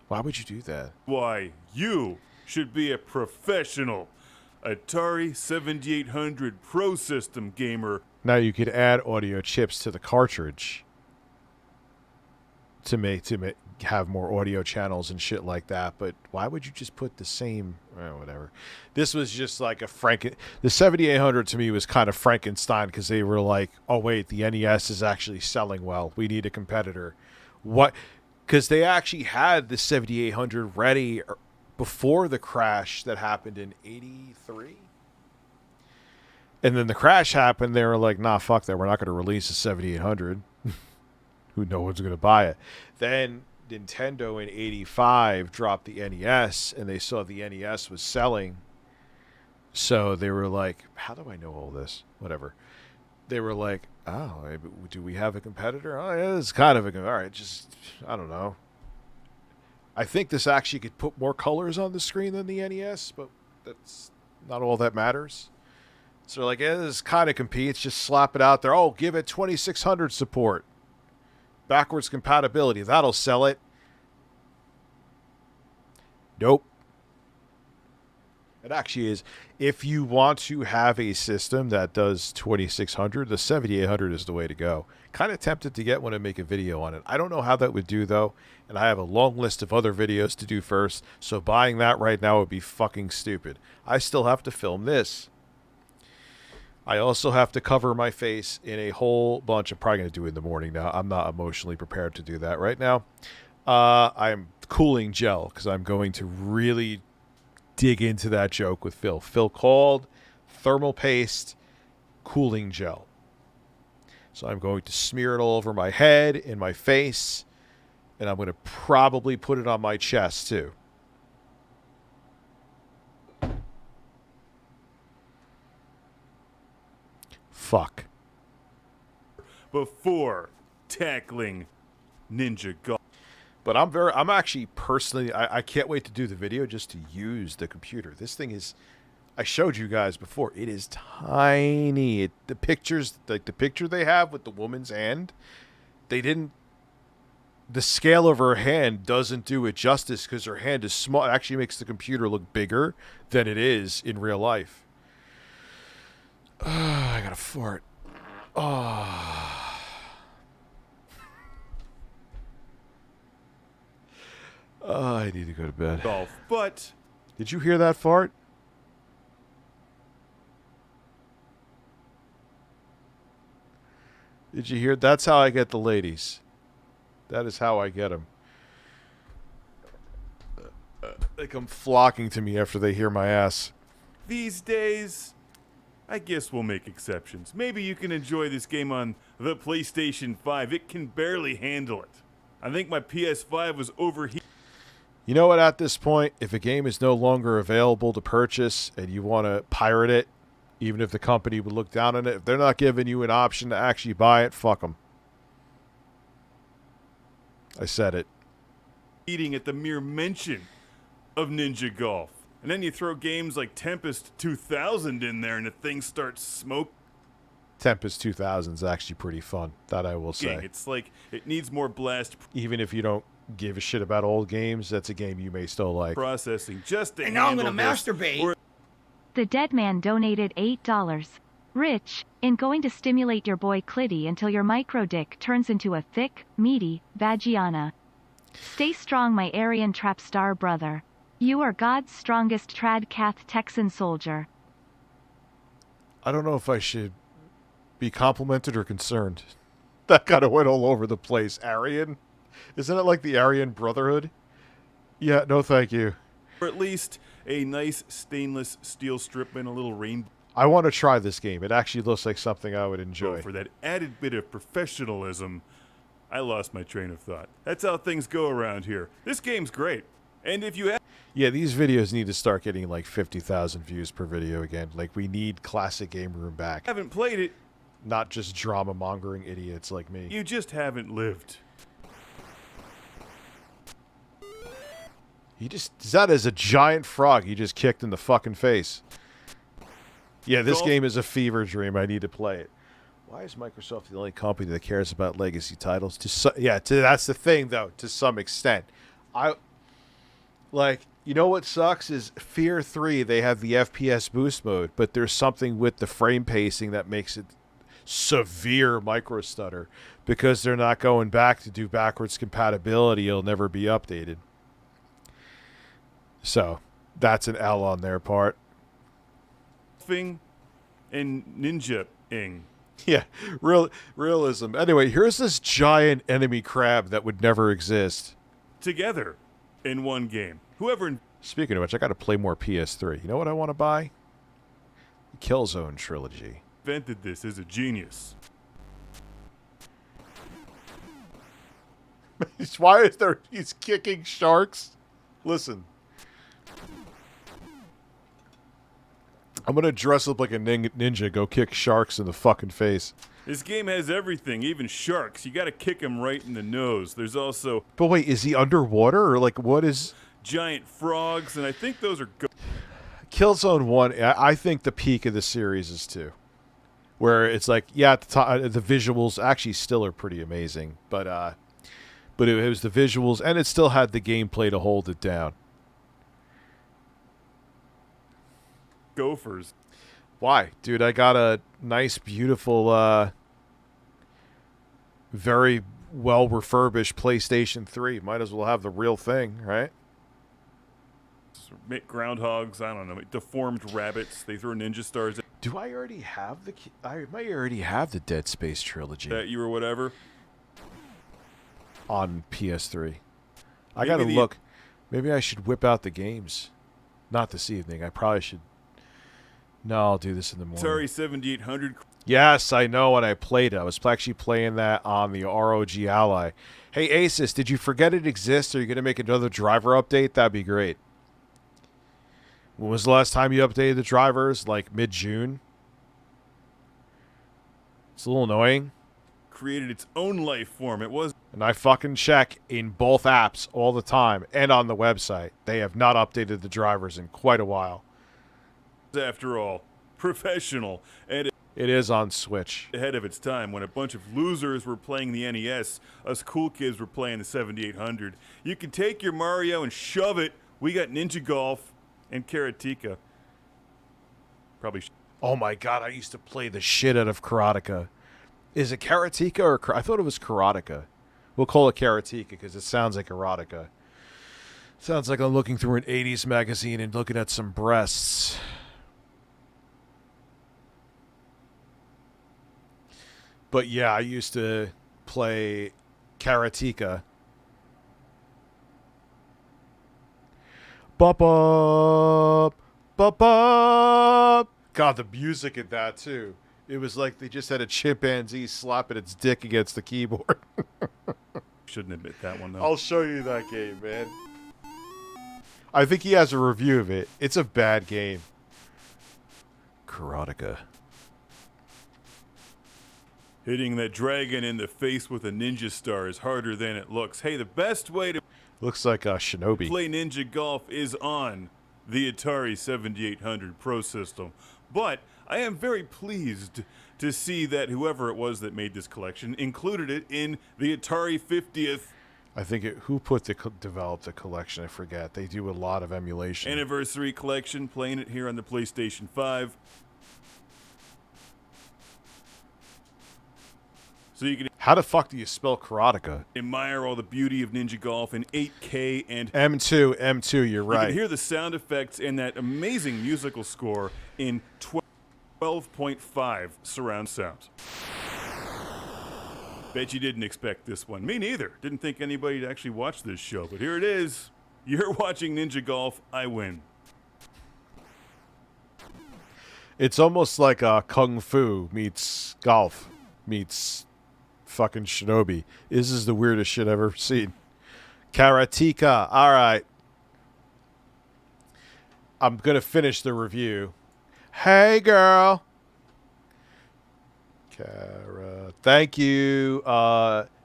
Why would you do that? why you should be a professional Atari 7800 Pro System gamer. Now you could add audio chips to the cartridge to have more audio channels and shit like that, but why would you just put the same whatever. This was just like the 7800 to me was kind of Frankenstein, because they were like, oh wait, the NES is actually selling well, we need a competitor. What? Because they actually had the 7800 ready before the crash that happened in 83, and then the crash happened. They were like, nah, fuck that, we're not going to release a 7800. Who no one's going to buy it. Then Nintendo in 85 dropped the NES, and they saw the NES was selling. So they were like, how do I know all this? Whatever. They were like, oh, do we have a competitor? Oh, yeah, it's kind of all right, just, I don't know. I think this actually could put more colors on the screen than the NES, but that's not all that matters. So they're like, yeah, this kind of competes, just slap it out there. Oh, give it 2600 support. Backwards compatibility, that'll sell it. Nope. It actually is. If you want to have a system that does 2600, the 7800 is the way to go. Kind of tempted to get one and make a video on it. I don't know how that would do though, and I have a long list of other videos to do first, so buying that right now would be fucking stupid. I still have to film this. I also have to cover my face in a whole bunch. I'm probably going to do it in the morning now. I'm not emotionally prepared to do that right now. I'm cooling gel because I'm going to really dig into that joke with Phil. Phil called thermal paste cooling gel. So I'm going to smear it all over my head, in my face, and I'm going to probably put it on my chest too. Fuck. before tackling Ninja Golf. But I'm actually personally, I can't wait to do the video just to use the computer. This thing is, I showed you guys before, it is tiny. The pictures, like the picture they have with the woman's hand, the scale of her hand doesn't do it justice because her hand is small. It actually makes the computer look bigger than it is in real life. I gotta fart. I need to go to bed. Golf, but did you hear that fart? Did you hear? That's how I get the ladies. That is how I get them. They come flocking to me after they hear my ass. these days, I guess we'll make exceptions. Maybe you can enjoy this game on the PlayStation 5. It can barely handle it. I think my PS5 was overheated. You know what, at this point, if a game is no longer available to purchase and you want to pirate it, even if the company would look down on it, if they're not giving you an option to actually buy it, fuck them. I said it. Eating at the mere mention of Ninja Golf. And then you throw games like Tempest 2000 in there and the thing starts smoking. Tempest 2000 is actually pretty fun, that I will say. It's like, it needs more blast. Even if you don't give a shit about old games, that's a game you may still like. Processing just to And now I'm handle gonna this. masturbate. The dead man donated $8. Rich, in going to stimulate your boy Clitty until your micro dick turns into a thick, meaty, vagiana. Stay strong, my Aryan trap star brother. You are God's strongest trad cath Texan soldier. I don't know if I should be complimented or concerned. That kind of went all over the place. Aryan? Isn't it like the Aryan Brotherhood? Yeah, no thank you. Or at least a nice stainless steel strip and a little rainbow. I want to try this game. It actually looks like something I would enjoy. For that added bit of professionalism, I lost my train of thought. That's how things go around here. This game's great. And if you Yeah, these videos need to start getting like 50,000 views per video again. Like, we need Classic Game Room back. haven't played it, Not just drama-mongering idiots like me. you just haven't lived. That is a giant frog he just kicked in the fucking face. Yeah, this game is a fever dream. I need to play it. Why is Microsoft the only company that cares about legacy titles? That's the thing, though, to some extent. You know what sucks is Fear 3, they have the FPS boost mode, but there's something with the frame pacing that makes it severe micro stutter because they're not going back to do backwards compatibility. It'll never be updated. So, that's an L on their part. And ninja-ing. Yeah, realism. Anyway, here's this giant enemy crab that would never exist. Together in one game. Speaking of which, I got to play more PS3. You know what I want to buy? The Killzone trilogy. Invented this is a genius. Why is there? He's kicking sharks. Listen, I'm gonna dress up like a ninja, go kick sharks in the fucking face. This game has everything, even sharks. You gotta kick him right in the nose. There's also... But wait, is he underwater or like what is... Giant frogs, and I think those are... Killzone 1, I think the peak of the series is 2. Where it's like, yeah, at the top, the visuals actually still are pretty amazing. But it was the visuals, and it still had the gameplay to hold it down. Gophers. Why? Dude, I got a nice, beautiful, very well refurbished PlayStation 3. Might as well have the real thing, right? Groundhogs, I don't know, deformed rabbits. They throw ninja stars in. Do I already have I might already have the Dead Space trilogy. That you or whatever? On PS3. I gotta look. Maybe I should whip out the games. Not this evening. I probably should. No, I'll do this in the morning. Atari 7800. Yes, I know, and I played it. I was actually playing that on the ROG Ally. Hey, Asus, did you forget it exists? Are you going to make another driver update? That'd be great. When was the last time you updated the drivers? Like mid-June? It's a little annoying. created its own life form. It was. And I fucking check in both apps all the time and on the website. They have not updated the drivers in quite a while. After all, professional, and it is on Switch. Ahead of its time, when a bunch of losers were playing the NES, us cool kids were playing the 7800. You can take your Mario and shove it. We got Ninja Golf and Karateka. Probably. Oh my god, I used to play the shit out of Karateka. Is it Karateka or I thought it was Karateka. We'll call it Karateka because it sounds like erotica. Sounds like I'm looking through an 80s magazine and looking at some breasts. But yeah, I used to play Karateka. Bop up, bop up. God, the music in that too. It was like they just had a chimpanzee slapping its dick against the keyboard. Shouldn't admit that one, though. I'll show you that game, man. I think he has a review of it. It's a bad game. Karateka. Hitting that dragon in the face with a ninja star is harder than it looks. Hey, the best way to looks like a shinobi. Play Ninja Golf is on the Atari 7800 Pro System. But I am very pleased to see that whoever it was that made this collection included it in the Atari 50th. I think developed the collection, I forget. They do a lot of emulation. Anniversary collection, playing it here on the PlayStation 5. So you can. How the fuck do you spell Karateka? Admire all the beauty of Ninja Golf in 8K and M2, you're right. You can hear the sound effects and that amazing musical score in 12.5 surround sound. Bet you didn't expect this one. Me neither. Didn't think anybody'd actually watch this show, but here it is. You're watching Ninja Golf, I win. It's almost like Kung Fu meets golf meets fucking Shinobi. This is the weirdest shit I've ever seen. Karateka. All right. I'm going to finish the review. Hey, girl. Thank you,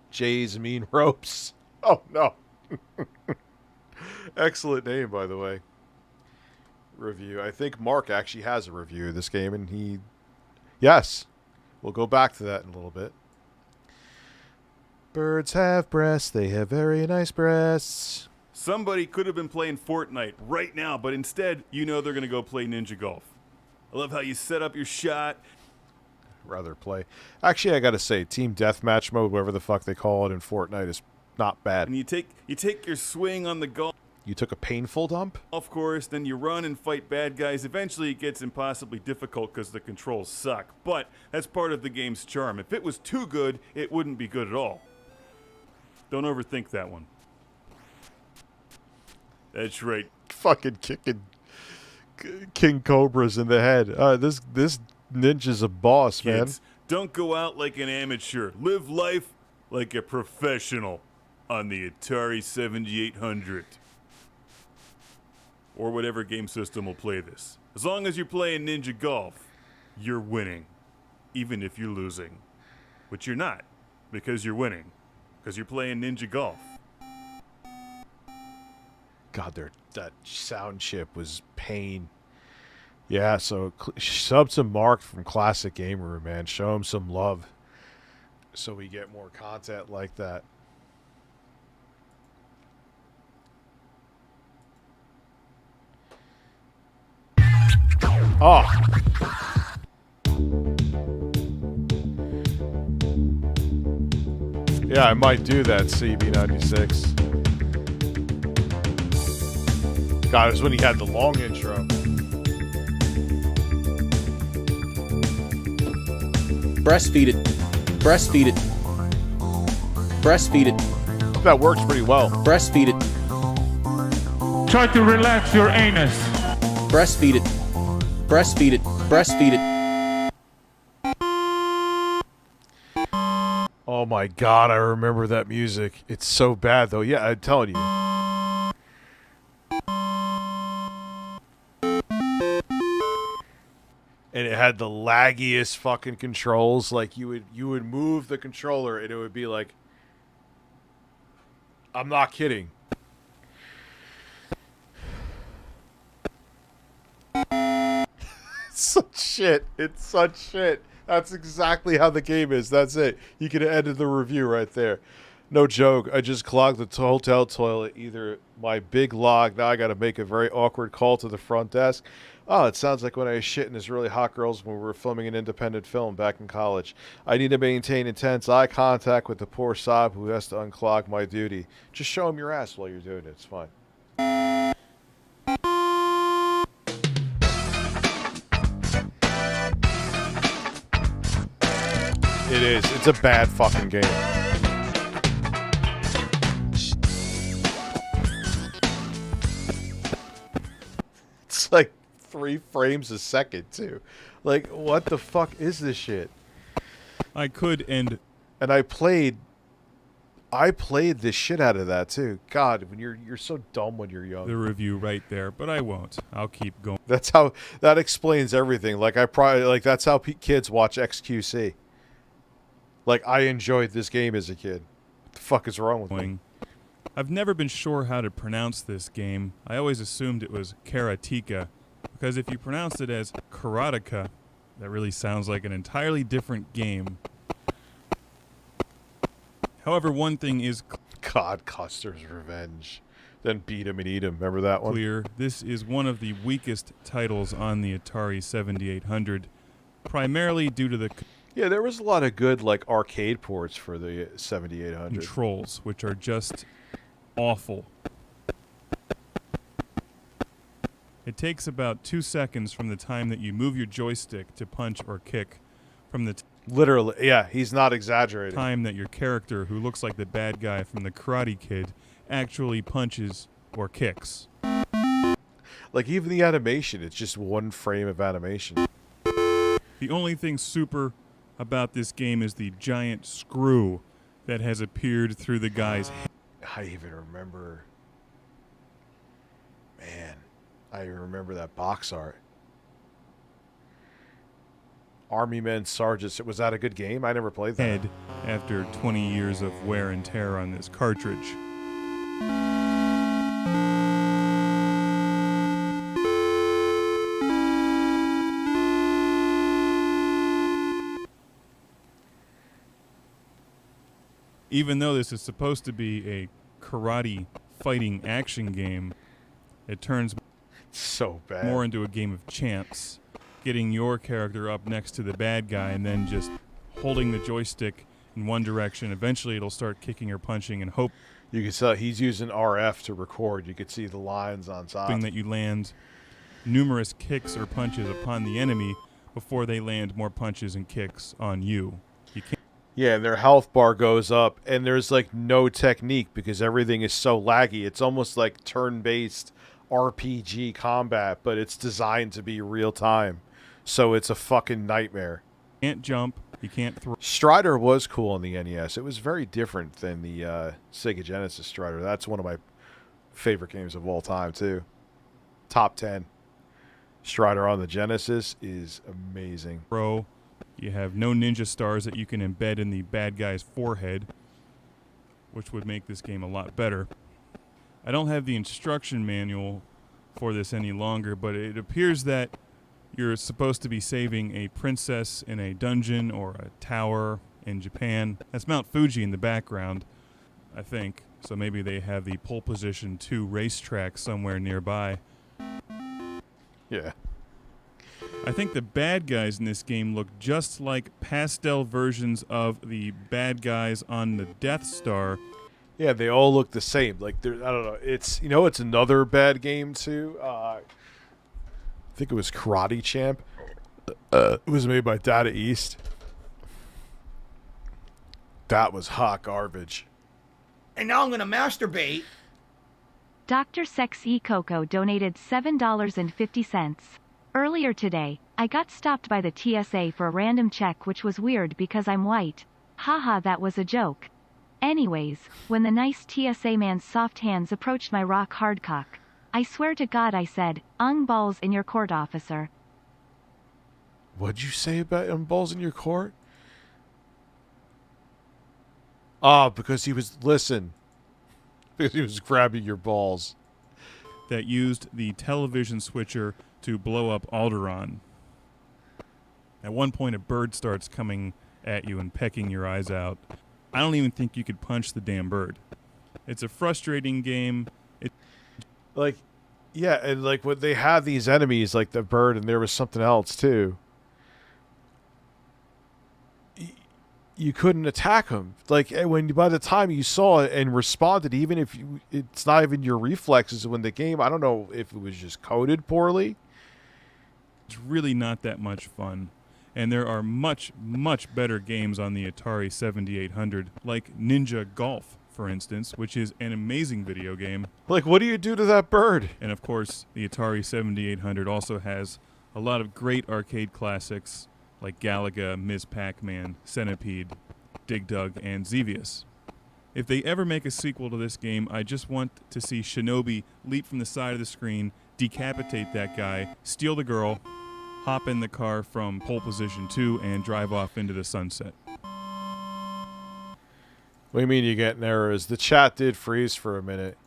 Jay's Mean Ropes. Oh, no. Excellent name, by the way. Review. I think Mark actually has a review of this game, and he... Yes. We'll go back to that in a little bit. Birds have breasts. They have very nice breasts. Somebody could have been playing Fortnite right now, but instead, you know they're going to go play Ninja Golf. I love how you set up your shot. Rather play. Actually, I got to say, Team Deathmatch mode, whatever the fuck they call it in Fortnite, is not bad. And you take your swing on the golf. You took a painful dump? Of course, then you run and fight bad guys. Eventually, it gets impossibly difficult because the controls suck. But that's part of the game's charm. If it was too good, it wouldn't be good at all. Don't overthink that one. That's right. Fucking kicking King Cobras in the head. This ninja's a boss, Kids, man. Don't go out like an amateur. Live life like a professional on the Atari 7800. Or whatever game system will play this. As long as you're playing Ninja Golf, you're winning. Even if you're losing. Which you're not, because you're winning. Because you're playing Ninja Golf. God, that sound chip was pain. Yeah, so sub to Mark from Classic Game Room, man. Show him some love so we get more content like that. Oh. Yeah, I might do that, CB96. God, it was when he had the long intro. Breastfeed it. Breastfeed it. Breastfeed it. That works pretty well. Breastfeed it. Try to relax your anus. Breastfeed it. Breastfeed it. Breastfeed it. Oh my God, I remember that music. It's so bad though. Yeah, I'm telling you. and it had the laggiest fucking controls. Like you would move the controller and it would be like, I'm not kidding. It's such shit. It's such shit. That's exactly how the game is. That's it. You could have ended the review right there. No joke. I just clogged the hotel toilet. Either my big log. Now I got to make a very awkward call to the front desk. Oh, it sounds like when I was shitting this really hot girls when we were filming an independent film back in college. I need to maintain intense eye contact with the poor sob who has to unclog my duty. Just show him your ass while you're doing it. It's fine. It is. It's a bad fucking game. It's like 3 frames a second, too. Like, what the fuck is this shit? I could end... And I played the shit out of that, too. God, when you're so dumb when you're young. The review right there, but I won't. I'll keep going. That explains everything. Like, that's how kids watch XQC. Like, I enjoyed this game as a kid. What the fuck is wrong with me? I've never been sure how to pronounce this game. I always assumed it was Karateka, because if you pronounce it as Karateka, that really sounds like an entirely different game. However, one thing is God, Custer's Revenge. Then Beat 'em and Eat 'em. Remember that one? Clear. This is one of the weakest titles on the Atari 7800, primarily due to the... Yeah, there was a lot of good like arcade ports for the 7800. Controls, which are just awful. It takes about 2 seconds from the time that you move your joystick to punch or kick from the literally, yeah, he's not exaggerating. Time that your character, who looks like the bad guy from the Karate Kid, actually punches or kicks. Like even the animation, it's just 1 frame of animation. The only thing super about this game is the giant screw that has appeared through the guy's head. I even remember... Man, I even remember that box art. Army Men Sergeants. Was that a good game? I never played that. Head after 20 years of wear and tear on this cartridge. Even though this is supposed to be a karate fighting action game, it turns so bad more into a game of chance. Getting your character up next to the bad guy and then just holding the joystick in one direction. Eventually it'll start kicking or punching and hope. You can tell he's using RF to record. You could see the lines on top. Hoping that you land numerous kicks or punches upon the enemy before they land more punches and kicks on you. You can't. Yeah, and their health bar goes up, and there's like no technique because everything is so laggy. It's almost like turn-based RPG combat, but it's designed to be real time. So it's a fucking nightmare. You can't jump. You can't throw. Strider was cool on the NES. It was very different than the Sega Genesis Strider. That's one of my favorite games of all time, too. Top 10. Strider on the Genesis is amazing. Bro, you have no ninja stars that you can embed in the bad guy's forehead, which would make this game a lot better. I don't have the instruction manual for this any longer, but it appears that you're supposed to be saving a princess in a dungeon or a tower in Japan. That's Mount Fuji in the background, I think. So maybe they have the pole position 2 racetrack somewhere nearby. Yeah. I think the bad guys in this game look just like pastel versions of the bad guys on the Death Star. Yeah, they all look the same. Like, I don't know. It's, you know, it's another bad game, too. I think it was Karate Champ. It was made by Data East. That was hot garbage. And now I'm going to masturbate. Dr. Sex E. Coco donated $7.50. Earlier today, I got stopped by the TSA for a random check, which was weird because I'm white. Haha, that was a joke. Anyways, when the nice TSA man's soft hands approached my rock hard cock, I swear to God I said, balls in your court, officer. What'd you say about balls in your court? Ah, because he was because he was grabbing your balls. That used the television switcher to blow up Alderaan. At one point, a bird starts coming at you and pecking your eyes out. I don't even think you could punch the damn bird. It's a frustrating game. Yeah, and like when they have these enemies, like the bird, and there was something else too. You couldn't attack them. Like when by the time you saw it and responded, even if it's not even your reflexes when the game. I don't know if it was just coded poorly. It's really not that much fun. And there are much, much better games on the Atari 7800, like Ninja Golf, for instance, which is an amazing video game. Like, what do you do to that bird? And of course, the Atari 7800 also has a lot of great arcade classics like Galaga, Ms. Pac-Man, Centipede, Dig Dug, and Xevious. If they ever make a sequel to this game, I just want to see Shinobi leap from the side of the screen, decapitate that guy, steal the girl, hop in the car from pole position 2, and drive off into the sunset. What do you mean you get errors? The chat did freeze for a minute.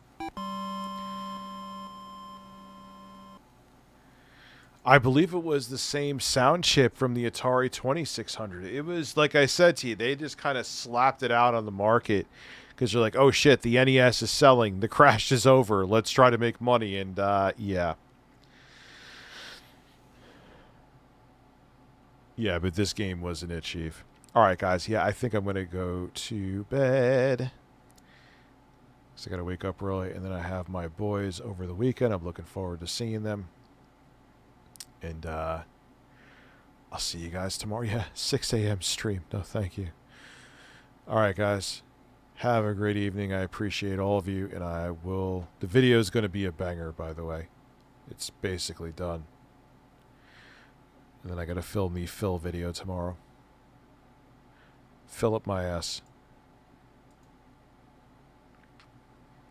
I believe it was the same sound chip from the Atari 2600. It was, like I said to you, they just kind of slapped it out on the market because they're like, oh shit, the NES is selling. The crash is over. Let's try to make money. And yeah. Yeah, but this game wasn't it, Chief. All right, guys. Yeah, I think I'm going to go to bed. So I got to wake up early, and then I have my boys over the weekend. I'm looking forward to seeing them. And I'll see you guys tomorrow. Yeah, 6 a.m. stream. No, thank you. All right, guys. Have a great evening. I appreciate all of you. And I will... The video is going to be a banger, by the way. It's basically done. And then I got to film the Phil video tomorrow. Fill up my ass.